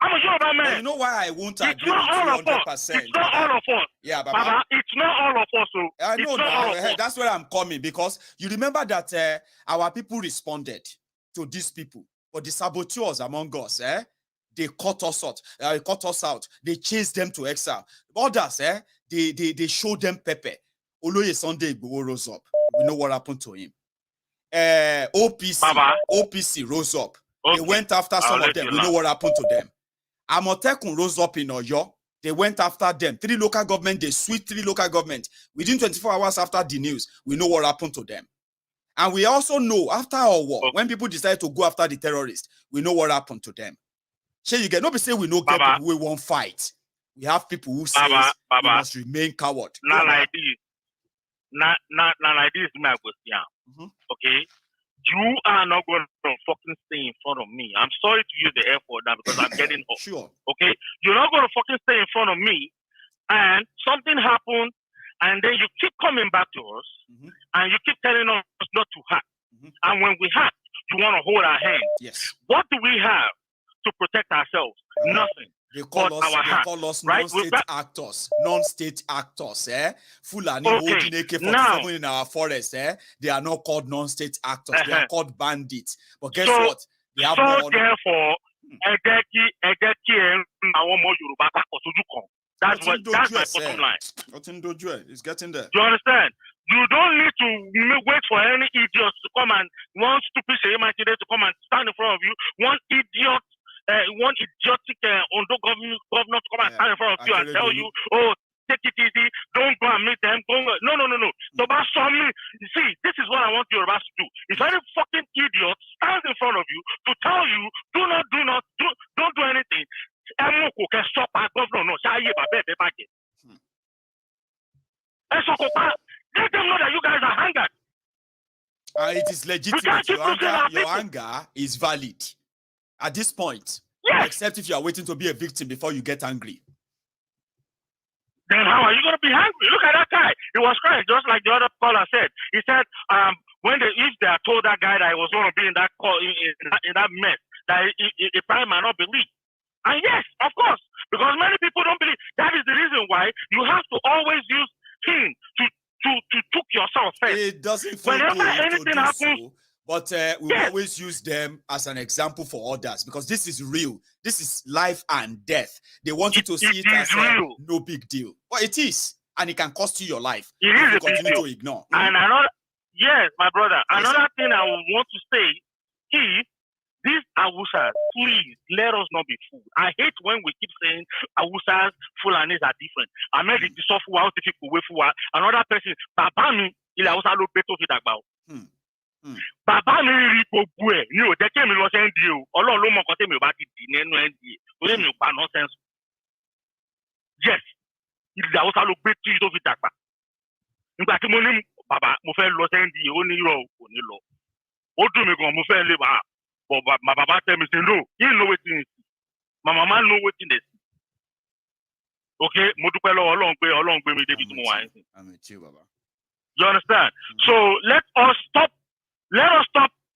I'm a Yoruba man. But you know why I won't agree with you 100%? It's not all of us. Yeah, Baba. Baba, it's not all of us. So I know now. That's where I'm coming, because you remember that our people responded to these people. But the saboteurs among us, they cut us out. They chased them to exile. Others, they showed them pepper. Oloye Sunday Igboho rose up. We know what happened to him. OPC rose up. Okay. They went after some of them. We know what happened to them. Amotekun rose up in Oyo. They went after them. 3 local government, they swept 3 local government. Within 24 hours after the news, we know what happened to them. And we also know after our war, when people decided to go after the terrorists, we know what happened to them. Sure, you get nobody say we know get people who won't fight. We have people who say we must remain coward. Not like this. Not like this, my question. Okay? You are not going to fucking stay in front of me. I'm sorry to use the F word now because I'm getting hot. Sure. Okay? You're not going to fucking stay in front of me and something happened and then you keep coming back to us and you keep telling us not to hack. And when we hack, you want to hold our hand. Yes. What do we have to protect ourselves? Nothing. They call us non-state actors. Non-state actors, Fulani holding AK-47 in our forest, They are not called non-state actors. They are called bandits. But guess what? They have more. Therefore, that's my bottom line. It's getting there. You understand? You don't need to wait for any idiots to come and one stupid to come and stand in front of you. One idiotic Ondo governor to come and stand in front of you and tell you, oh, take it easy, don't go and meet them. No. So see, this is what I want Yorubas to do. If any fucking idiot stands in front of you to tell you, don't do anything, can stop our governor. Let them know that you guys are angered. It is legitimate. Your anger is valid. At this point, except if you are waiting to be a victim before you get angry. Then how are you going to be angry? Look at that guy. He was crying, just like the other caller said. He said, if they had told that guy that he was going to be in that call, in that mess, that he probably might not believe. And yes, of course, because many people don't believe. That is the reason why you have to always use him to took yourself first. It doesn't feel whenever anything happens. So. But we always use them as an example for others because this is real. This is life and death. They want you to see it as no big deal. But it is. And it can cost you your life. It is a continue big deal. to ignore. And yes, my brother. Another thing I want to say is These Awusas, please let us not be fooled. I hate when we keep saying Awusas, Fulanis are different. I made it software out if you could wait for another person. Baba mi ilẹ̀ Awusa ló gbé tó fi dàgbà o. Bàbá mi rí gbogbo ẹ̀ ní ò jẹ́ kí èmi lọ sí NDA o. Ọlọ́run ló mọ nǹkan tèmi ò bá ti dì nínú NDA. Torí mi ò pa nonsense. Yes, ilẹ̀ Awusa ló gbé tí tó fi dàgbà. Nígbà tí mo ní bàbá mo fẹ́ lọ sí NDA ó ní irọ́ kò ní lọ. Ó dùn mí gan mo fẹ́ lè bá but my baba tell me say no, you know wetin he see. My mama know wetin they see. Okay, mo dúpẹ́ lọ́wọ́ Ọlọ́run gbé mi débi tí mo wà nísìn. I'm with you, Baba. You understand? So let us stop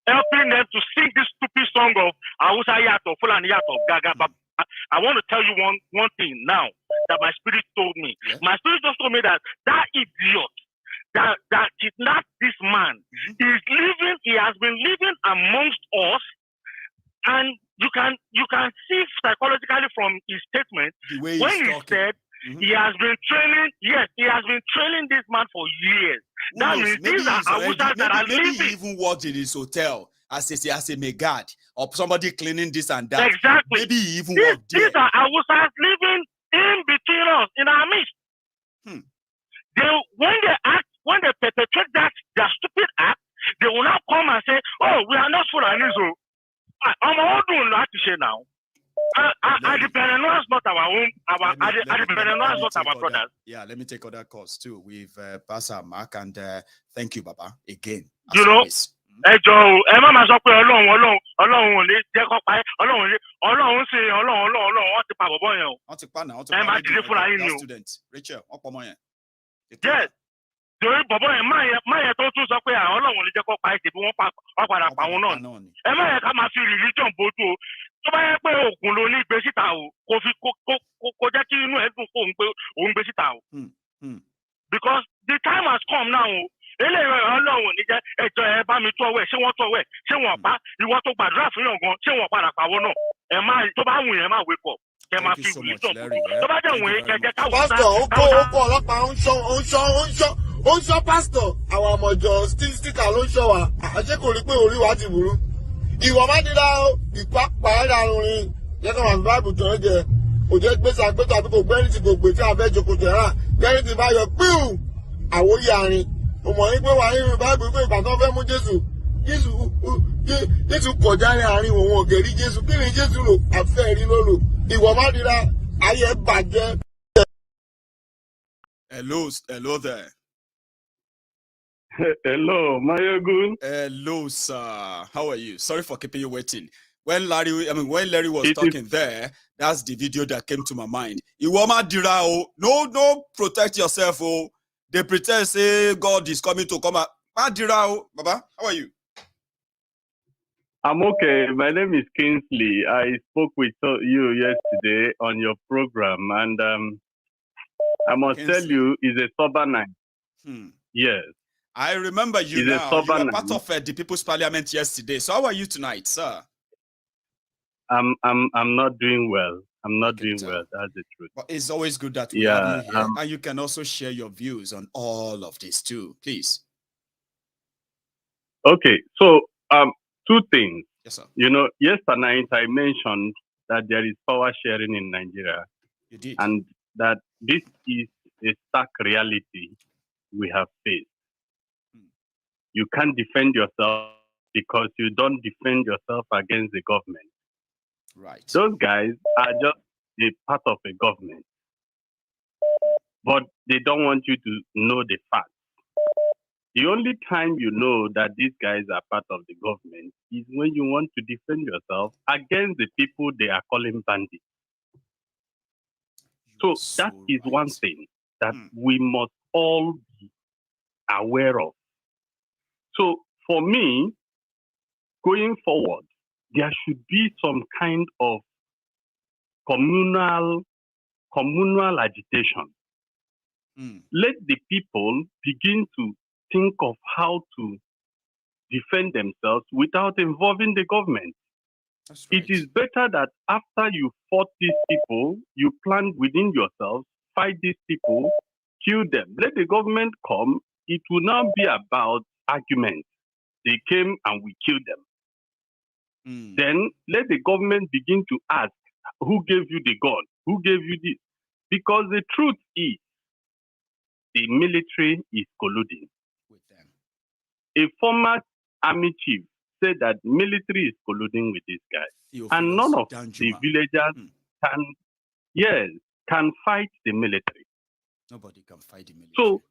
helping them to sing this stupid song of Hausa Yato, Fulani Yato, Gaga. I want to tell you one thing now that my spirit told me. Yeah. My spirit just told me that idiot that kidnapped this man he has been living amongst us. And you can see psychologically from his statement when he said he has been training. Yes, he has been training this man for years. That means these are Awusas that are living. Maybe he even worked in his hotel as a megad or somebody cleaning this and that. Exactly. Maybe he even worked there. These are Awusas living in between us, in our midst. When they perpetrate their stupid act, they will now come and say, "Oh, we are not Fulanis." I'm all doing that to say now. The Berenuas not our own. The Berenuas not our brothers. Yeah, let me take other calls too. We've passed our mark and thank you, Baba, again. You know, Ọlọ́run ò lè jẹ́ kó pa ẹ́, Ọlọ́run ṣe Ọlọ́run wọ́n ti pa bọ̀bọ̀ yẹn o. Wọ́n ti pa náà, wọ́n ti pa méjì fúnra yín ni o. Racheal, wọ́n pọ̀ mọ́ yẹn. Yes. Torí bọ̀bọ̀ yẹn máa yẹ tó tún sọ pé Ọlọ́run ò lè jẹ́ kó pa ẹ́ tèmi wọ́n padà pa wọn náà ni. Ẹ má yẹ ká máa fi religion bójú o. Tó bá yẹ pé òògùn ló ní gbé síta o, kò jẹ́ kí inú ẹ̀ dùn kó òun gbé síta o. Because the time has come now o. Eléyìí Ọlọ́run ò ní jẹ́ ẹjọ́ ẹ bá mi tó ọwọ́ ẹ̀ ṣé wọ́n tó ọwọ́ ẹ̀ ṣé wọ́n pa ìwọ tó gbàdúrà fún yàn gan ṣé wọ́n padà pàwọ́ náà ẹ má tó bá wù yẹn má wake up kẹ máa fi religion tó bá jẹ́ wù yẹn kẹ jẹ́ káwọn pásítọ̀ ó kó ọlọ́pàá ó ń ṣọ́ pásítọ̀ àwọn àmọ̀jọ stíkà ló ń ṣọ́ wa àṣé kò rí pé orí wa ti burú ìwọ má dídá ìpápá ẹ̀dá rin lẹ́kọ̀ọ́ àwọn báàbù tó ń jẹ òjò gbèsè àgbẹ̀tọ̀ àbí kò gbẹ́rì tí kò gbé tí a fẹ́ jókòó tẹ̀ rà gbẹ́rì tí bá yọ píù àwòrí àárín mo mọ̀ ní pé wà nínú báàbù pé ìgbà tó fẹ́ mú Jésù kọjá ní àárín òun ògèrí Jésù kí ni Jésù lò àfẹ́ rí lólo ìwọ má dídá ayé bàjẹ́. Hello there. Hello, Maiyegun. Hello, sir. How are you? Sorry for keeping you waiting. When Larry was talking there, that's the video that came to my mind. Iwoma dirao, no, protect yourself. Oh, they pretend say God is coming to come out. Dirao, Baba, how are you? I'm okay. My name is Kingsley. I spoke with you yesterday on your program, and I must tell you, it's a sober night. Yes. I remember you now. You were part of the People's Parliament yesterday. So how are you tonight, sir? I'm not doing well. I'm not doing well. That's the truth. But it's always good that we have you here, and you can also share your views on all of this too, please. Okay, so two things. Yes, sir. You know, yesterday night I mentioned that there is power sharing in Nigeria. You did. And that this is a stark reality we have faced. You can't defend yourself because you don't defend yourself against the government. Right. Those guys are just a part of a government. But they don't want you to know the facts. The only time you know that these guys are part of the government is when you want to defend yourself against the people they are calling bandits. So that is one thing that we must all be aware of. So for me, going forward, there should be some kind of communal agitation. Let the people begin to think of how to defend themselves without involving the government. That's right. It is better that after you fought these people, you plan within yourselves, fight these people, kill them. Let the government come. It will now be about argument. They came and we killed them. Then let the government begin to ask, who gave you the gun? Who gave you this? Because the truth is, the military is colluding. With them. A former army chief said that military is colluding with these guys. And none of the villagers can fight the military. Nobody can fight the military. So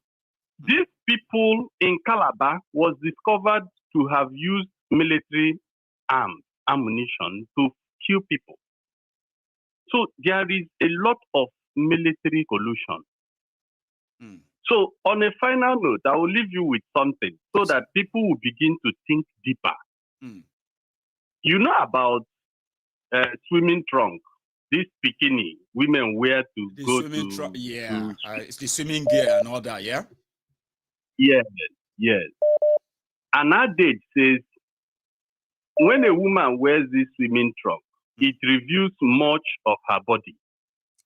these people in Calabar was discovered to have used military ammunition to kill people. So there is a lot of military collusion. So on a final note, I will leave you with something so that people will begin to think deeper. You know about swimming trunk, this bikini women wear to the go swimming to. it's the swimming gear and all that, yeah? Yes. An adage says, when a woman wears this swimming trunk, it reveals much of her body.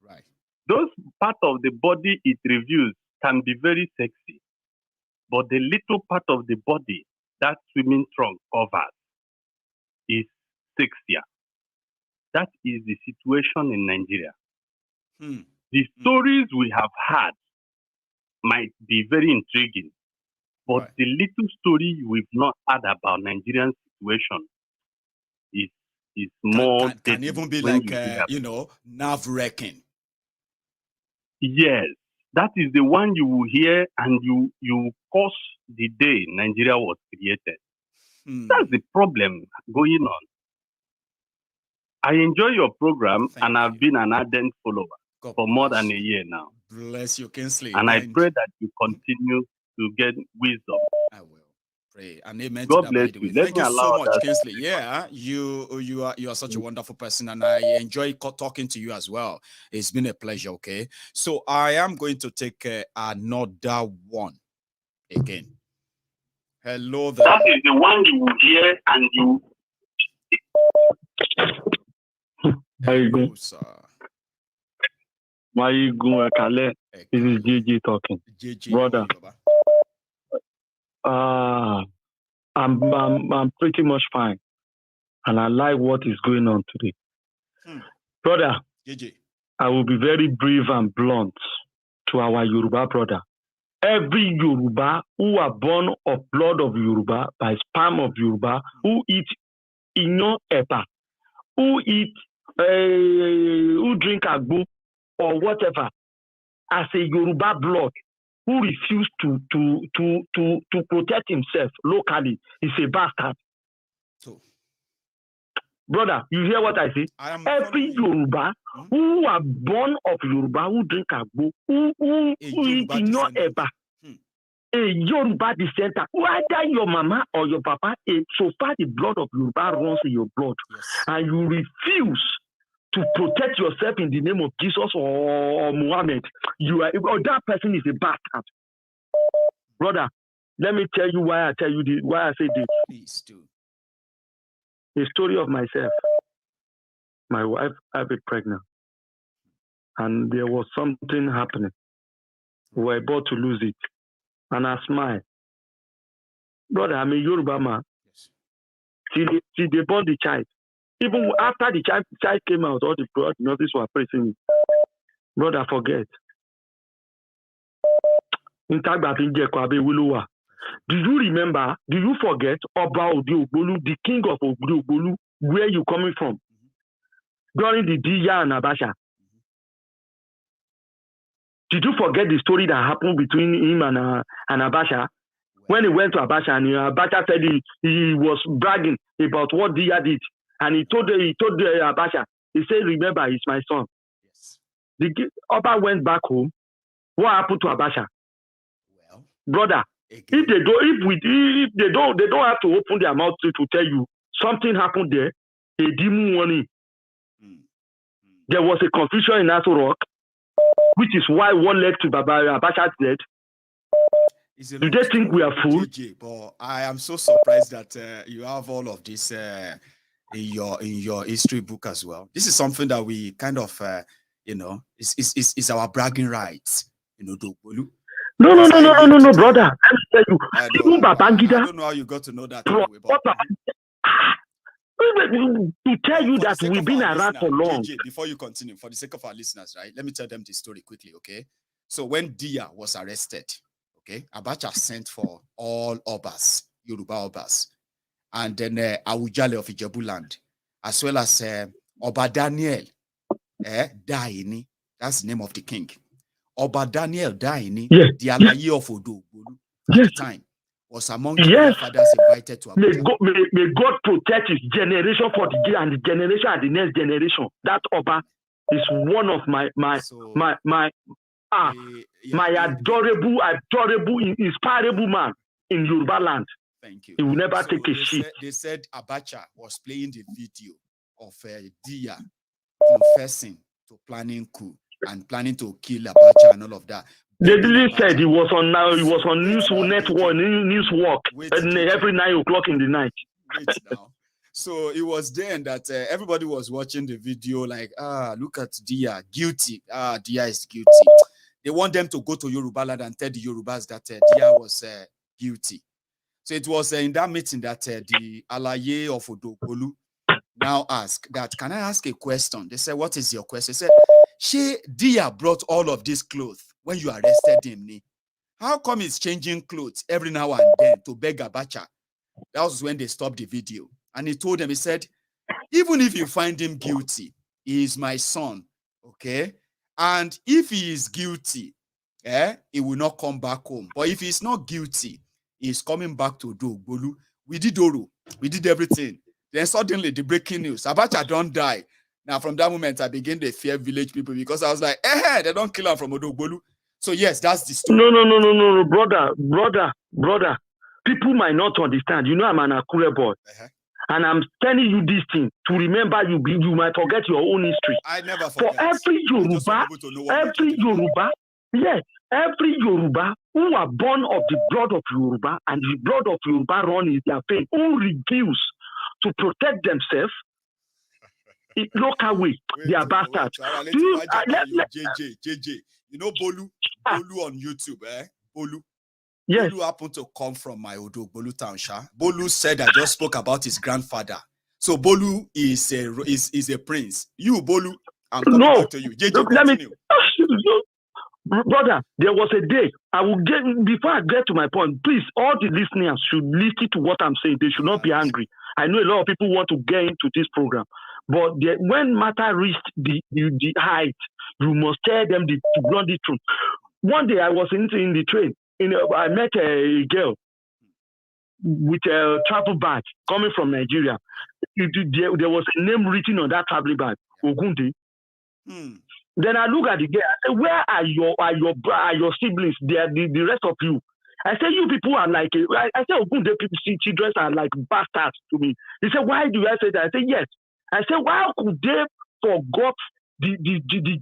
Right. Those parts of the body it reveals can be very sexy, but the little part of the body that swimming trunk covers is sexier. That is the situation in Nigeria. The stories we have had might be very intriguing, but the little story we've not had about Nigerian situation is more. Can even be like, nerve-wracking. Yes, that is the one you will hear and you curse the day Nigeria was created. That's the problem going on. I enjoy your program and I've been an ardent follower for more than a year now. Bless you, Kingsley. And I pray that you continue to get wisdom. I will pray. And amen. God bless you. Thank you so much, Kingsley. Yeah, you are such a wonderful person, and I enjoy talking to you as well. It's been a pleasure. Okay, so I am going to take another one again. Hello there. That is the one you will hear and you. Maiyegun, Kale. This is JJ talking. Brother, I'm pretty much fine, and I like what is going on today. Brother, JJ, I will be very brief and blunt to our Yoruba brother. Every Yoruba who are born of blood of Yoruba, by sperm of Yoruba, who eat ino epa, who drink agbo or whatever, as a Yoruba blood, who refuse to protect himself locally, is a bastard. So, brother, you hear what I say? Every Yoruba who are born of Yoruba, who drink agbo, who eat ino epa, a Yoruba descendant, whether your mama or your papa, so far the blood of Yoruba runs in your blood, and you refuse to protect yourself in the name of Jesus or Muhammad, that person is a bastard. Brother, let me tell you why I say this. Please do. The story of myself. My wife had been pregnant, and there was something happening. We were about to lose it. And I smile. Brother, I'm a Yoruba man. Till they born the child. Even after the child came out, all the nurses were praising me. Brother, forget. Do you remember, do you forget about Ogbolu, the king of Ogbolu, where you coming from? During the Diya and Abacha. Did you forget the story that happened between him and Abacha? When he went to Abacha, and Abacha said he was bragging about what Diya did. And he told Abacha, he said, remember, he's my son. Yes. The Oba went back home. What happened to Abacha? Well, brother, if they don't have to open their mouth to tell you something happened there, they didn't warning. There was a confusion in Aso Rock, which is why one led to Abacha's death. Do they think we are fools? But I am so surprised that you have all of this in your history book as well. This is something that we kind of it's our bragging rights. No, brother. I tell you, I don't know how you got to know that. Anyway, but, To tell you that we've been around for long. JJ, before you continue, for the sake of our listeners, right? Let me tell them the story quickly, okay? So when Dia was arrested, okay, Abacha sent for all Obas, Yoruba Obas, and then Awujale of Ijebuland, as well as Oba Daniel Daini, that's the name of the king. Oba Daniel Daini, the Alaye of Odo at the time, was among the fathers invited to Abuja. May God protect his generation for the and the generation and the next generation. That Oba is one of my adorable, inspirable man in Yorubaland. Thank you. He will never take a shit. They said Abacha was playing the video of Dia confessing to planning coup and planning to kill Abacha and all of that. They didn't say he was on news network, news walk every 9 o'clock in the night. Wait now. So it was then that everybody was watching the video like, look at Dia, guilty. Dia is guilty. They want them to go to Yorubaland and tell the Yorubas that Dia was guilty. So it was in that meeting that the Alaye of Odogbolu now asked that, can I ask a question? They said, what is your question? They said, she Dia brought all of these clothes when you arrested him. How come he's changing clothes every now and then to beg Abacha? That was when they stopped the video. And he told them, he said, even if you find him guilty, he is my son, okay? And if he is guilty, he will not come back home. But if he's not guilty, he's coming back to Odogbolu. We did Oro. We did everything. Then suddenly the breaking news, Abacha don't die. Now from that moment, I began to fear village people because I was like, they don't kill him from Odogbolu. So yes, that's the story. No, brother. People might not understand. You know, I'm an Akure boy. And I'm telling you this thing to remember you might forget your own history. I never forget. For every Yoruba who are born of the blood of Yoruba and the blood of Yoruba run in their veins, who refuse to protect themselves in local way, they are bastards. JJ, you know Bolu on YouTube, Bolu. Yes. Bolu happened to come from my Odogbolu town, Bolu said I just spoke about his grandfather. So Bolu is a prince. You, Bolu, I'm coming back to you. JJ, continue. Brother, there was a day I will get before I get to my point. Please, all the listeners should listen to what I'm saying. They should not be angry. I know a lot of people want to get into this program, but when matter reached the height, you must tell them the bloody truth. One day I was in the train. I met a girl with a travel bag coming from Nigeria. There was a name written on that travel bag, Ogunde. Then I look at the girl. I say, "Where are your siblings? The rest of you." I say, "You people are like." I say, "Ogunde people, children are like bastards to me." He said, "Why do I say that?" I say, "Yes." I said, "Why could they forgot the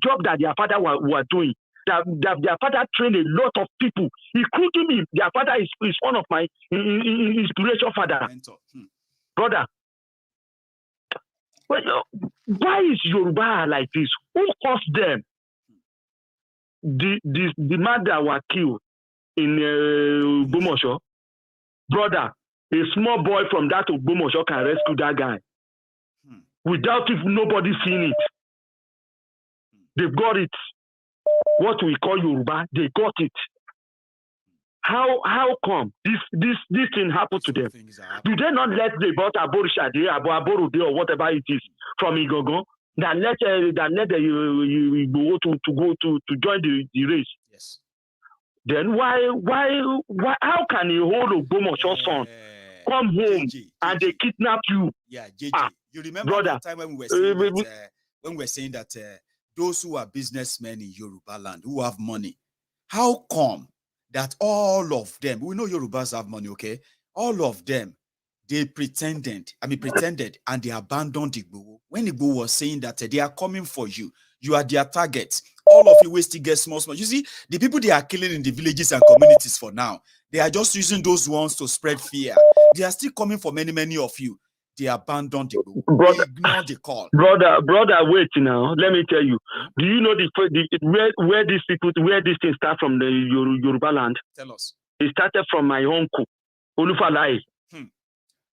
job that their father were doing? That their father trained a lot of people, including me. Their father is one of my inspiration father, brother." But why is Yoruba like this? Who caused them? The man that were killed in Ogbomosho, brother, a small boy from that Ogbomosho can rescue that guy without nobody seeing it. They got it. What we call Yoruba, they got it. How come this thing happened to them? Do they not let the Aborode or whatever it is from Igogo that let the Igbo to go to join the race? Yes. Then why how can a whole Ogbomosho son come home and they kidnap you? Yeah, JJ. You remember that time when we were saying that those who are businessmen in Yorubaland who have money, how come that all of them, we know Yorubas have money, okay? All of them, they pretended and they abandoned Igbo. When Igbo was saying that they are coming for you, you are their target. All of you will still get small. You see, the people they are killing in the villages and communities for now, they are just using those ones to spread fear. They are still coming for many of you. They abandoned Igbo. They ignored the call. Brother, wait now. Let me tell you. Do you know where this thing start from the Yoruba land? Tell us. It started from my uncle, Olufalaye.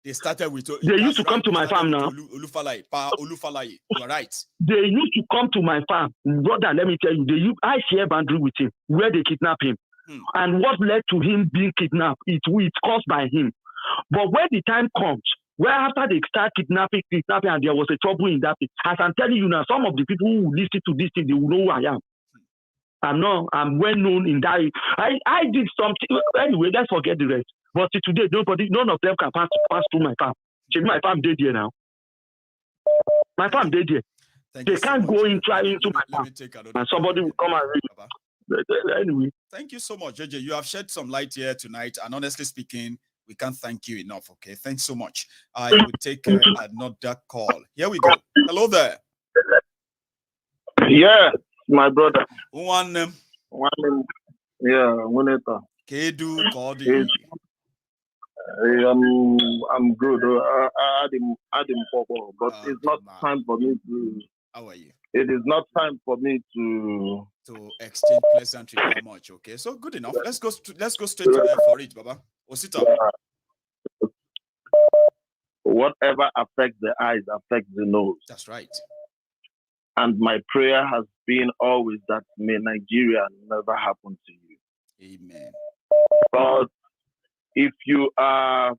They started with. They used to come to my farm now. Olufalaye. You are right. They used to come to my farm, brother. Let me tell you, I share boundary with him where they kidnap him, and what led to him being kidnapped. It's caused by him. But when the time comes, where after they start kidnapping, and there was a trouble in that, as I'm telling you now, some of the people who listen to this thing, they will know who I am. I'm well known in that. I did something anyway. Let's forget the rest. But today, none of them can pass through my farm. My farm dead here now. My farm dead here. They can't go into my farm, and somebody will come and read. Anyway. Thank you so much, JJ. You have shed some light here tonight, and honestly speaking, we can't thank you enough. Okay, thanks so much. I will take another call. Here we go. Hello there. Yeah, my brother. One name. Yeah, Wineta. Kedu Cowardice. I'm good. I had him but it's not time for me to. How are you? It is not time for me to exchange pleasantry very much. Okay, so good enough. Let's go straight to for it, Baba. Osita. Whatever affects the eyes affects the nose. That's right. And my prayer has been always that may Nigeria never happen to you. Amen. But if you are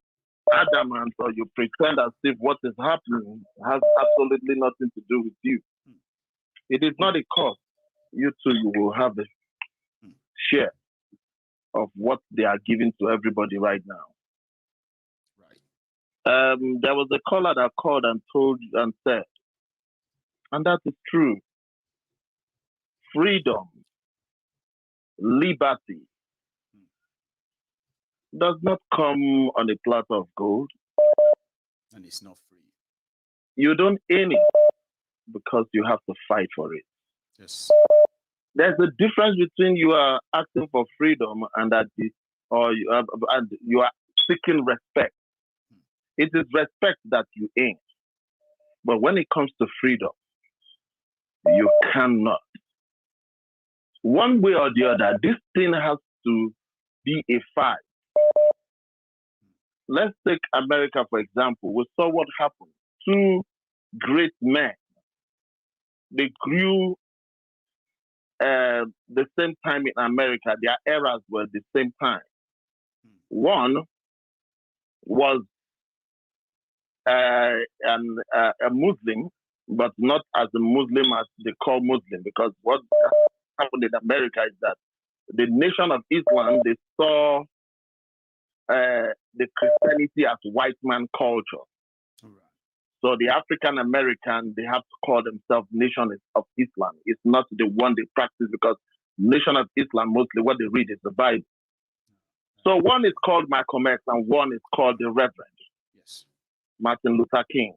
adamant or you pretend as if what is happening has absolutely nothing to do with you, it is not a cause. You too, you will have a share of what they are giving to everybody right now. Right. There was a caller that called and told and said, and that is true, freedom, liberty does not come on a platter of gold. And it's not free. You don't earn it because you have to fight for it. Yes. There's a difference between you are asking for freedom and you are seeking respect. It is respect that you earn. But when it comes to freedom, you cannot. One way or the other, this thing has to be a fight. Let's take America, for example. We saw what happened. Two great men. They grew the same time in America. Their eras were the same time. One was a Muslim, but not as a Muslim as they call Muslim, because what happened in America is that the Nation of Islam, they saw the Christianity as white man culture. So the African American, they have to call themselves Nation of Islam. It's not the one they practice, because Nation of Islam, mostly what they read is the Bible. So one is called Malcolm X and one is called the Reverend. Yes. Martin Luther King.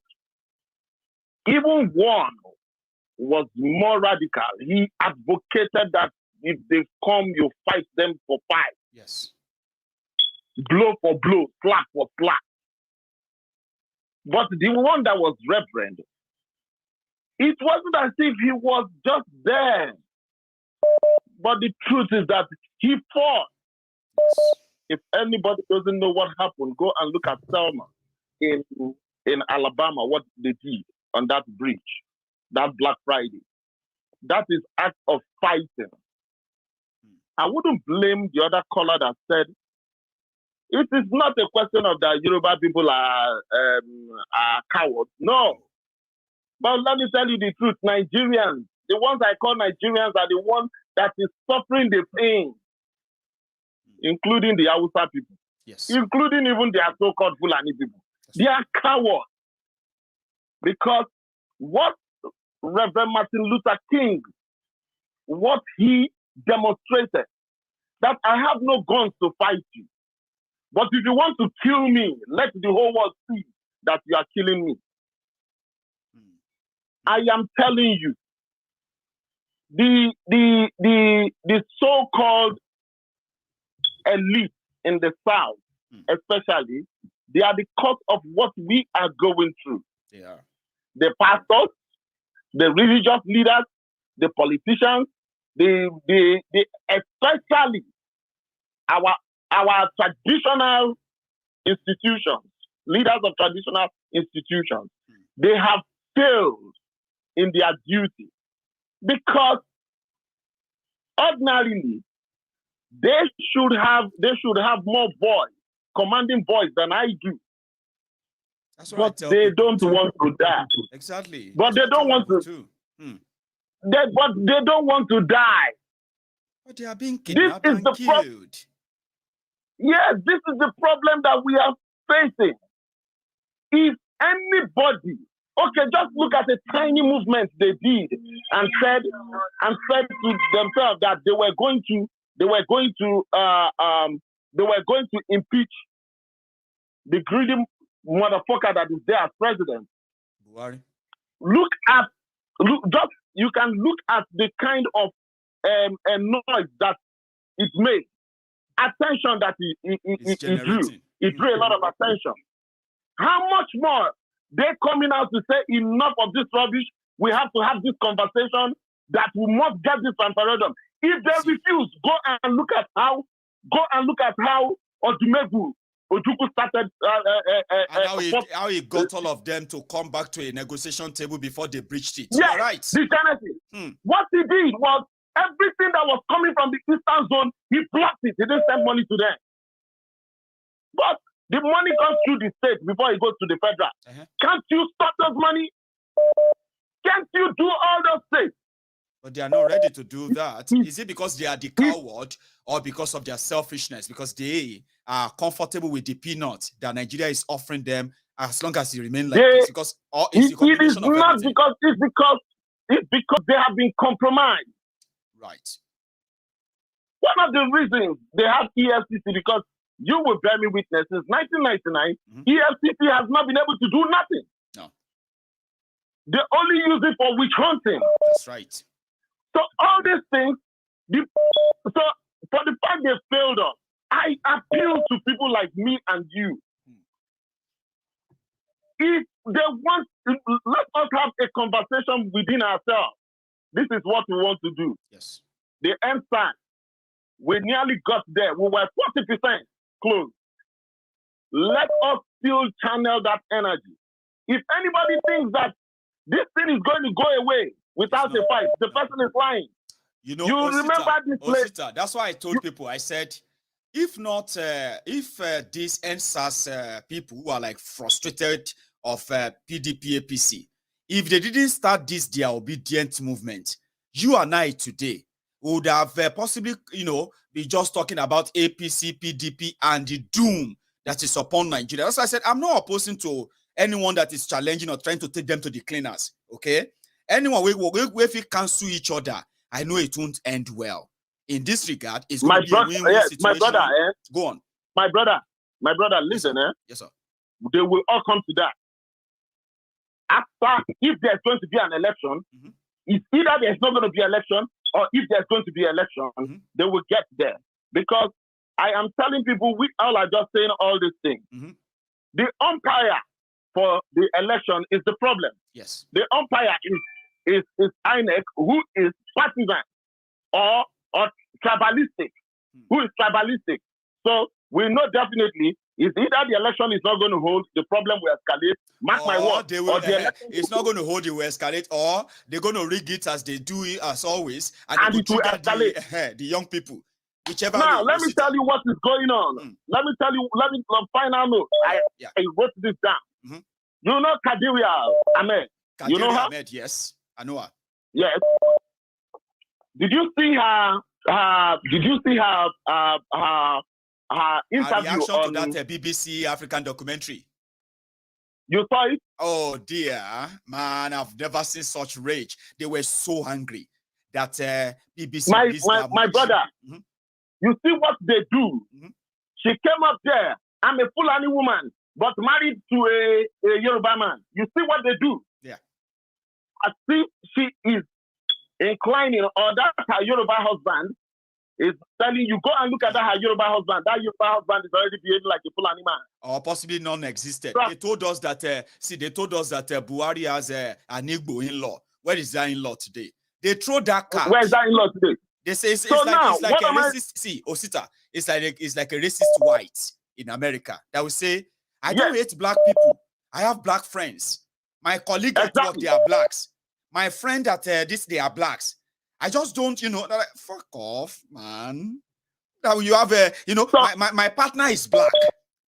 Even one was more radical. He advocated that if they come, you fight them for fight. Yes. Blow for blow, slap for slap. But the one that was Reverend, it wasn't as if he was just there. But the truth is that he fought. If anybody doesn't know what happened, go and look at Selma in Alabama, what they did on that bridge, that Black Friday. That is act of fighting. I wouldn't blame the other caller that said, it is not a question of that Yoruba people are cowards. No. But let me tell you the truth. Nigerians, the ones I call Nigerians, are the ones that is suffering the pain, including the Hausa people, yes, including even their so-called Fulani people. They are cowards. Because what Reverend Martin Luther King, what he demonstrated, that I have no guns to fight you. But if you want to kill me, let the whole world see that you are killing me. I am telling you, the so-called elite in the South, especially, they are the cause of what we are going through. Yeah. The pastors, the religious leaders, the politicians, especially our traditional institutions, leaders of traditional institutions, they have failed in their duty because ordinarily they should have more voice, commanding voice than I do. That's what but they don't want to die. Exactly. But they don't want to. But they don't want to die. But they are being kidnapped and killed. Yes, this is the problem that we are facing. If anybody, okay, just look at the tiny movement they did and said to themselves that they were going to impeach the greedy motherfucker that is there as president. Buhari. You can look at the kind of noise that it made, attention that it drew. It drew a lot of attention. How much more they coming out to say enough of this rubbish? We have to have this conversation that we must get this referendum. If they refuse, go and look at how Odumegwu Ojukwu started. And how he got all of them to come back to a negotiation table before they breached it. Yeah, right. The Genesis. What he did was everything that was coming from the eastern zone, he blocked it. He didn't send money to them. But the money comes through the state before it goes to the federal. Can't you stop those money? Can't you do all those things? But they are not ready to do that. Is it because they are the coward or because of their selfishness? Because they are comfortable with the peanut that Nigeria is offering them as long as they remain like this? Because it's because they have been compromised. Right. One of the reasons they have EFCC, because you will bear me witness, since 1999, EFCC has not been able to do nothing. No. They only use it for witch hunting. That's right. So all these things, so for the fact they failed us, I appeal to people like me and you. If they want, let us have a conversation within ourselves. This is what we want to do. Yes. The end time, we nearly got there. We were 40% close. Let us still channel that energy. If anybody thinks that this thing is going to go away without a fight, the person is lying. You know, you remember this place. That's why I told people, I said, if these NSAS people who are like frustrated of PDP APC, if they didn't start their obedient movement, you and I today would have possibly, be just talking about APC, PDP, and the doom that is upon Nigeria. That's why I said, I'm not opposing to anyone that is challenging or trying to take them to the cleaners, okay? Anyone, if we cancel each other, I know it won't end well. In this regard, it's going to be a win-win situation. My brother, Go on. My brother, listen, Yes, sir. They will all come to that. After, if there's going to be an election, it's either there's not going to be election, or if there's going to be election, they will get there. Because I am telling people, we all are just saying all these things. The umpire for the election is the problem. Yes. The umpire is INEC, who is partisan or tribalistic, who is tribalistic. So we know definitely is either the election is not going to hold, the problem will escalate. Mark my word. It's not going to hold, it will escalate, or they're going to rig it as they do it as always, and it will escalate the young people. Whichever. Now, let me tell you what is going on. Let me final note. I wrote this down. You know Kadiria Ahmed. You know her? Ahmed, yes. I know her. Yes. Did you see her interview reaction on to that BBC African documentary? You saw it? Oh dear, man! I've never seen such rage. They were so angry that BBC. My brother, you see what they do? She came up there. I'm a Fulani woman, but married to a Yoruba man. You see what they do? Yeah. I see she is inclining, or that her Yoruba husband is telling you, go and look at that her Yoruba husband. That Yoruba husband is already behaving like a Fulani man. Or possibly non-existent. So, they told us that Buhari has an Igbo in-law. Where is that in-law today? They throw that card. Where is that in-law today? They say it's like a racist. See, Osita, it's like a racist white in America that will say, I don't hate black people. I have black friends. My colleague at work, they are blacks. My friend at this, they are blacks. I just don't, like, fuck off, man. Now you have a, my partner is black.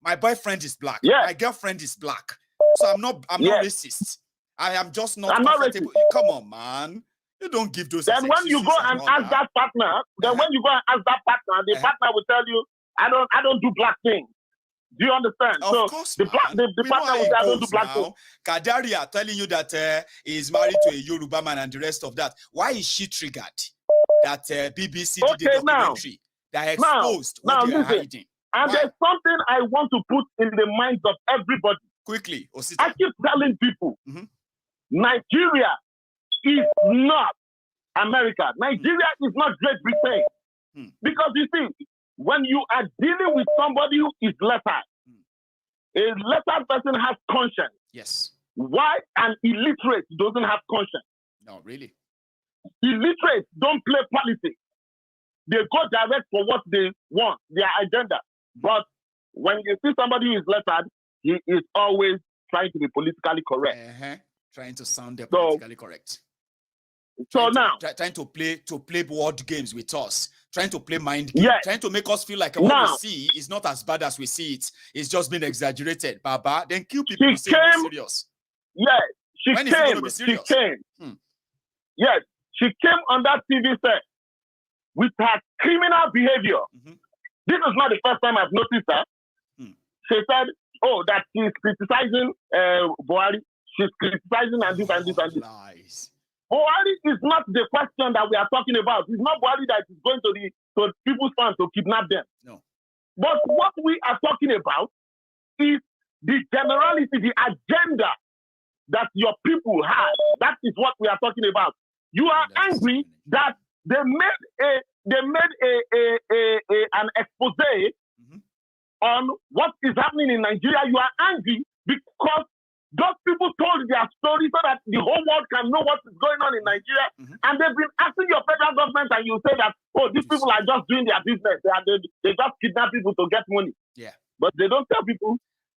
My boyfriend is black. My girlfriend is black. So I'm not racist. I am just not comfortable. Come on, man. You don't give those. Then when you go and ask that partner, the partner will tell you, I don't do black things. Do you understand? Of course, the partner will say, I don't do black things. Kadaria telling you that he is married to a Yoruba man and the rest of that. Why is she triggered? That BBC did a documentary that exposed what they are hiding. And there's something I want to put in the minds of everybody. Quickly, Osita. I keep telling people, Nigeria is not America. Nigeria is not Great Britain. Because you see, when you are dealing with somebody who is lettered, a lettered person has conscience. Yes. Why an illiterate doesn't have conscience? No, really. Illiterates don't play politics. They go direct for what they want, their agenda. But when you see somebody who is lettered, he is always trying to be politically correct. Trying to sound politically correct. Trying to play board games with us, trying to play mind games, trying to make us feel like what we see is not as bad as we see it. It's just been exaggerated. Baba, then kill people. She came serious. Yes, she came. Yes, she came on that TV set with her criminal behavior. This is not the first time I've noticed her. She said, "Oh, that she's criticizing Buhari. She's criticizing and this and this and this." Lies. Buhari is not the question that we are talking about. It's not Buhari that is going to people's farms to kidnap them. No. But what we are talking about is the generality, the agenda that your people have. That is what we are talking about. You are angry that they made an expose on what is happening in Nigeria. You are angry because those people told their story so that the whole world can know what is going on in Nigeria. And they've been asking your federal government, and you say that, oh, these people are just doing their business. They just kidnap people to get money. Yeah. But they don't tell people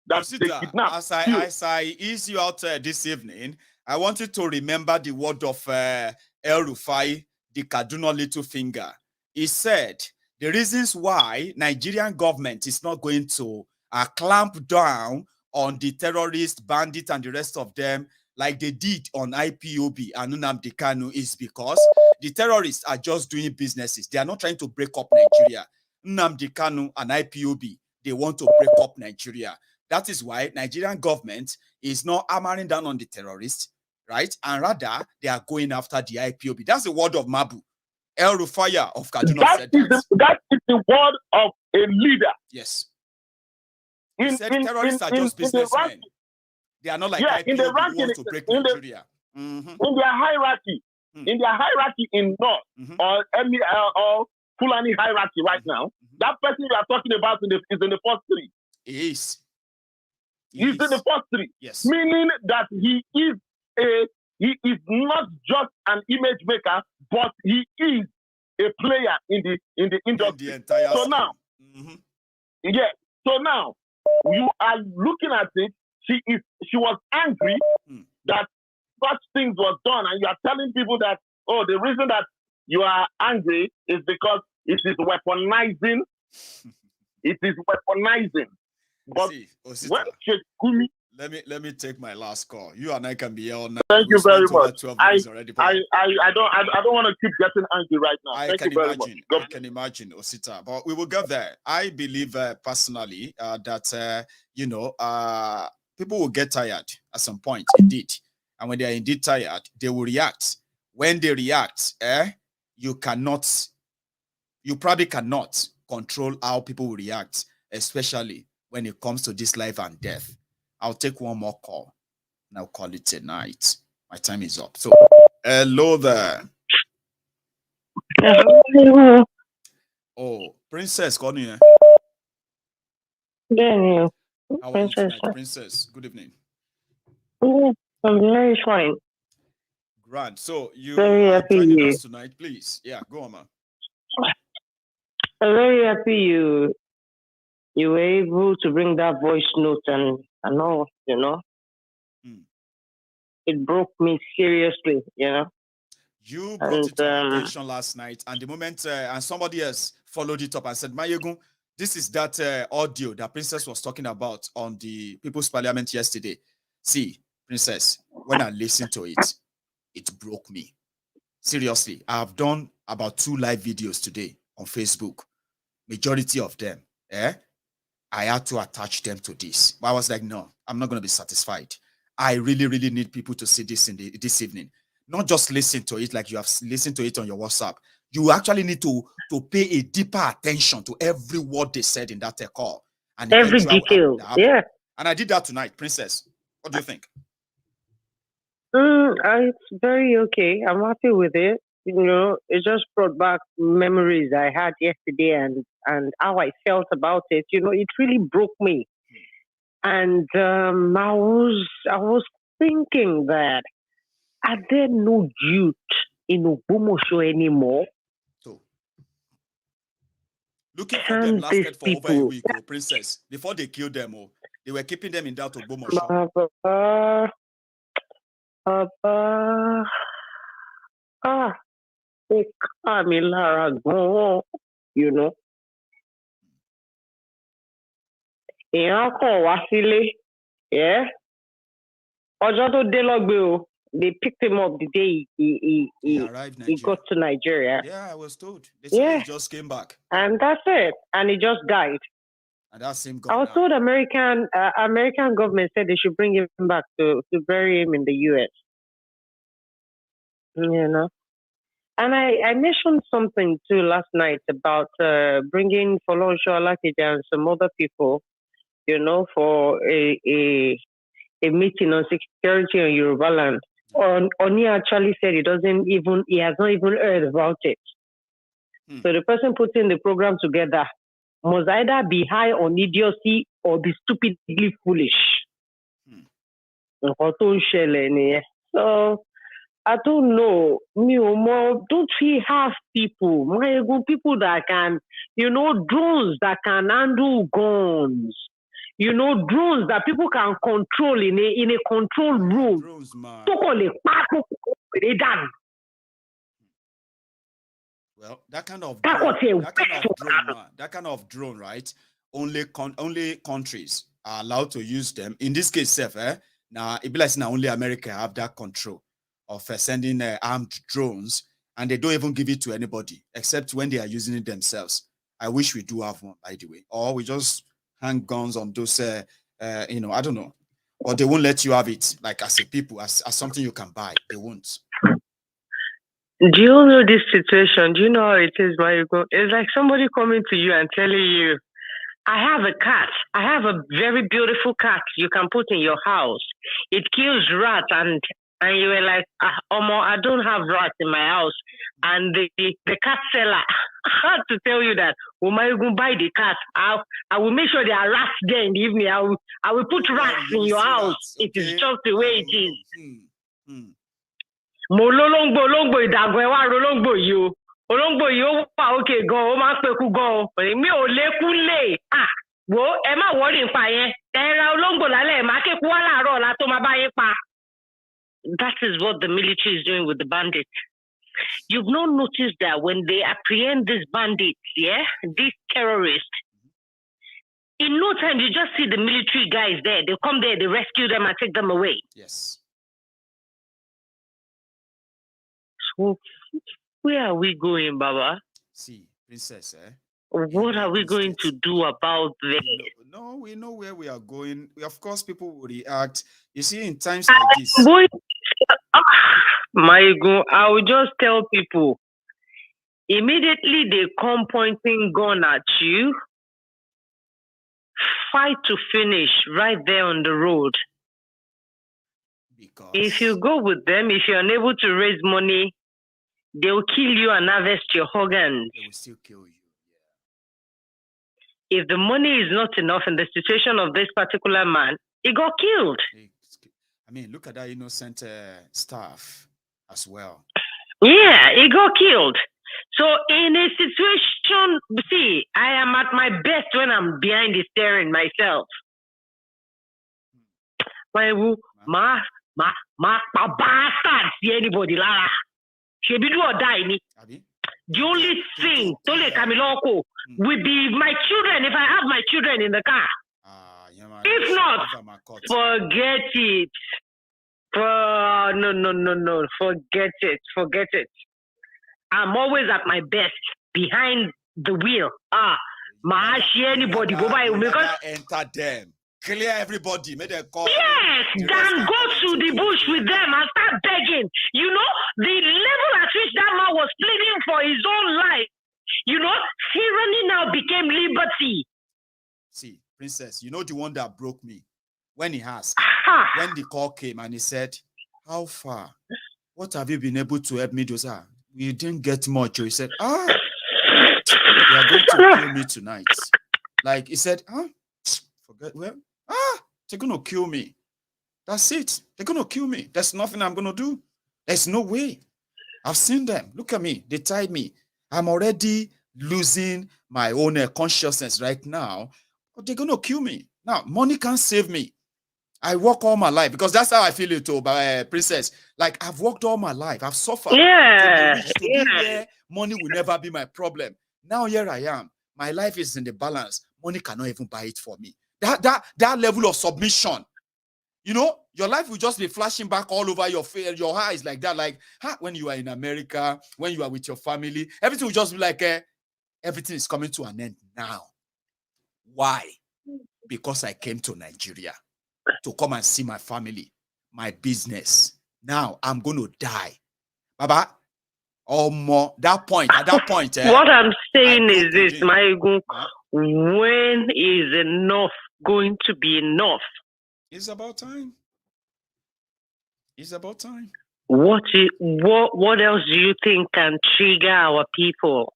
that they kidnap. As I ease you out this evening, I want you to remember the word of El Rufai, the Kaduna Little Finger. He said, the reasons why Nigerian government is not going to clamp down on the terrorists, bandits, and the rest of them, like they did on IPOB and Nnamdi Kanu, is because the terrorists are just doing businesses. They are not trying to break up Nigeria. Nnamdi Kanu and IPOB, they want to break up Nigeria. That is why Nigerian government is not hammering down on the terrorists, right? And rather, they are going after the IPOB. That's the word of Mabu. El Rufaya of Kaduna said that. That is the word of a leader. Yes. He said terrorists are just businessmen. They are not like IPOB who want to break Nigeria. In their hierarchy, in North, or Fulani hierarchy right now, that person you are talking about is in the first three. He is. He's in the first three. Yes. Meaning that he is not just an image maker, but he is a player in the industry. The entire so now, so now you are looking at it. She was angry that such things was done, and you are telling people that, oh, the reason that you are angry is because it is weaponizing. It is weaponizing. But let me take my last call. You and I can be here all night. Thank you very much. I don't want to keep getting angry right now. I can imagine, Osita, but we will get there. I believe personally that people will get tired at some point, indeed. And when they are indeed tired, they will react. When they react, you probably cannot control how people will react, especially when it comes to this life and death. I'll take one more call, and I'll call it a night. My time is up. So, hello there. Hello. Oh, Princess, call me. Daniel. How are you tonight, Princess? Good evening. I'm very fine. Grand. So, you very are happy joining us tonight, please. Yeah, go on, man. I'm very happy you were able to bring that voice note and and all, It broke me seriously, You brought it to our attention last night, and the moment, and somebody else followed it up and said, Maiyegun, this is that audio that Princess was talking about on the People's Parliament yesterday. See, Princess, when I listened to it, it broke me. Seriously, I have done about 2 live videos today on Facebook. Majority of them, I had to attach them to this. But I was like, no, I'm not going to be satisfied. I really, really need people to see this this evening. Not just listen to it like you have listened to it on your WhatsApp. You actually need to pay a deeper attention to every word they said in that call. And every detail, yeah. And I did that tonight, Princess. What do you think? It's very okay. I'm happy with it. It just brought back memories I had yesterday and how I felt about it. It really broke me. And I was thinking that are there no youth in Ogbomosho anymore? So, looking for them lasted for over a week, Princess. Before they killed them, they were keeping them in that Ogbomosho. They come in Lara go, Èèyàn kàn wá sílé, yeah. Ọjọ́ tó dé lọ́gbé o. They picked him up the day he got to Nigeria. Yeah, I was told. They said he just came back. And that's it. And he just died. And that's him gone. I was told American government said they should bring him back to bury him in the US. And I mentioned something too last night about bringing Fulani Kidnappers and some other people, for a meeting on security on Yorubaland. Oni actually said he has not even heard about it. So the person putting the program together must either be high on idiocy or be stupidly foolish. So I don't know. Don't we have people that can, drones that can handle guns? Drones that people can control in a control room. Drones, man. Well, that kind of drone, right? Only countries are allowed to use them. In this case, now it be like now only America have that control of sending armed drones, and they don't even give it to anybody except when they are using it themselves. I wish we do have one, by the way, or we just hang guns on those, I don't know, or they won't let you have it, like as a people, as something you can buy. They won't. Do you know this situation? Do you know how it is, Maiyegun? It's like somebody coming to you and telling you, I have a cat. I have a very beautiful cat you can put in your house. It kills rats, and you were like, I don't have rats in my house. And the cat seller had to tell you that, Maiyegun, buy the cat. I will make sure there are rats there in the evening. I will put rats in your house. It is just the way it is. Mo lolongbo ìdàgbọ́ ẹ wá rolongbo yìí o. Olóńgbò yìí ó wà òkè gan, ó máa ń peku gan. Mi ò lékú lè. Wo ẹ má worry nípa yẹn. Ẹ ra olóńgbò lálẹ́ máa kéku wá láàárọ̀ ọ̀la tó máa bá yín pa. That is what the military is doing with the bandits. You've not noticed that when they apprehend these bandits, these terrorists, in no time you just see the military guys there. They come there, they rescue them and take them away. Yes. So where are we going, Baba? See, Princess, what are we going to do about this? No, we know where we are going. Of course, people will react. You see, in times like this. Maiyegun, I will just tell people, immediately they come pointing gun at you, fight to finish right there on the road. Because if you go with them, if you're unable to raise money, they will kill you and harvest your organs. They will still kill you. Yeah. If the money is not enough in the situation of this particular man, he got killed. I mean, look at that innocent staff as well. Yeah, he got killed. So in a situation, see, I am at my best when I'm behind the steering myself. ma bastard see anybody lara. She be do or die me. The only thing Tole Kamiloko will be my children if I have my children in the car. If not, forget it. No. Forget it. I'm always at my best behind the wheel. Anybody go by because enter them. Clear everybody, make them call. Yes, then go to the bush with them and start begging. You know, the level at which that man was pleading for his own life, you know, tyranny now became liberty. See, Princess, you know the one that broke me? When he asked, when the call came and he said, how far? What have you been able to help me do, sir? We didn't get much. He said, they are going to kill me tonight. Like he said, forget, well, they're going to kill me. That's it. They're going to kill me. There's nothing I'm going to do. There's no way. I've seen them. Look at me. They tied me. I'm already losing my own consciousness right now. But they're going to kill me. Now, money can't save me. I work all my life because that's how I feel it too, Princess. Like I've worked all my life. I've suffered. To be where money will never be my problem. Now here I am. My life is in the balance. Money cannot even buy it for me. That level of submission, you know, your life will just be flashing back all over your face, your eyes like that. Like when you are in America, when you are with your family, everything will just be like, everything is coming to an end now. Why? Because I came to Nigeria to come and see my family, my business. Now I'm going to die. Baba, or more. At that point. What I'm saying is this, Maiyegun, when is enough going to be enough? It's about time. It's about time. What else do you think can trigger our people?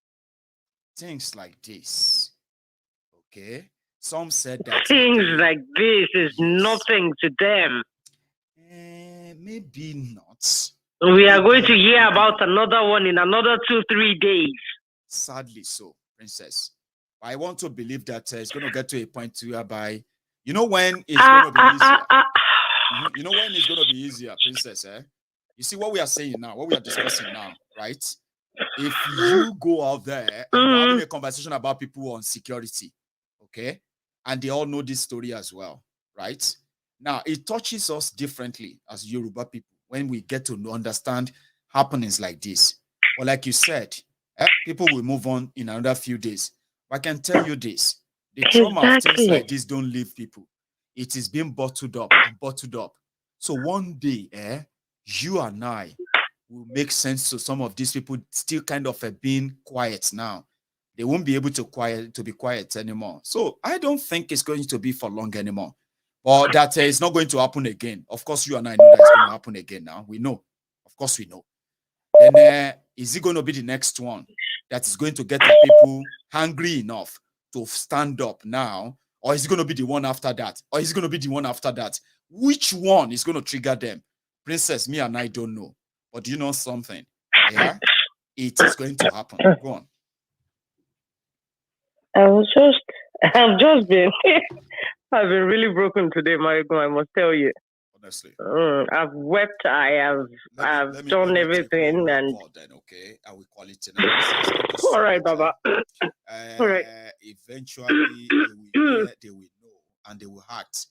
Things like this. Okay. Some said that things like this is nothing to them. Maybe not. We are going to hear about another one in another 2-3 days. Sadly so, Princess. I want to believe that it's going to get to a point whereby, you know when it's going to be easier. You know when it's going to be easier, Princess, You see what we are saying now, what we are discussing now, right? If you go out there and you're having a conversation about people on security, okay? And they all know this story as well, right? Now, it touches us differently as Yoruba people when we get to understand happenings like this. Or like you said, people will move on in another few days. But I can tell you this, the trauma of things like this don't leave people. It is being bottled up and bottled up. So one day, you and I will make sense to some of these people still kind of being quiet now. They won't be able to be quiet anymore. So I don't think it's going to be for long anymore. Or that it's not going to happen again. Of course, you and I know that it's going to happen again now. We know. Of course, we know. Then is it going to be the next one that is going to get the people hungry enough to stand up now? Or is it going to be the one after that? Or is it going to be the one after that? Which one is going to trigger them? Princess, me and I don't know. But do you know something? Yeah, it is going to happen. Go on. I've just been I've been really broken today, Maiyegun, I must tell you. Honestly. I've wept, I've done everything and then, okay? I will call it all right, Baba. All right. Eventually they will know and they will act.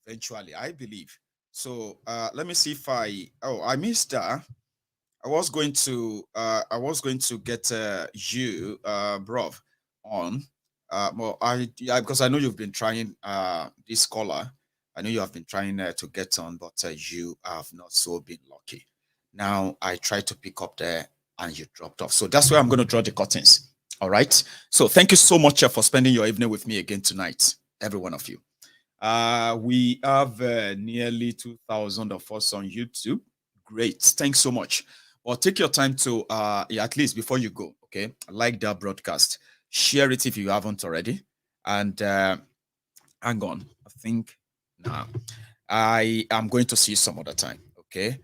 Eventually, I believe. So let me see if I missed that. I was going to get you, bro, on. Well, because I know you've been trying this caller. I know you have been trying to get on, but you have not so been lucky. Now I tried to pick up there and you dropped off. So that's where I'm going to draw the curtains. All right. So thank you so much for spending your evening with me again tonight, every one of you. We have nearly 2,000 of us on YouTube. Great. Thanks so much. Well, take your time to, at least before you go, okay? Like that broadcast. Share it if you haven't already. And hang on. I think now I am going to see you some other time, okay?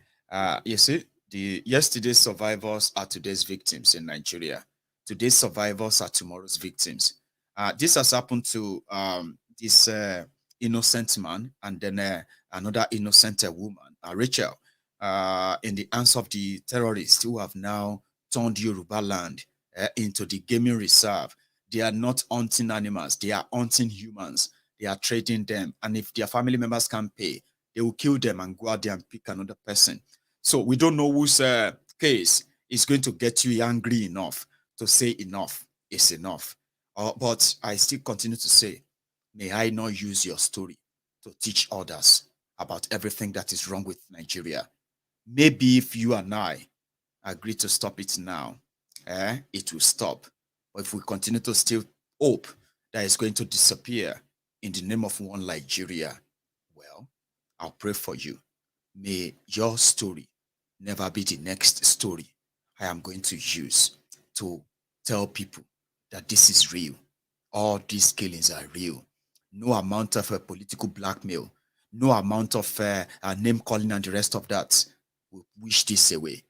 You see, yesterday's survivors are today's victims in Nigeria. Today's survivors are tomorrow's victims. This has happened to this innocent man and then another innocent woman, Racheal, in the hands of the terrorists who have now turned Yorubaland into the gaming reserve. They are not hunting animals, they are hunting humans. They are trading them. And if their family members can't pay, they will kill them and go out there and pick another person. So we don't know whose case is going to get you angry enough to say enough is enough. But I still continue to say, may I not use your story to teach others about everything that is wrong with Nigeria. Maybe if you and I agree to stop it now, it will stop. But if we continue to still hope that it's going to disappear in the name of one Nigeria, well, I'll pray for you. May your story never be the next story I am going to use to tell people that this is real. All these killings are real. No amount of political blackmail, no amount of name calling and the rest of that will wish this away.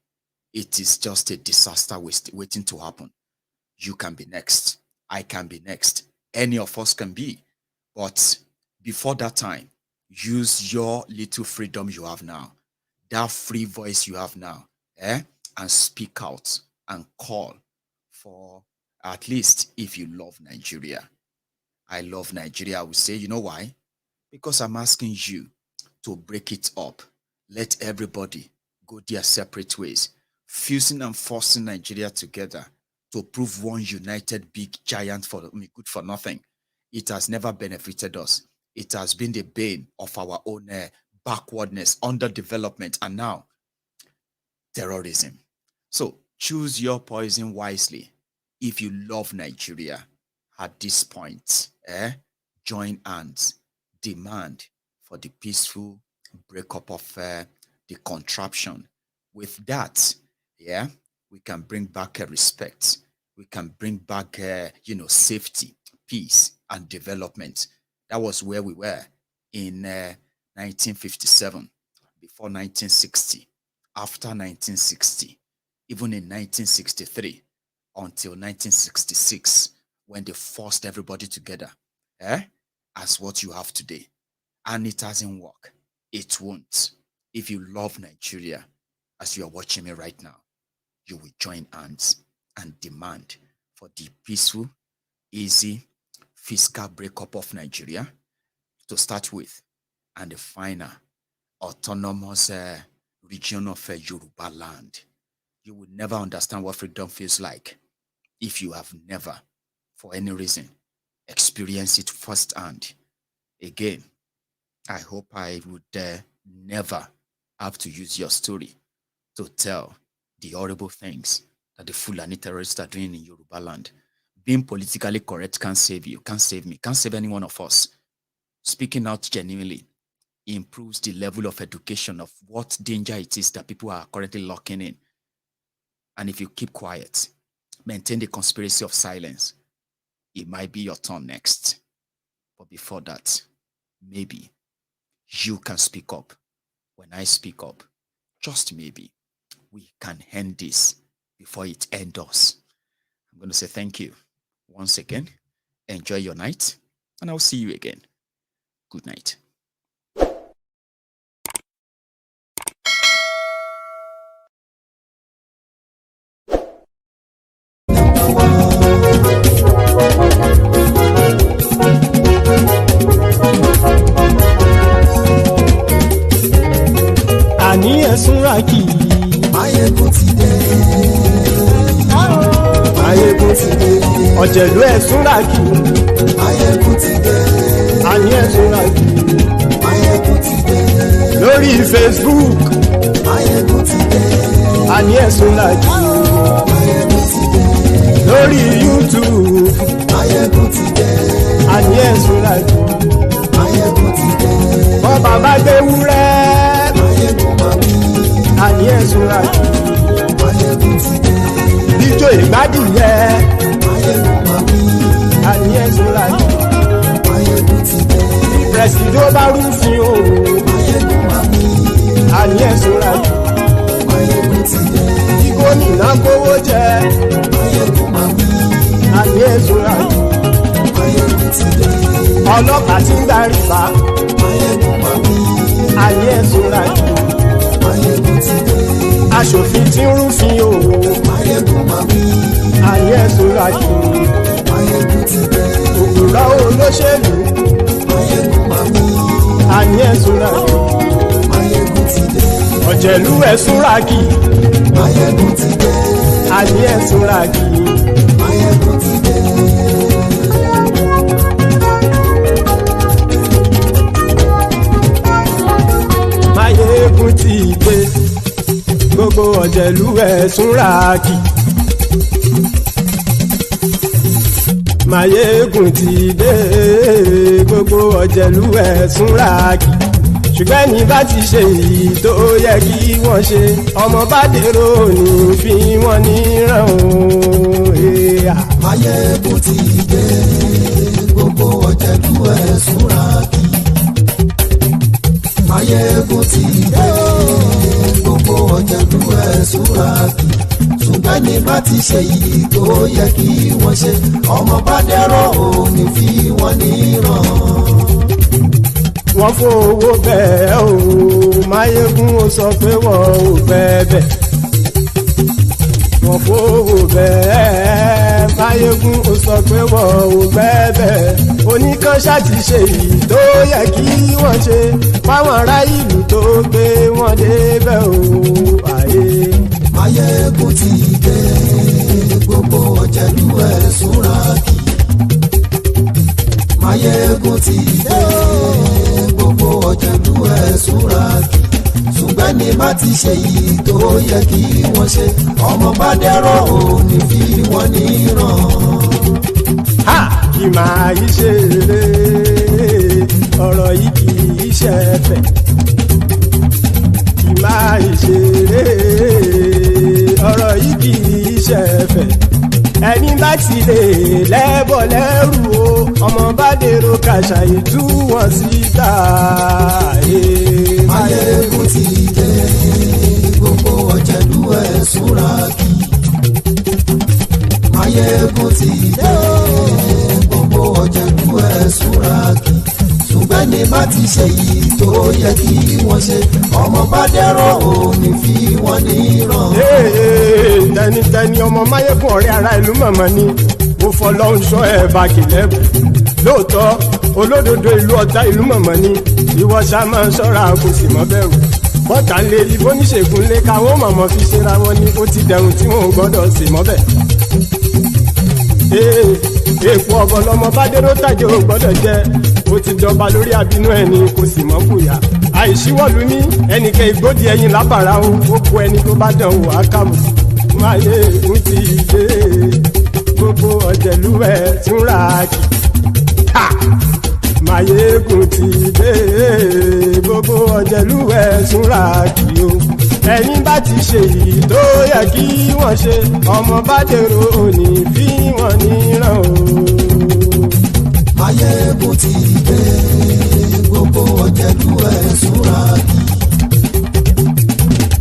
It is just a disaster waiting to happen. You can be next. I can be next. Any of us can be. But before that time, use your little freedom you have now, that free voice you have now, and speak out and call for, at least if you love Nigeria. I love Nigeria, I would say. You know why? Because I'm asking you to break it up. Let everybody go their separate ways, fusing and forcing Nigeria together to prove one united big giant good for nothing. It has never benefited us. It has been the bane of our own backwardness, underdevelopment, and now terrorism. So choose your poison wisely. If you love Nigeria at this point, join hands, demand for the peaceful breakup of the contraption. With that, we can bring back respect. We can bring back, safety, peace, and development. That was where we were in 1957, before 1960, after 1960, even in 1963, until 1966, when they forced everybody together, as what you have today. And it hasn't worked. It won't. If you love Nigeria, as you are watching me right now, you will join hands and demand for the peaceful, easy, fiscal breakup of Nigeria to start with, and the final autonomous region of Yorubaland. You will never understand what freedom feels like if you have never, for any reason, experienced it firsthand. Again, I hope I would never have to use your story to tell the horrible things that the Fulani terrorists are doing in Yorubaland. Being politically correct can't save you, can't save me, can't save any one of us. Speaking out genuinely improves the level of education of what danger it is that people are currently locking in. And if you keep quiet, maintain the conspiracy of silence, it might be your turn next. But before that, maybe you can speak up. When I speak up, just maybe, we can end this before it ends us. I'm going to say thank you once again. Enjoy your night, and I'll see you again. Good night. Àní ẹ̀sùnra kì í. Maiyegun ti dé. Maiyegun ti dé. Ọ̀jẹ̀lú ẹ̀sùnra kì í. Maiyegun ti dé. Àní ẹ̀sùnra kì í. Maiyegun ti dé. Lórí Facebook. Maiyegun ti dé. Àní ẹ̀sùnra kì í. Maiyegun ti dé. Lórí YouTube. Maiyegun ti dé. Àní ẹ̀sùnra kì í. Maiyegun ti dé. Bọ́ bàbá gbé wúrẹ́. Àní ẹ̀sùn àjò Maiyegun ti dé. Ijó ìgbádìyẹ àní ẹ̀sùn àjò Maiyegun ti dé. Pẹ̀sìdó bá rúfin o àní ẹ̀sùn àjò Maiyegun ti dé. Gómìnà kówó jẹ àní ẹ̀sùn àjò Maiyegun ti dé. Ọlọ́pàá ti ń gbà rìbá. àní ẹ̀sùn ràjò. Maiyegun ti dé. Aṣòfin tí ń rúfin o. Maiyegun máa wí. Àní ẹ̀sùn ràjò. Maiyegun ti dé. Òkúra olóṣèlú. Maiyegun máa wí. Àní ẹ̀sùn ràjò. Maiyegun ti dé. Ọ̀jẹ̀lú ẹ̀sùn ràgì. Maiyegun ti dé. Àní ẹ̀sùn ràgì. Maiyegun ti dé. Maiyegun ti dé. Gbogbo ọ̀jẹ̀lú ẹ̀sùn ràgì. Maiyegun ti dé. Gbogbo ọ̀jẹ̀lú ẹ̀sùn ràgì. Ṣùgbọ́n ní bá ti ṣe èyí tó yẹ kí wọ́n ṣe, ọmọ bá dèrò ní fi wọ́n níran o. Maiyegun ti dé. Gbogbo ọ̀jẹ̀lú ẹ̀sùn ràgì. Maiyegun ti dé. Gbogbo ọ̀jẹ̀lú ẹ̀sùn ràgì. Ṣùgbọ́n ní bá ti ṣe èyí tó yẹ kí wọ́n ṣe, ọmọ bá dèrò ní fi wọ́n níran. Wọ́n fowó bẹ́ẹ̀ o, Maiyegun ó sọ pé wọ́n ò bẹ́ẹ̀. Wọ́n fowó bẹ́ẹ̀, Maiyegun ó sọ pé wọ́n ò bẹ́ẹ̀. Oníkan ṣáàtì ṣe èyí tó yẹ kí wọ́n ṣe, fáwọn ará ìlú tó gbé wọn débẹ̀ o. Maiyegun ti dé. Gbogbo ọ̀jẹ̀lú ẹ̀sùn ràgì. Maiyegun ti dé. Gbogbo ọ̀jẹ̀lú ẹ̀sùn ràgì. Ṣùgbọ́n ní bá ti ṣe yìí tó yẹ kí wọ́n ṣe, ọmọ bá dẹ́rọ̀ ò ní fi wọ́n níran. Kì máa yí ṣe eré, ọ̀rọ̀ yìí kì í ṣe ẹ̀fẹ̀. Kì máa yí ṣe eré, ọ̀rọ̀ yìí kì í ṣe ẹ̀fẹ̀. Ẹni bá ti lè lẹ́bọ̀ lẹ́rù o, ọmọ bá dèrò kàṣàyè tú wọn síta. Maiyegun ti dé. Gbogbo ọ̀jẹ̀lú ẹ̀sùn ràgì. Maiyegun ti dé. Gbogbo ọ̀jẹ̀lú ẹ̀sùn ràgì. Ṣùgbọ́n ní bá ti ṣe yìí tó yẹ kí wọ́n ṣe, ọmọ bá dẹ́rọ̀ ò ní fi wọ́n níran. Tẹnitẹni ọmọ Maiyegun ọ̀rẹ́ ara ìlú mọ̀mọ́ ni ó fọlọ́hún ṣọ́ ẹ̀ bá kìlẹ́bù. Lóòótọ́ olódodo ìlú ọ̀tá ìlú mọ̀mọ́ ni ìwọ ṣá máa ń ṣọ́ra kò sì mọ́ bẹ̀rù. Bọ́tà ń lé ibo níṣègùn lé káwọn mọ̀mọ́ fi ṣera wọn ni ó ti dẹrùn tí wọn ò gbọ́dọ̀ sì mọ́ bẹ̀. Èèpo ọ̀bọ lọmọ bá dérò tàjẹ́ ò gbọ́dọ̀ jẹ́, ó ti jọba lórí abínú ẹni kò sì mọ́ fòyà. Àìsíwọ́lu ní ẹnìkẹ́ ìgbódì ẹyin lábàrá o, ó kó ẹni tó bá dán wò á kàmù. Maiyegun ti dé. Gbogbo ọ̀jẹ̀lú ẹ̀sùn ràgì. Maiyegun ti dé. Gbogbo ọ̀jẹ̀lú ẹ̀sùn ràgì o. Ẹni bá ti ṣe èyí tó yẹ kí wọ́n ṣe, ọmọ bá dèrò òní fi wọ́n níran o. Maiyegun ti dé. Gbogbo ọ̀jẹ̀lú ẹ̀sùn ràgì.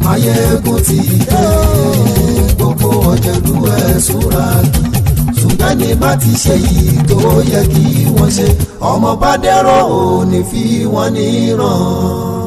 Maiyegun ti dé. Gbogbo ọ̀jẹ̀lú ẹ̀sùn ràgì. Ṣùgbọ́n ní bá ti ṣe yìí tó yẹ kí wọ́n ṣe, ọmọ bá dẹ́rọ̀ ò ní fi wọ́n níran.